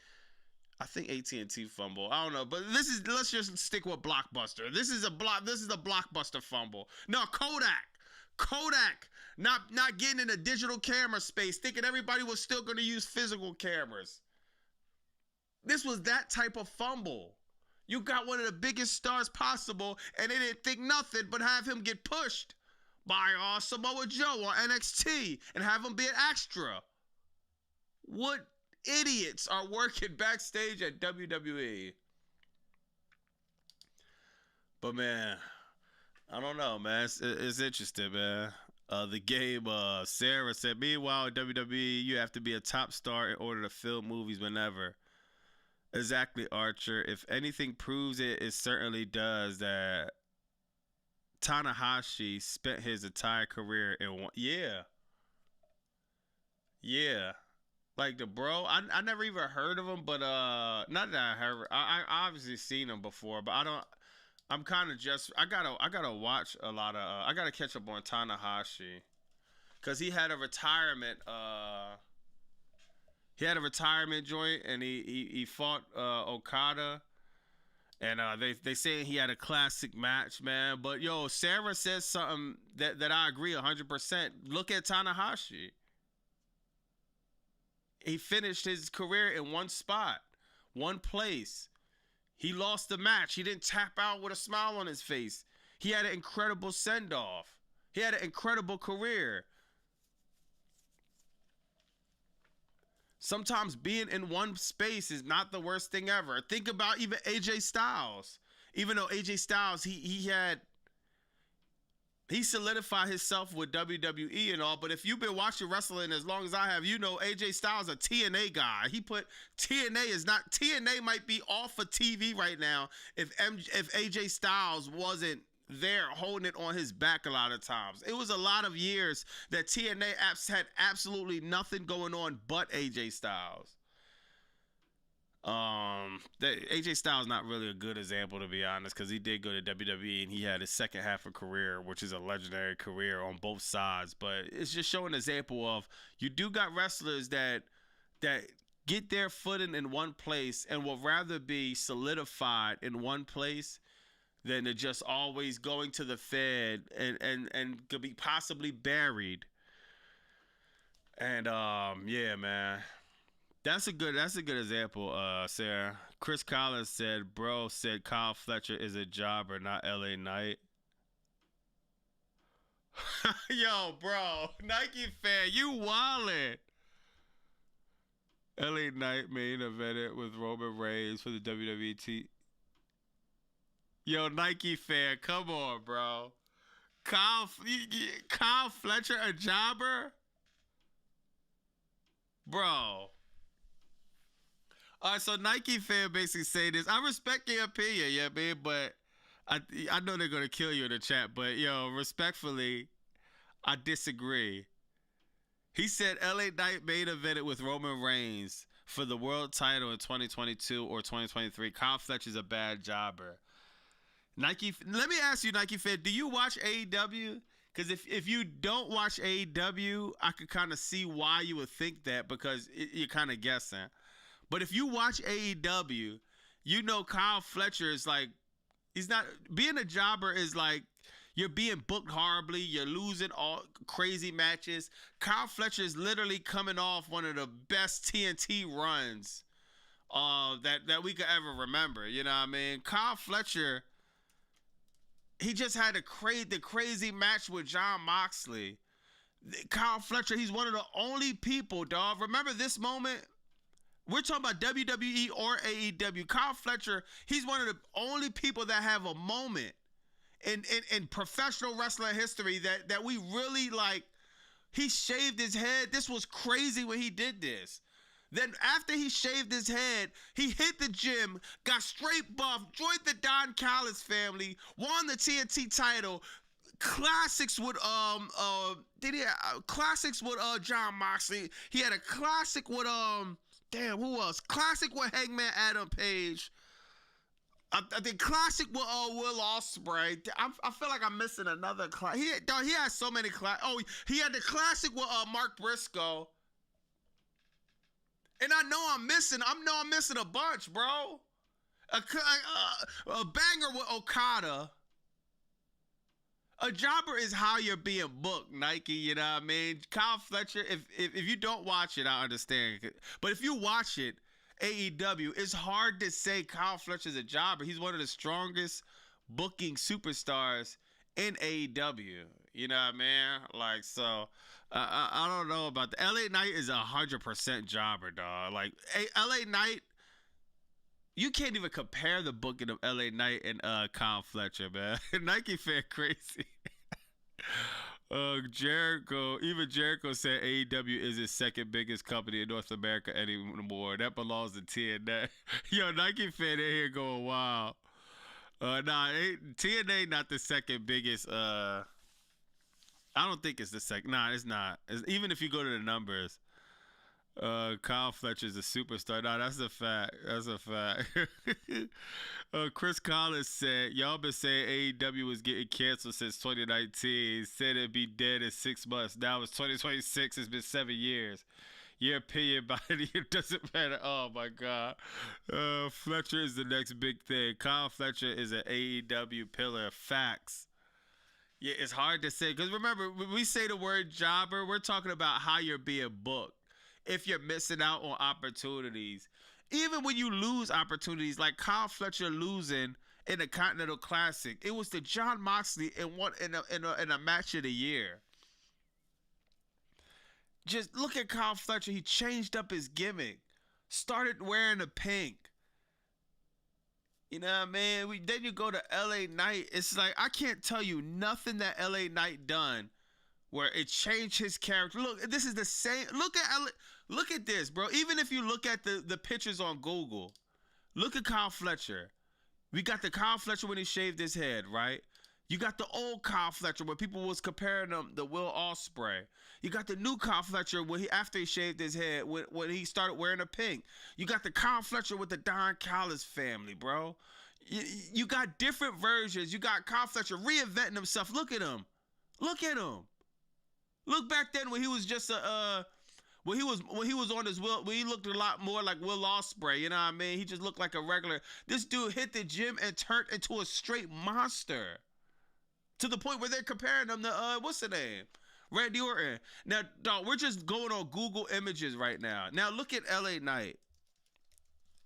I think AT&T fumbled. I don't know, but let's just stick with Blockbuster. This is a Blockbuster fumble. No, Kodak not getting in a digital camera space, thinking everybody was still going to use physical cameras. This was that type of fumble. You got one of the biggest stars possible, and they didn't think nothing but have him get pushed by Samoa Joe on NXT and have him be an extra. What idiots are working backstage at WWE? But man, I don't know, man. It's interesting, man. The game, Sarah said, meanwhile, in WWE, you have to be a top star in order to film movies whenever. Exactly, Archer. If anything proves it, it certainly does that Tanahashi spent his entire career in one. Yeah. Like the bro, I never even heard of him, but not that I obviously seen him before, but I'm kind of just. I gotta watch a lot of. I gotta catch up on Tanahashi, cause he had a retirement. He had a retirement joint, and he fought Okada. And they saying he had a classic match, man. But yo, Sarah says something that I agree 100%. Look at Tanahashi. He finished his career in one spot, one place. He lost the match. He didn't tap out with a smile on his face. He had an incredible send-off. He had an incredible career. Sometimes being in one space is not the worst thing ever. Think about even AJ Styles. Even though AJ Styles, he solidified himself with WWE and all, but if you've been watching wrestling as long as I have, you know AJ Styles a TNA guy. He put TNA might be off of TV right now if AJ Styles wasn't there holding it on his back a lot of times. It was a lot of years that TNA had absolutely nothing going on but AJ Styles. AJ Styles not really a good example, to be honest, because he did go to WWE and he had his second half of career, which is a legendary career on both sides. But it's just showing an example of you do got wrestlers that get their footing in one place and will rather be solidified in one place than to just always going to the Fed and could be possibly buried. And yeah, man. That's a good example, Sarah. Chris Collins said, bro said Kyle Fletcher is a jobber, not LA Knight. Yo, bro, Nike fan, you wildin'. LA Knight main evented with Roman Reigns for the WWE. Yo, Nike fan, come on, bro. Kyle Fletcher a jobber? Bro. All right, so Nike fan basically say this. I respect your opinion, yeah, man, but I know they're going to kill you in the chat, but, yo, respectfully, I disagree. He said LA Knight main evented with Roman Reigns for the world title in 2022 or 2023. Kyle Fletcher's a bad jobber. Nike, let me ask you, Nike fan, do you watch AEW? Because if you don't watch AEW, I could kind of see why you would think that, because you're kind of guessing. But if you watch AEW, you know Kyle Fletcher is like, he's not, being a jobber is like, you're being booked horribly, you're losing all crazy matches. Kyle Fletcher is literally coming off one of the best TNT runs that we could ever remember. You know what I mean? Kyle Fletcher, he just had the crazy match with Jon Moxley. Kyle Fletcher, he's one of the only people, dog. Remember this moment? We're talking about WWE or AEW. Kyle Fletcher, he's one of the only people that have a moment in professional wrestling history that we really like. He shaved his head. This was crazy when he did this. Then after he shaved his head, he hit the gym, got straight buff, joined the Don Callis family, won the TNT title. Classics with Jon Moxley. He had a classic with who else? Classic with Hangman Adam Page. I think classic with Will Ospreay. I feel like I'm missing another classic. He had so many classics. Oh, he had the classic with Mark Briscoe. And I know I'm missing a bunch, bro. A banger with Okada. A jobber is how you're being booked, Nike, you know what I mean? Kyle Fletcher, if you don't watch it, I understand. But if you watch it, AEW, it's hard to say Kyle Fletcher's a jobber. He's one of the strongest booking superstars in AEW. You know what I mean? Like, so, I don't know about the LA Knight is 100% jobber, dog. Like, LA Knight, you can't even compare the booking of LA Knight and Kyle Fletcher, man. Nike fan crazy. Jericho said AEW is his second biggest company in North America anymore. That belongs to TNA. Yo, Nike fan in here going wild. TNA not the second biggest. I don't think it's the second. Nah, it's not. Even if you go to the numbers, Kyle Fletcher's a superstar. No, that's a fact. That's a fact. Chris Collins said, y'all been saying AEW was getting canceled since 2019. Said it'd be dead in 6 months. Now it's 2026. It's been 7 years. Your opinion about it doesn't matter. Oh, my God. Fletcher is the next big thing. Kyle Fletcher is an AEW pillar. Facts. Yeah, it's hard to say. Because remember, when we say the word jobber, we're talking about how you're being booked. If you're missing out on opportunities. Even when you lose opportunities, like Kyle Fletcher losing in the Continental Classic, it was to Jon Moxley in a match of the year. Just look at Kyle Fletcher. He changed up his gimmick. Started wearing the pink. You know what I mean? Then you go to LA Knight. It's like, I can't tell you nothing that LA Knight done where it changed his character. Look, this is the same. Look at this, bro. Even if you look at the pictures on Google, look at Kyle Fletcher. We got the Kyle Fletcher when he shaved his head, right? You got the old Kyle Fletcher where people was comparing him to Will Ospreay. You got the new Kyle Fletcher after he shaved his head when he started wearing a pink. You got the Kyle Fletcher with the Don Callis family, bro. You got different versions. You got Kyle Fletcher reinventing himself. Look at him. Look at him. Look back then when he was just when he was on his Will, when he looked a lot more like Will Ospreay, you know what I mean? He just looked like a regular. This dude hit the gym and turned into a straight monster. To the point where they're comparing him to what's the name? Randy Orton. Now, dog, we're just going on Google Images right now. Now look at LA Knight.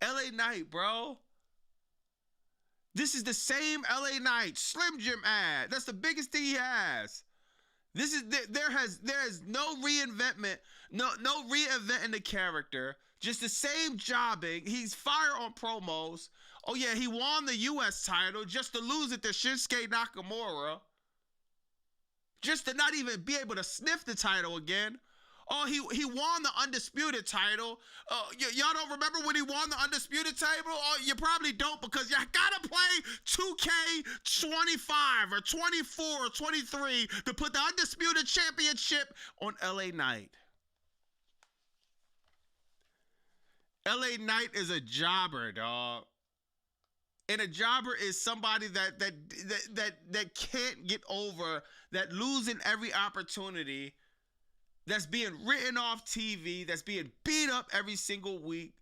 LA Knight, bro. This is the same LA Knight Slim Jim ad. That's the biggest thing he has. This is there is no reinvention, no reinventing the character. Just the same jobbing. He's fire on promos. Oh yeah, he won the U.S. title just to lose it to Shinsuke Nakamura. Just to not even be able to sniff the title again. Oh, he won the Undisputed title. Y'all don't remember when he won the Undisputed title? Oh, you probably don't because you gotta play 2K25 or 24 or 23 to put the Undisputed Championship on LA Knight. LA Knight is a jobber, dog. And a jobber is somebody that can't get over, that losing every opportunity, that's being written off TV, that's being beat up every single week.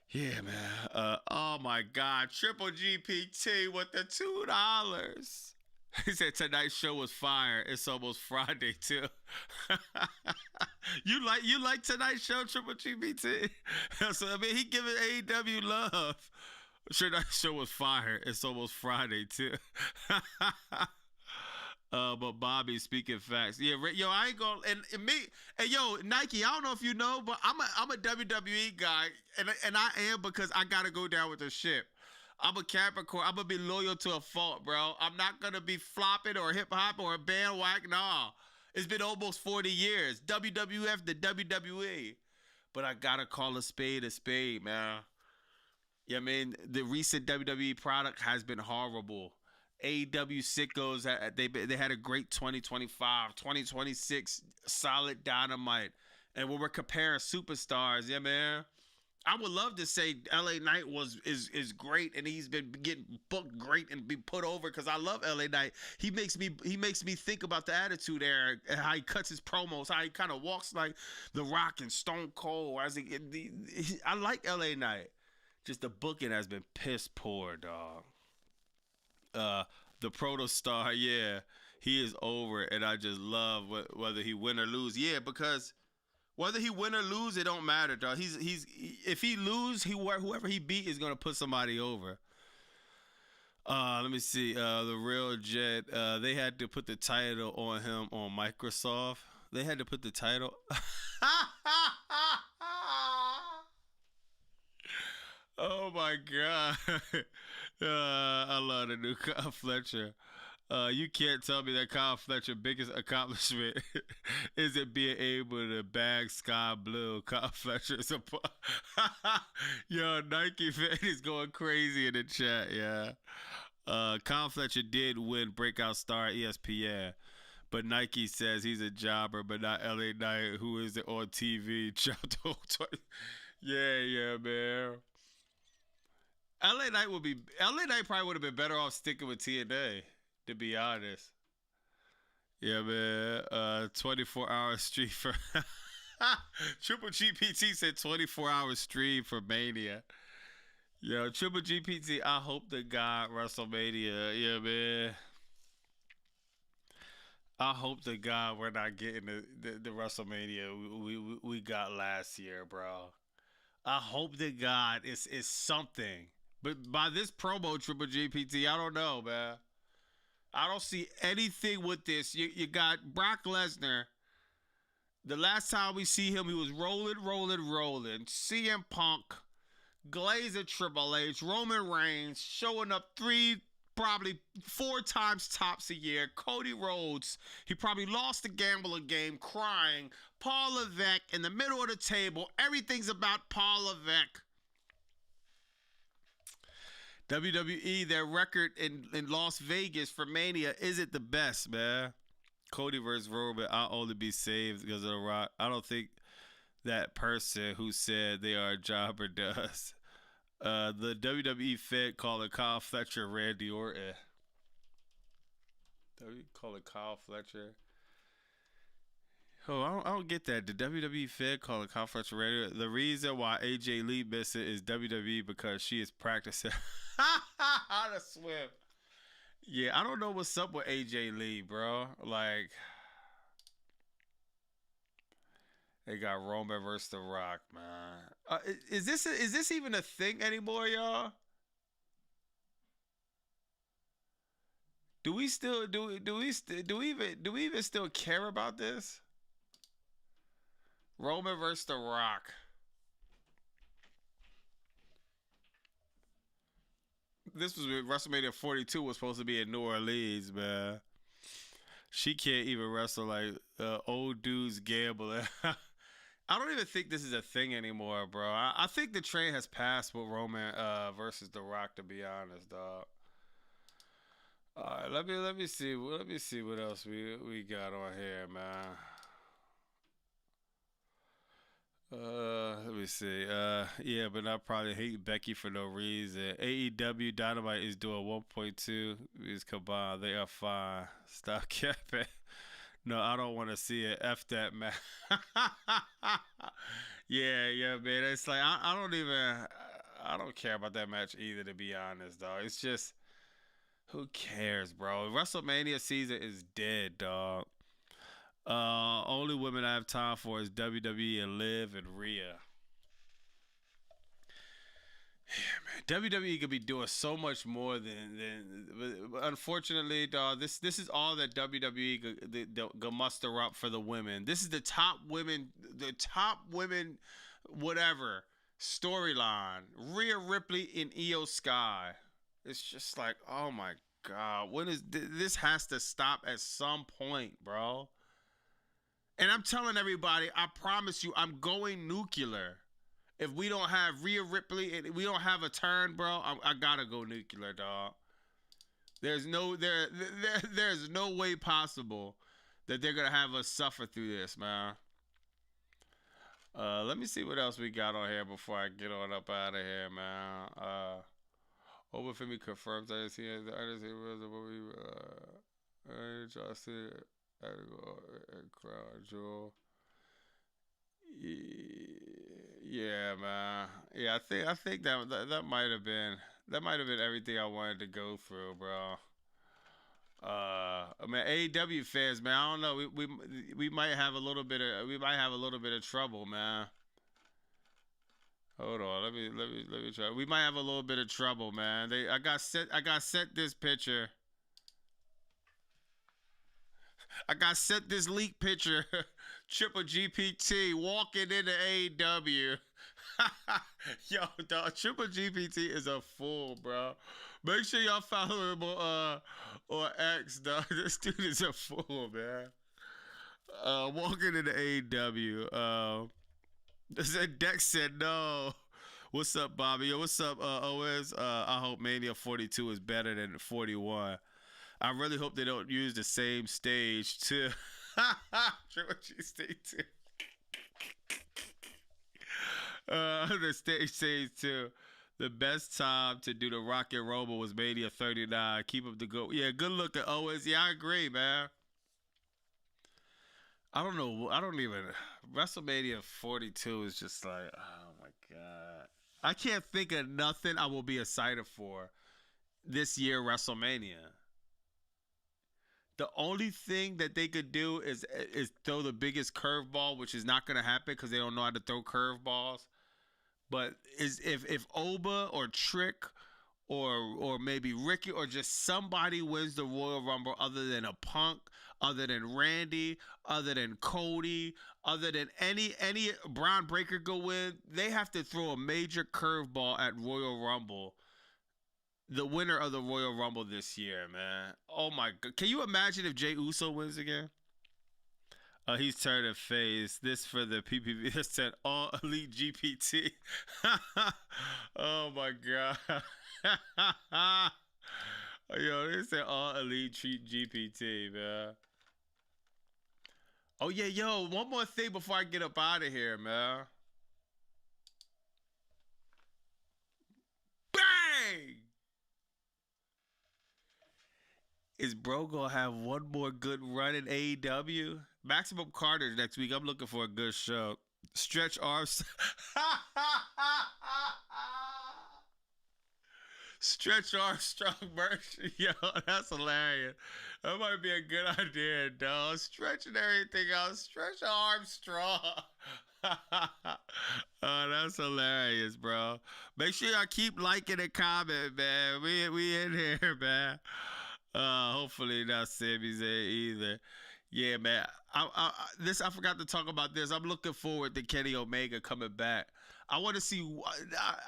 Yeah, man. Oh my God. Triple GPT with the $2. He said tonight's show was fire. It's almost Friday too. You like tonight's show, Triple GPT? So I mean, he giving AEW love. Sure, that show was fire. It's almost Friday too. But Bobby speaking facts. Yeah, yo, I ain't gonna and me. And yo, Nike, I don't know if you know, but I'm a WWE guy, and I am because I gotta go down with the ship. I'm a Capricorn. I'm gonna be loyal to a fault, bro. I'm not gonna be flopping or hip hop or a bandwagon. Nah, it's been almost 40 years. WWF to WWE, but I gotta call a spade, man. Yeah, I mean the recent WWE product has been horrible. AEW sickos, they had a great 2025, 2026 solid Dynamite, and when we're comparing superstars, yeah, man. I would love to say LA Knight is great and he's been getting booked great and be put over because I love LA Knight. He makes me think about the Attitude Era and how he cuts his promos, how he kind of walks like The Rock and Stone Cold. I like LA Knight. Just the booking has been piss poor, dog. The Protostar, yeah, he is over, and I just love whether he win or lose. Yeah, because whether he win or lose, it don't matter, dog. If he lose, whoever he beat is gonna put somebody over. Let me see. The Real Jet. They had to put the title on him on Microsoft. They had to put the title. Oh my God. I love the new Kyle Fletcher. You can't tell me that Kyle Fletcher's biggest accomplishment isn't being able to bag Sky Blue. Kyle Fletcher is yo, Nike fan is going crazy in the chat, yeah. Kyle Fletcher did win Breakout Star ESPN, But Nike says he's a jobber, but not LA Knight, who is on TV. Yeah, man. LA Knight probably would have been better off sticking with TNA, to be honest. Yeah, man. 24-hour stream for Triple GPT said 24-hour stream for Mania. Yo, Triple GPT, I hope to God WrestleMania. Yeah, man. I hope to God we're not getting the WrestleMania we got last year, bro. I hope to God it's something. But by this promo, Triple GPT, I don't know, man. I don't see anything with this. You got Brock Lesnar. The last time we see him, he was rolling. CM Punk, Glazer, Triple H, Roman Reigns showing up 3, probably 4 times tops a year. Cody Rhodes, he probably lost the gambler game, crying. Paul Levesque in the middle of the table. Everything's about Paul Levesque. WWE, their record in Las Vegas for Mania isn't the best, man. Cody versus Roman, I'll only be saved because of The Rock. I don't think that person who said they are a jobber does. The WWE Fed calling Kyle Fletcher Randy Orton. Calling Kyle Fletcher. Oh, I don't get that. The WWE Fed calling Kyle Fletcher Randy Orton. The reason why AJ Lee missing is WWE because she is practicing how to swim. Yeah, I don't know what's up with AJ Lee, bro. Like, they got Roman versus The Rock, man. Is this even a thing anymore, y'all? Do we even still care about this? Roman versus The Rock. This was WrestleMania 42 was supposed to be in New Orleans, man. She can't even wrestle like old dudes gambling. I don't even think this is a thing anymore, bro. I think the train has passed with Roman versus The Rock, to be honest, dog. All right, let me see what else we got on here, man. Let me see. Yeah, but I probably hate Becky for no reason. AEW Dynamite is doing 1.2. These combined, they are fine. Stop capping. No, I don't want to see it. F that, man. yeah, man. It's like I don't care about that match either, to be honest, dog. It's just, who cares, bro? WrestleMania season is dead, dog. Only women I have time for is WWE and Liv and Rhea. Yeah, man. WWE could be doing so much more than unfortunately, dog. This is all that WWE could muster up for the women. This is the top women, whatever storyline. Rhea Ripley and Io Sky. It's just like, oh my God, when is this has to stop at some point, bro. And I'm telling everybody, I promise you, I'm going nuclear. If we don't have Rhea Ripley and we don't have a turn, bro, I gotta go nuclear, dog. There's no way possible that they're gonna have us suffer through this, man. Let me see what else we got on here before I get on up out of here, man. Overfemi confirms I see it. I just see it. Crowd Jewel. Yeah, man. Yeah, I think that might have been everything I wanted to go through, bro. I mean, AEW fans, man. I don't know. We might have a little bit of trouble, man. Hold on, let me try. We might have a little bit of trouble, man. I got sent this picture. I got sent this leak picture. Triple GPT walking into AEW. Yo, dog, Triple GPT is a fool, bro. Make sure y'all follow him on X, dog. This dude is a fool, man. Walking into AEW. Dex said no. What's up, Bobby? Yo, what's up, OS? I hope Mania 42 is better than 41. I really hope they don't use the same stage to Triple G stage too. The stage too. The best time to do the Rock and Rumble was Mania 39. Keep up the good. Yeah, good looking Owens. Yeah, I agree, man. I don't know. I don't even. WrestleMania 42 is just like, oh my god. I can't think of nothing I will be excited for this year WrestleMania. The only thing that they could do is throw the biggest curveball, which is not going to happen because they don't know how to throw curveballs. But is if Oba or Trick or maybe Ricky or just somebody wins the Royal Rumble other than a Punk, other than Randy, other than Cody, other than any Braun Breaker go in, they have to throw a major curveball at Royal Rumble. The winner of the Royal Rumble this year, man. Oh my god. Can you imagine if Jey Uso wins again? He's turning face. This for the PPV that said All Elite GPT. Oh my god. Yo, they said All Elite GPT, man. Oh yeah, yo, one more thing before I get up out of here, man. Bang! Is bro gonna have one more good run in AEW? Maximum Carnage next week. I'm looking for a good show. Stretch arms. Stretch Armstrong merch. Yo, that's hilarious. That might be a good idea, dog. Stretching everything out. Stretch Armstrong. Oh, that's hilarious, bro. Make sure y'all keep liking and commenting, man. We in here, man. Hopefully not Sami Zayn either. Yeah, man. I forgot to talk about this. I'm looking forward to Kenny Omega coming back. I want to see.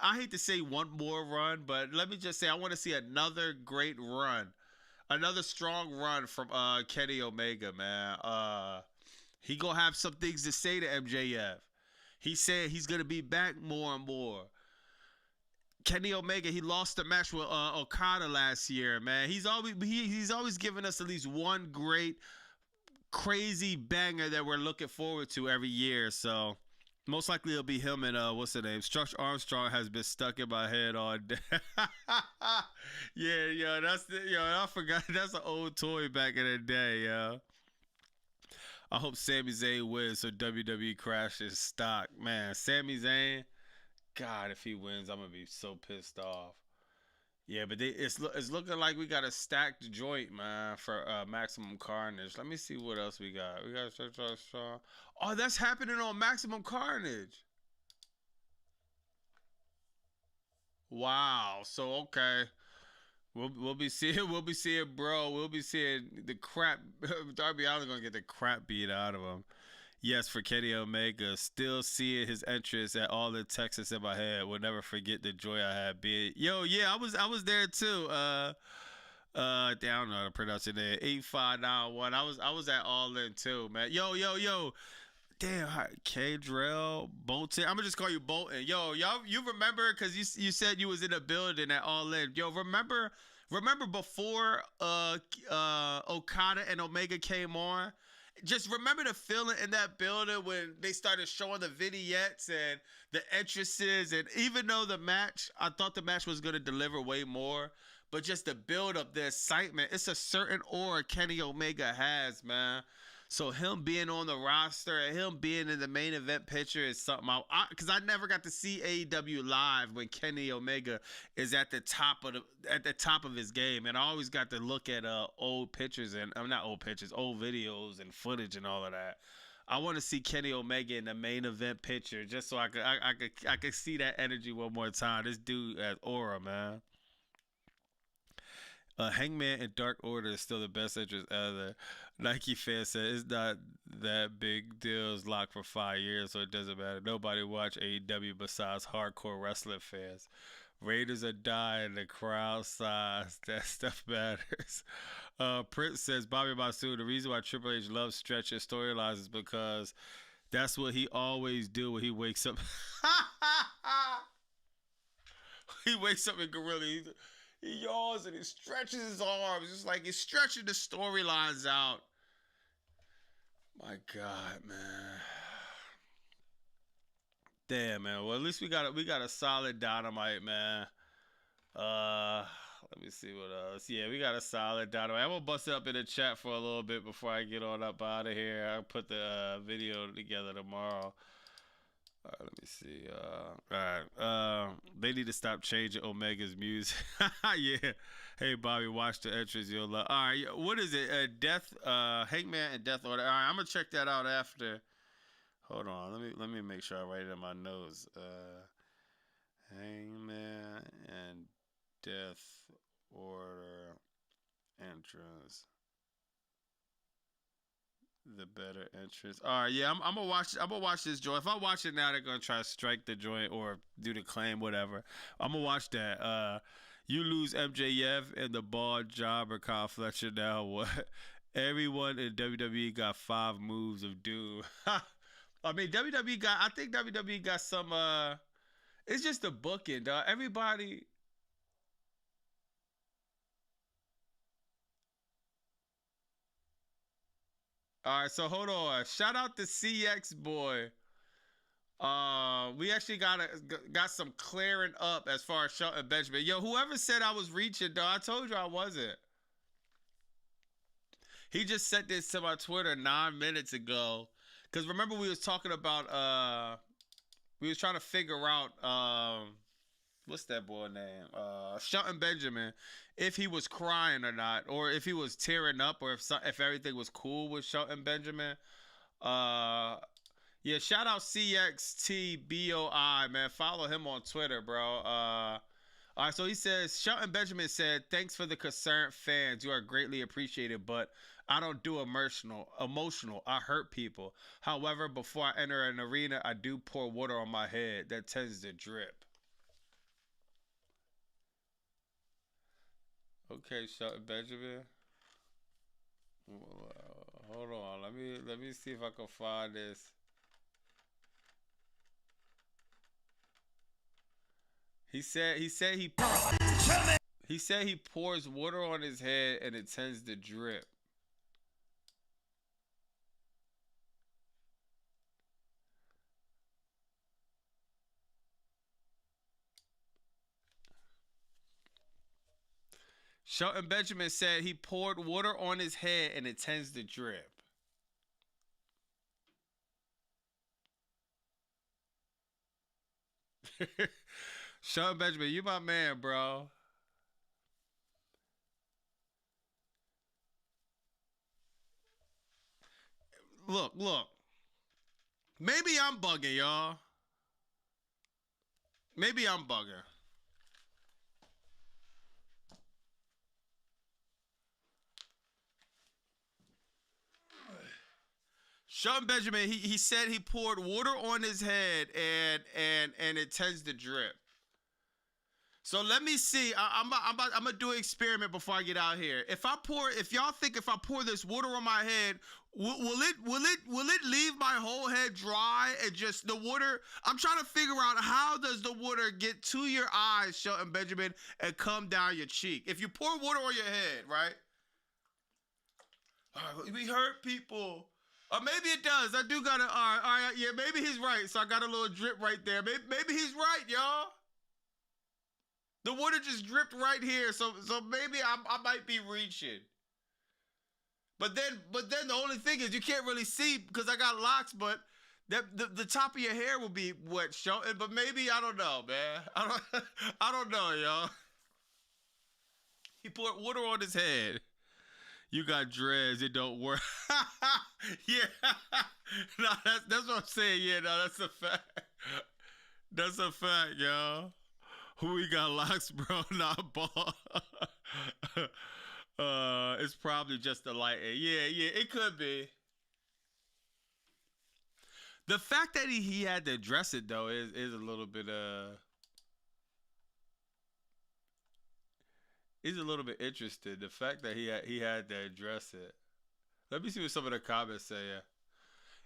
I hate to say one more run, but let me just say I want to see another great run, another strong run from Kenny Omega, man. He gonna have some things to say to MJF. He said he's gonna be back more and more. Kenny Omega, he lost the match with Okada last year, man. He's always giving us at least one great, crazy banger that we're looking forward to every year. So most likely it'll be him and what's the name? Stretch Armstrong has been stuck in my head all day. Yeah, I forgot that's an old toy back in the day, yo. I hope Sami Zayn wins so WWE crashes stock, man. Sami Zayn. God, if he wins, I'm gonna be so pissed off. Yeah, but it's looking like we got a stacked joint, man, for Maximum Carnage. Let me see what else we got. We got Strong. Oh, that's happening on Maximum Carnage. Wow. So okay, we'll be seeing bro. We'll be seeing the crap. Darby Allin's gonna get the crap beat out of him. Yes, for Kenny Omega, still seeing his entrance at All in Texas in my head. Will never forget the joy I had being. Yo, yeah, I was there too. I don't know how to pronounce it there. 8591. I was at All In too, man. Yo. Damn, K-Drell, Bolton. I'm gonna just call you Bolton. Yo, y'all, you remember? Cause you said you was in a building at All In. Yo, remember before Okada and Omega came on? Just remember the feeling in that building when they started showing the vignettes and the entrances. And even though I thought the match was going to deliver way more, but just the build up, the excitement, it's a certain aura Kenny Omega has, man. So him being on the roster and him being in the main event picture is something because I never got to see AEW live when Kenny Omega is at the top of his game, and I always got to look at old pictures and not old pictures, old videos and footage and all of that. I want to see Kenny Omega in the main event picture just so I could see that energy one more time. This dude has aura, man. Hangman and Dark Order is still the best entrance ever. Nike fan said it's not that big deal. It's locked for 5 years, so it doesn't matter. Nobody watch AEW besides hardcore wrestling fans. Raiders are dying. The crowd size. That stuff matters. Prince says Bobby Masu. The reason why Triple H loves stretching storylines is because that's what he always do when he wakes up. He wakes up in Gorilla. He yawns and he stretches his arms. It's like he's stretching the storylines out. My God, man. Damn, man. Well, at least we got a solid Dynamite, man. Let me see what else. Yeah, we got a solid Dynamite. I'm gonna bust it up in the chat for a little bit before I get on up out of here. I'll put the video together tomorrow. All right, let me see. All right. They need to stop changing Omega's music. Yeah. Hey, Bobby, watch the entrance. You'll love. All right. What is it? Death. Hangman and Death Order. All right. I'm gonna check that out after. Hold on. Let me make sure I write it in my notes. Hangman and Death Order entrance. The better entrance. All right, yeah, I'm gonna watch this joint. If I watch it now, they're gonna try to strike the joint or do the claim, whatever. I'm gonna watch that. You lose MJF and the bald jobber Kyle Fletcher. Now what? Everyone in WWE got 5 moves of doom. I mean, I think WWE got some. It's just a booking, dog. Everybody. All right, so hold on. Shout out to CX boy. We actually got some clearing up as far as Shelton Benjamin. Yo, whoever said I was reaching, dog, I told you I wasn't. He just sent this to my Twitter 9 minutes ago. Cause remember we was talking about we was trying to figure out what's that boy name? Shelton Benjamin, if he was crying or not, or if he was tearing up, or if everything was cool with Shelton Benjamin. Yeah, shout out CXTBOI, man. Follow him on Twitter, bro. All right, so he says, Shelton Benjamin said, thanks for the concerned fans. You are greatly appreciated, but I don't do emotional. I hurt people. However, before I enter an arena, I do pour water on my head that tends to drip. Okay, Shelton Benjamin. Hold on. Let me see if I can find this. He said he pours water on his head and it tends to drip. Shelton Benjamin said he poured water on his head and it tends to drip. Shelton Benjamin, you my man, bro. Look. Maybe I'm bugging, y'all. Maybe I'm bugging. Shelton Benjamin, he said he poured water on his head and it tends to drip. So let me see. I'm gonna do an experiment before I get out here. If y'all think if I pour this water on my head, will it leave my whole head dry and just the water? I'm trying to figure out how does the water get to your eyes, Shelton Benjamin, and come down your cheek. If you pour water on your head, right? All right, we hurt people. Or maybe it does. I do gotta. All right. Yeah, maybe he's right. So I got a little drip right there. Maybe he's right, y'all. The water just dripped right here, so maybe I might be reaching. But then the only thing is you can't really see because I got locks, but the top of your hair will be wet, Shelton. But maybe I don't know, man. I don't know, y'all. He poured water on his head. You got dreads, it don't work. Yeah. No, that's what I'm saying. Yeah, no, that's a fact. That's a fact, y'all. Who we got locks, bro? Not ball. It's probably just the light. Yeah, it could be. The fact that he had to address it though is a little bit he's a little bit interested. The fact that he had to address it. Let me see what some of the comments say. Yeah.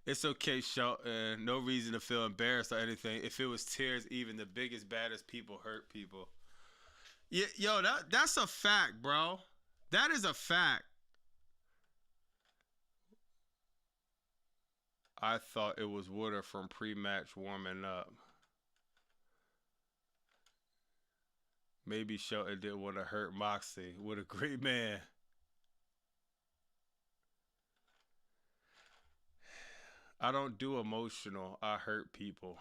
It's okay, Shelton. No reason to feel embarrassed or anything. If it was tears, even the biggest, baddest people hurt people. Yeah, yo, that's a fact, bro. That is a fact. I thought it was water from pre-match warming up. Maybe Shelton didn't want to hurt Moxley. What a great man. I don't do emotional. I hurt people.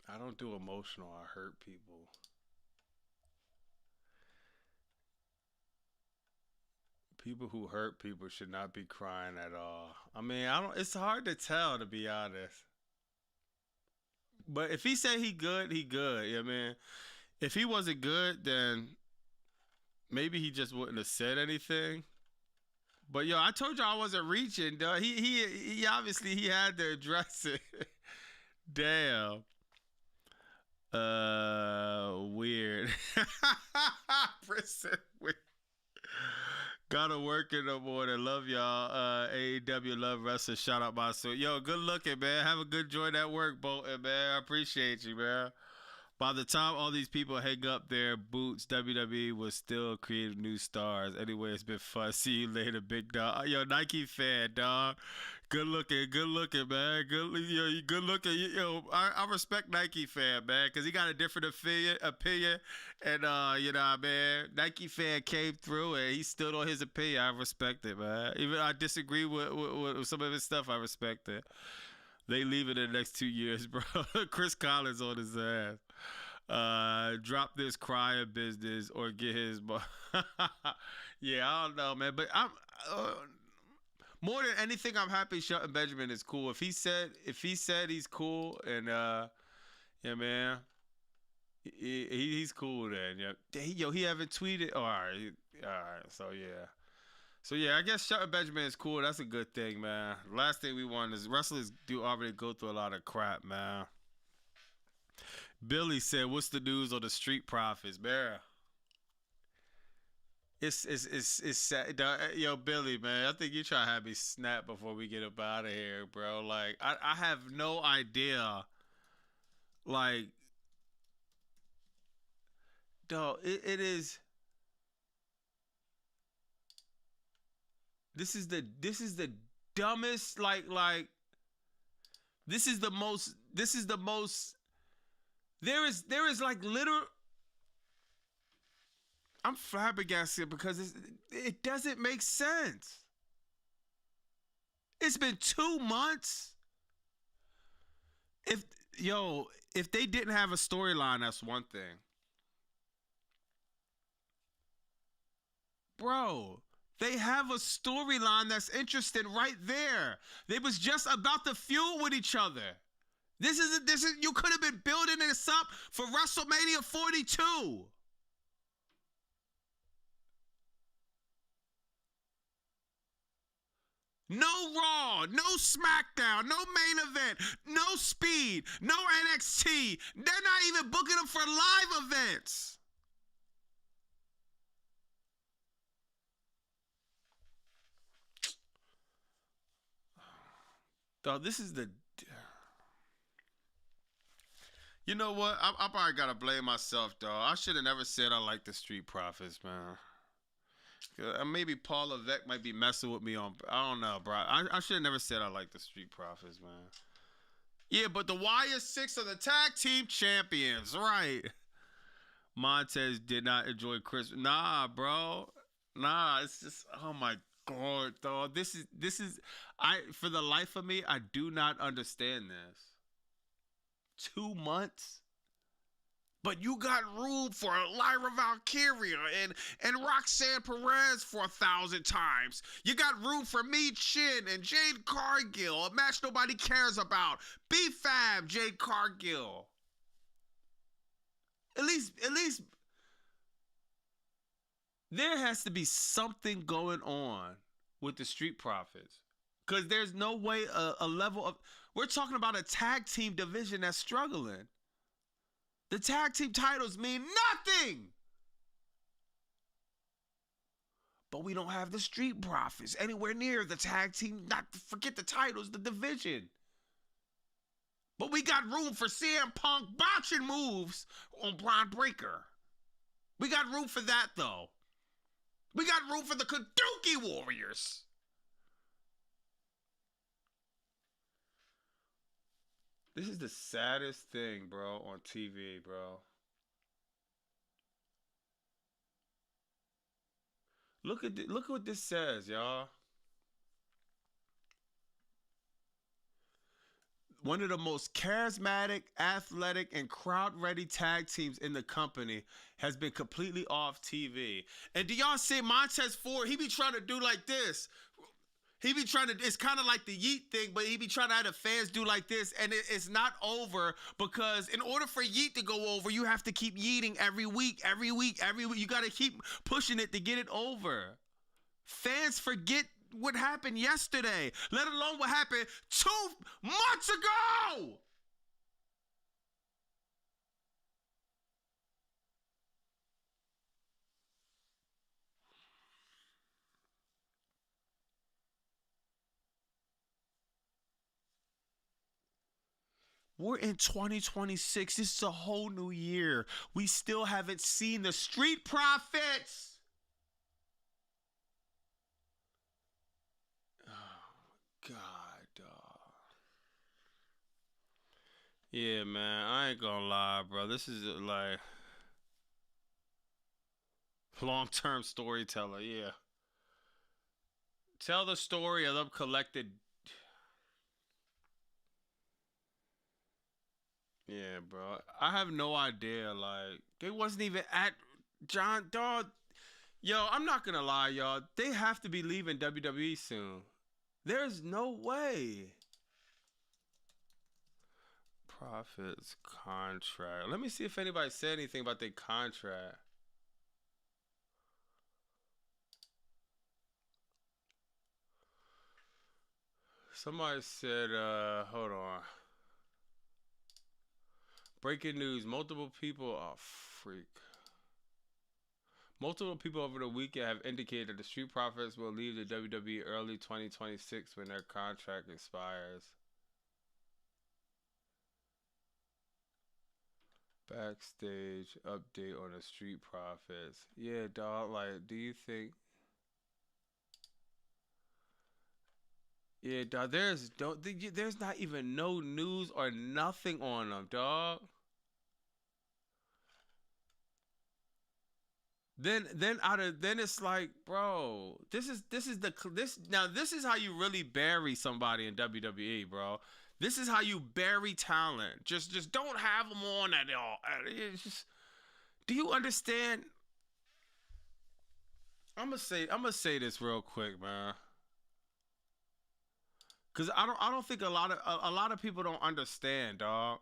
I don't do emotional. I hurt people. People who hurt people should not be crying at all. I mean, I don't. It's hard to tell, to be honest. But if he said he good, he good. Yeah, man. If he wasn't good, then maybe he just wouldn't have said anything. But yo, I told you I wasn't reaching. Dog. He obviously he had to address it. Damn. Weird. Prison weird. Gotta work in the morning. Love y'all. AEW love wrestling. Shout out my suit. Yo, good looking, man. Have a good joint at work, Bolton, man. I appreciate you, man. By the time all these people hang up their boots, WWE was still creating new stars. Anyway, it's been fun. See you later, big dog. Yo, Nike fan, dog. Good looking, man. Good looking. Yo, I respect Nike fan, man, because he got a different opinion. And, you know, man, Nike fan came through and he stood on his opinion. I respect it, man. Even I disagree with some of his stuff, I respect it. They leave it in the next 2 years, bro. Chris Collins on his ass. Drop this crying business or get his. Yeah, I don't know, man. But I'm more than anything, I'm happy Shelton Benjamin is cool. If he said he's cool, and yeah, man, he's cool then. Yeah, he haven't tweeted. Oh, all right. So yeah, I guess Shelton Benjamin is cool. That's a good thing, man. Last thing we want is wrestlers do already go through a lot of crap, man. Billy said, "What's the news on the Street Profits, man?" It's sad. Yo, Billy, man. I think you try to have me snap before we get up out of here, bro. Like, I have no idea. Like, dog, it is. This is the dumbest. Like this is the most. There is like literal. I'm flabbergasted because it doesn't make sense. It's been 2 months. If they didn't have a storyline, that's one thing. Bro, they have a storyline that's interesting right there. They was just about to feud with each other. This is you could have been building this up for WrestleMania 42. No Raw, no SmackDown, no main event, no Speed, no NXT. They're not even booking them for live events. Dog, this is the... You know what? I probably gotta blame myself, dog. I should have never said I like the Street Profits, man. Maybe Paul Levesque might be messing with me on... I don't know, bro. I should have never said I like the Street Profits, man. Yeah, but the Wire 6 are the tag team champions, right? Montez did not enjoy Christmas. Nah, bro. Nah, it's just... Oh, my God, dog. This is... For the life of me, I do not understand this. 2 months? But you got room for Lyra Valkyria and Roxanne Perez for 1,000 times. You got room for Me Chin and Jade Cargill, a match nobody cares about. B-Fab, Jade Cargill. At least there has to be something going on with the Street Profits. Because there's no way a level of... We're talking about a tag team division that's struggling. The tag team titles mean nothing. But we don't have the Street Profits anywhere near the tag team. Not forget the titles, the division. But we got room for CM Punk botching moves on Braun Breaker. We got room for that, though. We got room for the Kabuki Warriors. This is the saddest thing, bro, on TV, bro. Look what this says, y'all. One of the most charismatic, athletic, and crowd-ready tag teams in the company has been completely off TV. And do y'all see Montez Ford? He be trying to do like this. He be trying to, it's kind of like the yeet thing, but he be trying to have the fans do like this, and it's not over, because in order for yeet to go over, you have to keep yeeting every week. You got to keep pushing it to get it over. Fans forget what happened yesterday, let alone what happened 2 months ago. We're in 2026. This is a whole new year. We still haven't seen the Street Profits. God, dog. Yeah, man, I ain't gonna lie, bro. This is like long-term storyteller. Yeah, tell the story of them collected. Yeah, bro. I have no idea. Like, they wasn't even at John Dog. Yo, I'm not gonna lie, y'all. They have to be leaving WWE soon. There's no way. Profits contract. Let me see if anybody said anything about their contract. Somebody said, hold on. Breaking news. Multiple people, oh, freak. Multiple people over the weekend have indicated that the Street Profits will leave the WWE early 2026 when their contract expires. Backstage update on the Street Profits. Yeah, dog, like, do you think... Yeah, dog, there's not even no news or nothing on them, dog. Then it's like, bro, this is how you really bury somebody in WWE, bro. This is how you bury talent. Just don't have them on at all. It's just, do you understand? I'm gonna say this real quick, man. Cause I don't think a lot of people don't understand, dog.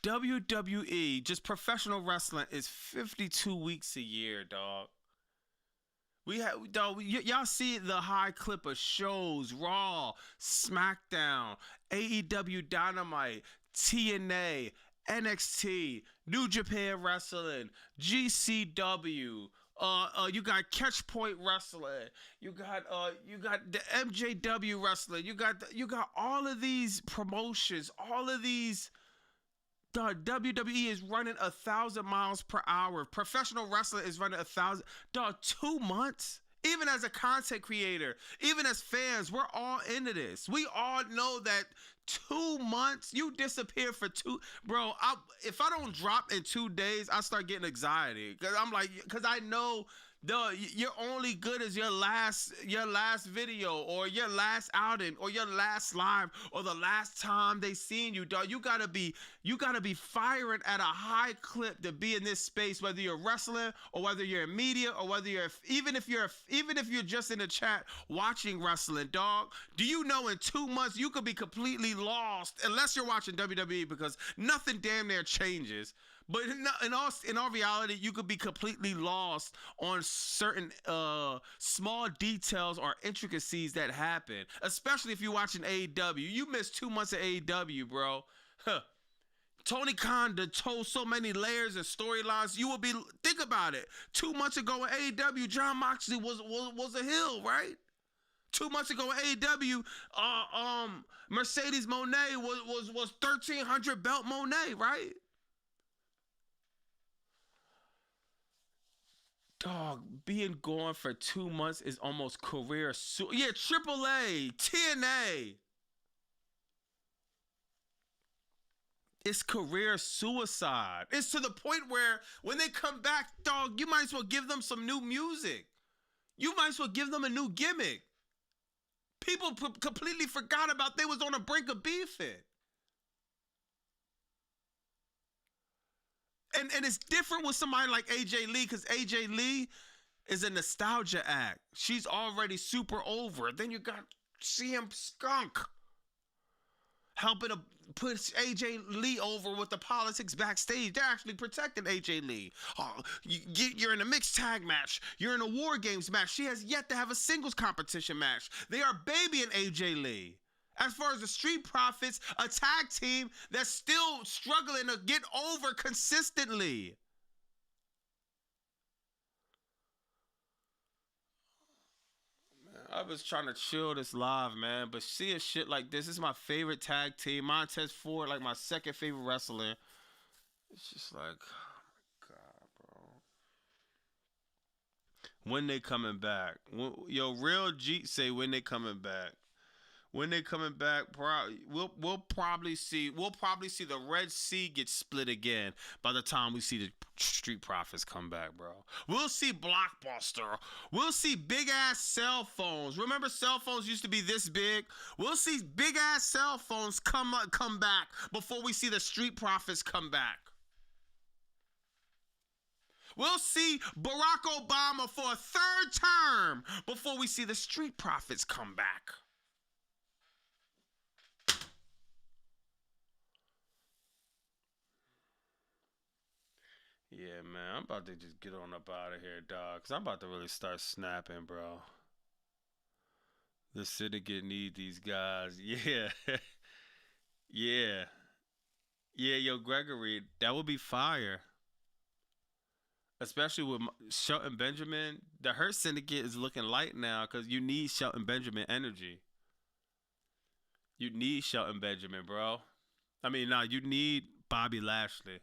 WWE, just professional wrestling, is 52 weeks a year, dog. We have, dog. Y'all see the high clip of shows: Raw, SmackDown, AEW Dynamite, TNA, NXT, New Japan Wrestling, GCW. You got Catch Point Wrestling. You got the MJW Wrestling. You got all of these promotions. All of these. Dog, WWE is running 1,000 miles per hour. Professional wrestling is running 1,000. Dog, 2 months. Even as a content creator, even as fans, we're all into this. We all know that 2 months, you disappear for two. Bro, if I don't drop in 2 days, I start getting anxiety. Because I know, you're only good as your last video, or your last outing, or your last live, or the last time they seen you, dog. You gotta be firing at a high clip to be in this space, whether you're wrestling or whether you're in media, or whether even if you're just in the chat watching wrestling, dog. Do you know in 2 months you could be completely lost, unless you're watching WWE, because nothing damn near changes. But in all reality, you could be completely lost on certain small details or intricacies that happen, especially if you're watching AEW. You missed 2 months of AEW, bro. Huh. Tony Khan told so many layers and storylines. You will be, think about it. 2 months ago in AEW, John Moxley was a heel, right? 2 months ago in AEW, Mercedes Moné was 1,300 belt Moné, right? Dog, being gone for 2 months is almost career. Yeah, AAA, TNA. It's career suicide. It's to the point where when they come back, dog, you might as well give them some new music. You might as well give them a new gimmick. People completely forgot about they was on the brink of beefing. And it's different with somebody like AJ Lee, because AJ Lee is a nostalgia act. She's already super over. Then you got CM Skunk helping to put AJ Lee over with the politics backstage. They're actually protecting AJ Lee. Oh, you're in a mixed tag match. You're in a War Games match. She has yet to have a singles competition match. They are babying AJ Lee. As far as the Street Profits, a tag team that's still struggling to get over consistently. I was trying to chill this live, man, but seeing shit like this is my favorite tag team. Montez Ford, like my second favorite wrestler. It's just like, oh my God, bro. When they coming back? Yo, Real Jeet say when they coming back. When they coming back, we'll probably see the Red Sea get split again by the time we see the Street Profits come back, bro. We'll see Blockbuster. We'll see big ass cell phones. Remember, cell phones used to be this big. We'll see big ass cell phones come back before we see the Street Profits come back. We'll see Barack Obama for a third term before we see the Street Profits come back. Yeah, man, I'm about to just get on up out of here, dog, because I'm about to really start snapping, bro. The syndicate need these guys. Yeah. Yeah. Yeah, yo, Gregory, that would be fire. Especially with Shelton Benjamin. The Hurt Syndicate is looking light now because you need Shelton Benjamin energy. You need Shelton Benjamin, bro. I mean, you need Bobby Lashley.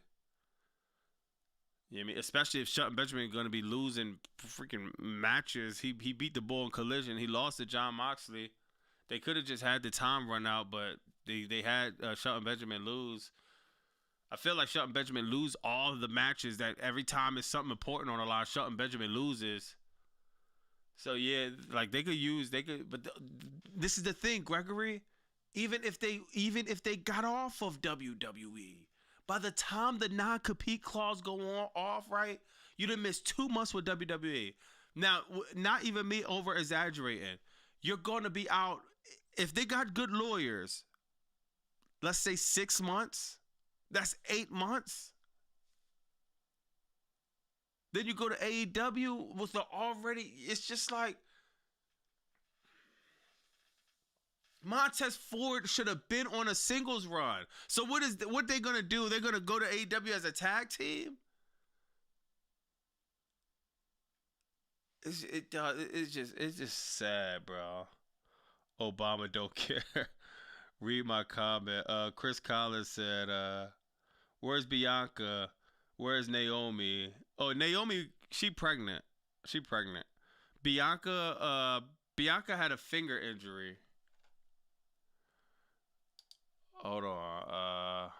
You know what I mean? Especially if Shelton Benjamin is going to be losing freaking matches. He beat the Bull in Collision. He lost to John Moxley. They could have just had the time run out, but they had Shelton Benjamin lose. I feel like Shelton Benjamin lose all of the matches that every time it's something important on the line, Shelton Benjamin loses. So, yeah, like but this is the thing, Gregory. Even if they got off of WWE, by the time the non-compete clause go off, right, you done missed 2 months with WWE. Now, not even me over-exaggerating. You're going to be out, if they got good lawyers, let's say 6 months, that's 8 months. Then you go to AEW with it's just like, Montez Ford should have been on a singles run. So what they gonna do? They're gonna go to AEW as a tag team? It's just sad, bro. Obama don't care. Read my comment. Chris Collins said, "Where's Bianca? Where's Naomi? Oh, Naomi, she pregnant. Bianca had a finger injury." Hold on.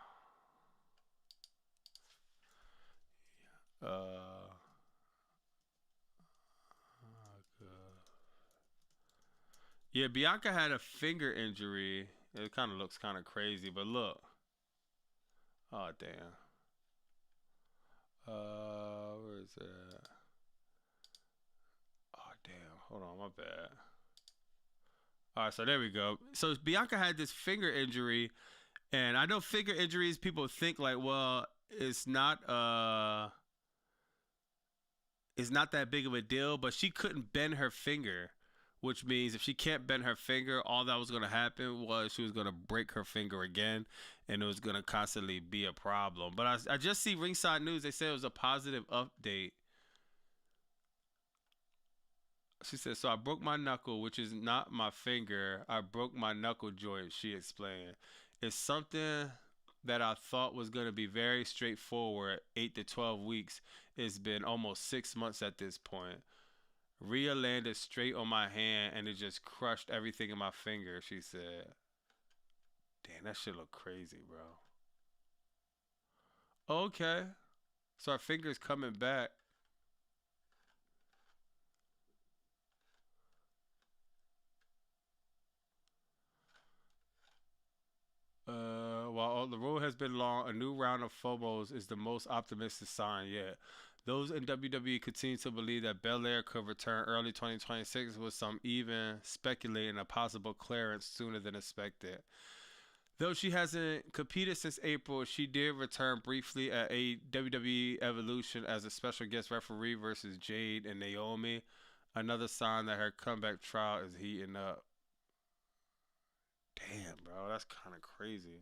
Yeah, Bianca had a finger injury. It kind of looks kind of crazy, but look. Oh, damn. Where is that? Oh, damn. Hold on, my bad. All right, so there we go. So Bianca had this finger injury, and I know finger injuries, people think like, well, it's not that big of a deal, but she couldn't bend her finger, which means if she can't bend her finger, all that was going to happen was she was going to break her finger again, and it was going to constantly be a problem. But I just see Ringside News, they said it was a positive update. She said, so I broke my knuckle, which is not my finger. I broke my knuckle joint, she explained. It's something that I thought was going to be very straightforward, 8 to 12 weeks. It's been almost 6 months at this point. Rhea landed straight on my hand and it just crushed everything in my finger, she said. Damn, that shit look crazy, bro. Okay. So our finger's coming back. While the road has been long, a new round of FOMOs is the most optimistic sign yet. Those in WWE continue to believe that Belair could return early 2026, with some even speculating a possible clearance sooner than expected. Though she hasn't competed since April, she did return briefly at a WWE Evolution as a special guest referee versus Jade and Naomi. Another sign that her comeback trial is heating up. Damn, bro, that's kind of crazy.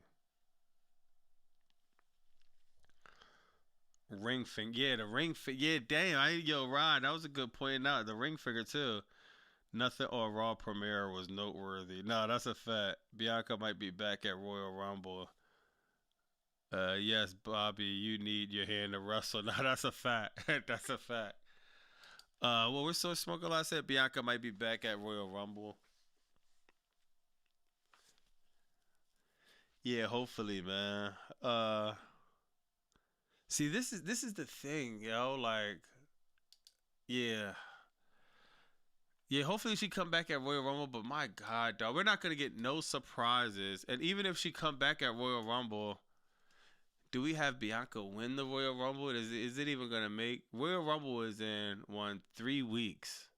Ring finger, yeah, the ring finger, yeah, damn, yo, Rod, that was a good point out. The ring finger too. Nothing on Raw premiere was noteworthy. No, that's a fact. Bianca might be back at Royal Rumble. Yes, Bobby, you need your hand to wrestle. No, that's a fact. That's a fact. Well, we're so smoking. I said Bianca might be back at Royal Rumble. Yeah, hopefully, man. See, this is the thing, yo. Like, yeah, yeah. Hopefully, she come back at Royal Rumble. But my God, dog, we're not gonna get no surprises. And even if she come back at Royal Rumble, do we have Bianca win the Royal Rumble? Is it even gonna make Royal Rumble? Is in 3 weeks.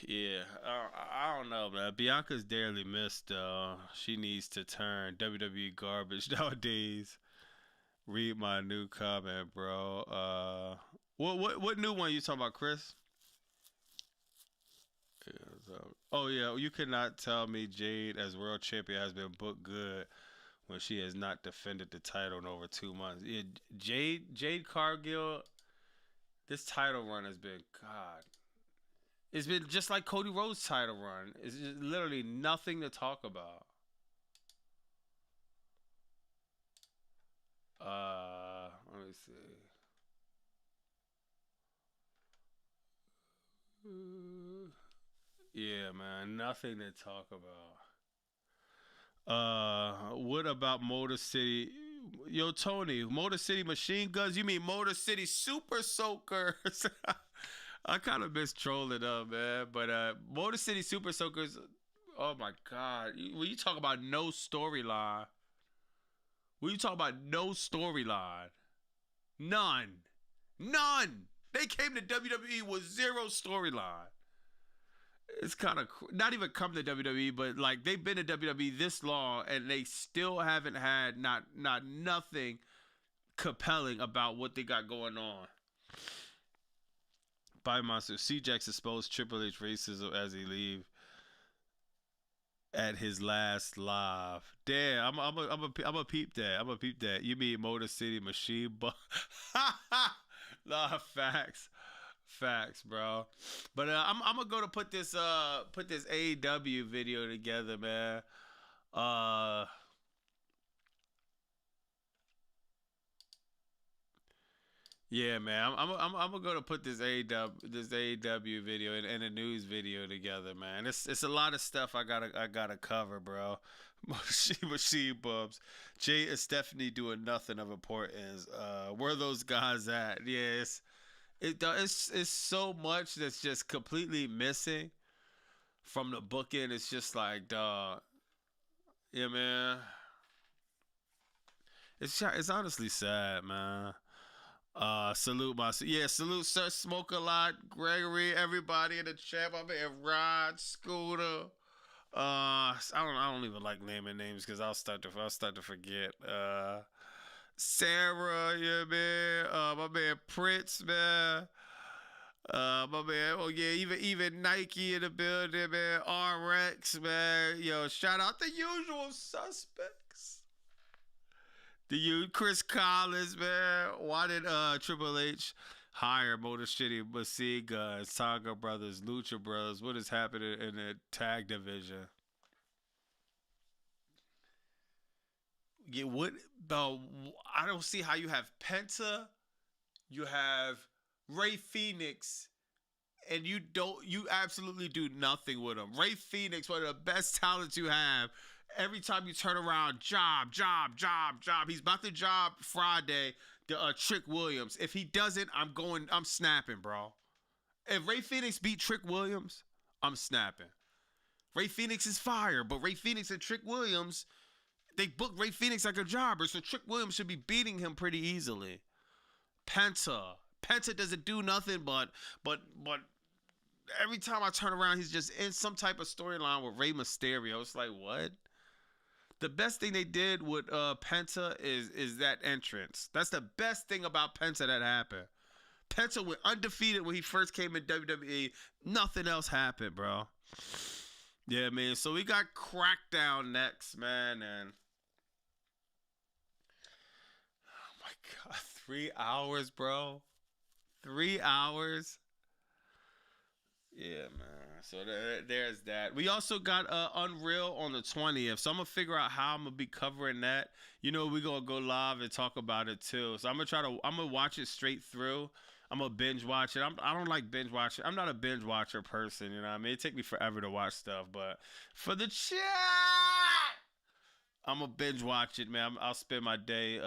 Yeah, I don't know, man. Bianca's dearly missed, though. She needs to turn WWE garbage nowadays. Read my new comment, bro. What new one you talking about, Chris? Yeah, oh yeah, you cannot tell me Jade as world champion has been booked good when she has not defended the title in over 2 months. Yeah, Jade Cargill, this title run has been God. It's been just like Cody Rhodes' title run. It's just literally nothing to talk about. Let me see. Yeah, man, nothing to talk about. What about Motor City? Yo, Tony, Motor City Machine Guns? You mean Motor City Super Soakers? I kind of miss trolling up, man. But Motor City Super Soakers, oh my God. When you talk about no storyline, None. They came to WWE with zero storyline. It's kind of not even come to WWE, but like they've been in WWE this long and they still haven't had not nothing compelling about what they got going on. By Monster, C-Jax exposed Triple H racism as he leave at his last live. Damn, I'm a peep that. I'm a peep that. You mean Motor City Machine? Nah, facts, bro. But I'm gonna go to put this AEW video together, man. Yeah, man. I'm gonna go to put this AEW video and a news video together, man. It's a lot of stuff I gotta cover, bro. Machine bumps. Jay and Stephanie doing nothing of importance. Where those guys at? Yeah, it's so much that's just completely missing from the booking. It's just like, dog. Yeah, man. It's honestly sad, man. Salute Sir Smoke a Lot, Gregory, everybody in the chat. My man Rod, Scooter. I don't even like naming names because I'll start to forget. Sarah, yeah, man. My man Prince, man. My man, oh yeah, even Nike in the building, man. RX, man. Yo, shout out the usual suspects. Chris Collins, man. Why did Triple H higher Motor City Machine Guns, Tonga Brothers, Lucha Brothers. What is happening in the tag division? Yeah, what? I don't see how you have Penta, you have Ray Phoenix, and you absolutely do nothing with him. Ray Phoenix, one of the best talents you have. Every time you turn around, job. He's about to job Friday, Trick Williams. If he doesn't, I'm snapping, bro. If Ray Phoenix beat Trick Williams, I'm snapping. Ray Phoenix is fire, but Ray Phoenix and Trick Williams, they booked Ray Phoenix like a jobber, so Trick Williams should be beating him pretty easily. Penta doesn't do nothing but every time I turn around, he's just in some type of storyline with Rey Mysterio. It's like, what? The best thing they did with Penta is that entrance. That's the best thing about Penta that happened. Penta went undefeated when he first came in WWE. Nothing else happened, bro. Yeah, man. So we got Crackdown next, man, and oh my God, 3 hours, bro. 3 hours. Yeah, man. So there's that. We also got Unreal on the 20th. So I'm going to figure out how I'm going to be covering that. You know, we're going to go live and talk about it too. So I'm going to watch it straight through. I'm going to binge watch it. I don't like binge watching. I'm not a binge watcher person, you know what I mean? It take me forever to watch stuff, but for the chat, I'm going to binge watch it, man. I'll spend my day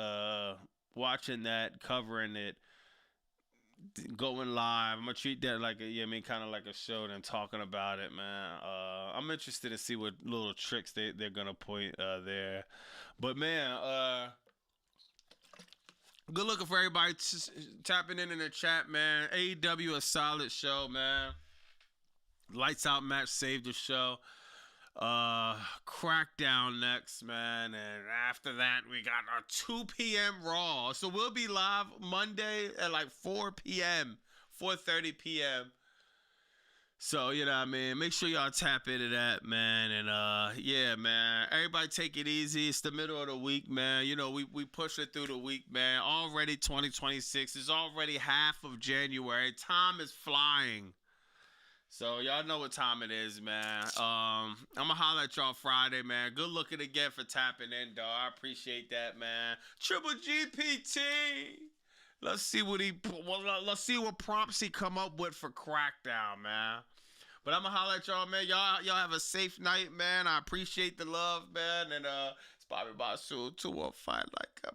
watching that, covering it, going live. I'm gonna treat that like kind of like a show and talking about it, man. I'm interested to see what little tricks they're gonna point there. But man, good looking for everybody tapping in the chat, man. AEW a solid show, man. Lights out match saved the show. Crackdown next, man, and after that we got our 2 p.m. Raw. So we'll be live Monday at like 4 p.m. 4:30 p.m. So, you know what I mean? Make sure y'all tap into that, man. And yeah, man, everybody take it easy. It's the middle of the week, man. You know, we push it through the week, man. Already 2026. It's already half of January. Time is flying. So y'all know what time it is, man. I'm gonna holler at y'all Friday, man. Good looking again for tapping in, dog. I appreciate that, man. Triple GPT. Let's see what prompts he come up with for Crackdown, man. But I'm gonna holler at y'all, man. Y'all have a safe night, man. I appreciate the love, man. And it's Bobby Basu 215 like a